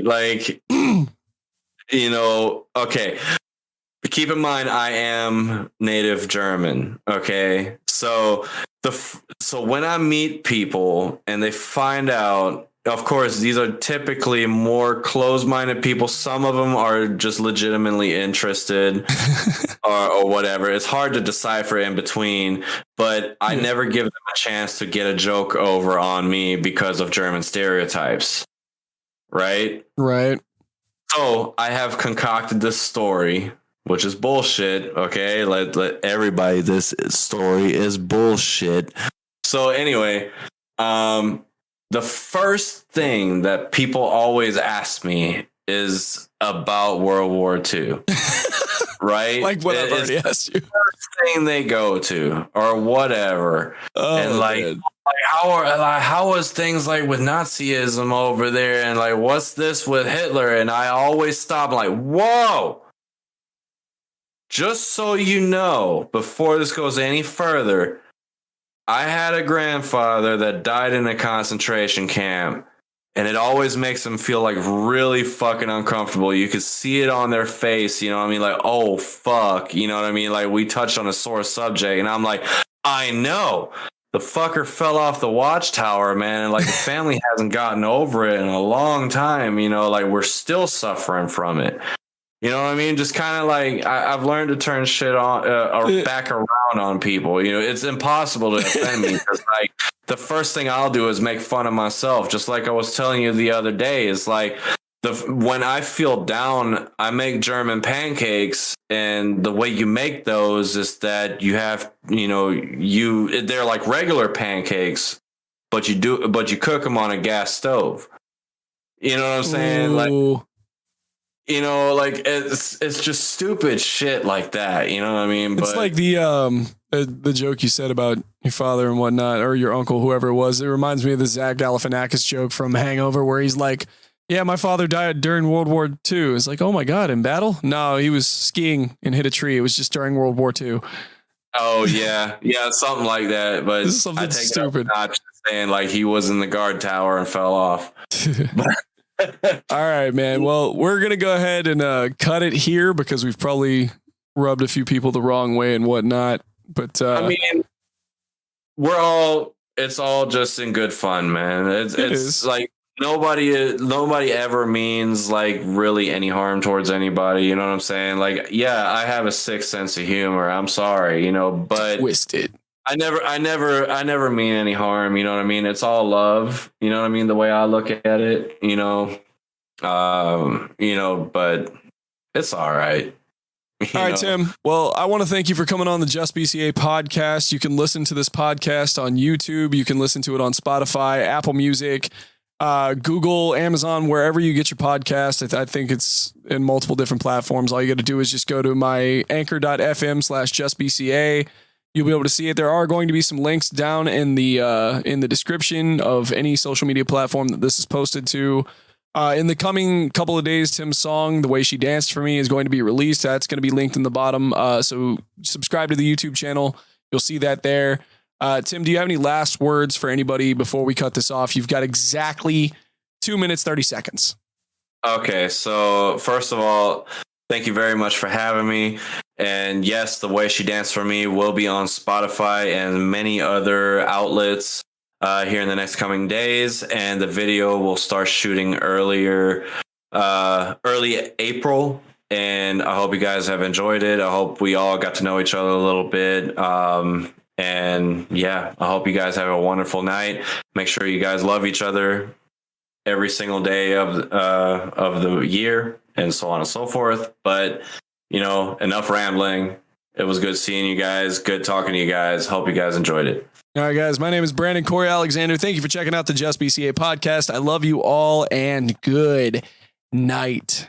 Speaker 2: Like, you know, okay. Keep in mind, I am native German. Okay, so when I meet people and they find out. Of course, these are typically more closed-minded people. Some of them are just legitimately interested or whatever. It's hard to decipher in between, but I never give them a chance to get a joke over on me because of German stereotypes. Right?
Speaker 1: Right.
Speaker 2: So I have concocted this story, which is bullshit. Okay, let everybody. This story is bullshit. So anyway, the first thing that people always ask me is about World War II, right?
Speaker 1: Like what I've already asked you.
Speaker 2: The first thing they go to or whatever.
Speaker 1: Oh,
Speaker 2: and like how was things like with Nazism over there? And like, what's this with Hitler? And I always stop like, whoa. Just so you know, before this goes any further, I had a grandfather that died in a concentration camp, and it always makes them feel like really fucking uncomfortable. You could see it on their face, you know what I mean? Like, oh, fuck, you know what I mean? Like, we touched on a sore subject, and I'm like, I know. The fucker fell off the watchtower, man, and like the family hasn't gotten over it in a long time, you know, like we're still suffering from it. You know what I mean? Just kind of like I've learned to turn shit on or back around on people. You know, it's impossible to offend me because like the first thing I'll do is make fun of myself. Just like I was telling you the other day, is like when I feel down, I make German pancakes, and the way you make those is that you have, you know, they're like regular pancakes, but you cook them on a gas stove. You know what I'm saying?
Speaker 1: Ooh.
Speaker 2: Like. You know, like it's just stupid shit like that. You know what I mean?
Speaker 1: It's like the joke you said about your father and whatnot, or your uncle, whoever it was. It reminds me of the Zach Galifianakis joke from Hangover, where he's like, "Yeah, my father died during World War II." It's like, oh my god, in battle? No, he was skiing and hit a tree. It was just during World War II.
Speaker 2: Oh yeah, something like that. But
Speaker 1: this is something stupid.
Speaker 2: Not just saying like he was in the guard tower and fell off.
Speaker 1: All right, man. Well, we're going to go ahead and cut it here because we've probably rubbed a few people the wrong way and whatnot. But I
Speaker 2: mean, it's all just in good fun, man. It's like nobody ever means like really any harm towards anybody. You know what I'm saying? Like, yeah, I have a sick sense of humor. I'm sorry, you know, but
Speaker 1: twisted. I
Speaker 2: never mean any harm. You know what I mean? It's all love. You know what I mean? The way I look at it, you know, but it's all right.
Speaker 1: All right, Tim. Well, I want to thank you for coming on the Just BCA podcast. You can listen to this podcast on YouTube. You can listen to it on Spotify, Apple Music, Google, Amazon, wherever you get your podcast. I think it's in multiple different platforms. All you got to do is just go to my anchor.fm/justbca. You'll be able to see it. There are going to be some links down in the description of any social media platform that this is posted to. In the coming couple of days, Tim's song, The Way She Danced for Me, is going to be released. That's going to be linked in the bottom. So subscribe to the YouTube channel. You'll see that there. Tim, do you have any last words for anybody before we cut this off? You've got exactly 2 minutes, 30 seconds.
Speaker 2: Okay. So first of all, thank you very much for having me. And yes, The Way She Danced for Me will be on Spotify and many other outlets here in the next coming days. And the video will start shooting early April. And I hope you guys have enjoyed it. I hope we all got to know each other a little bit. And yeah, I hope you guys have a wonderful night. Make sure you guys love each other every single day of the year, and so on and so forth. But enough rambling. It was good seeing you guys. Good talking to you guys. Hope you guys enjoyed it.
Speaker 1: All right, guys. My name is Brandon Corey Alexander. Thank you for checking out the Just BCA podcast. I love you all and good night.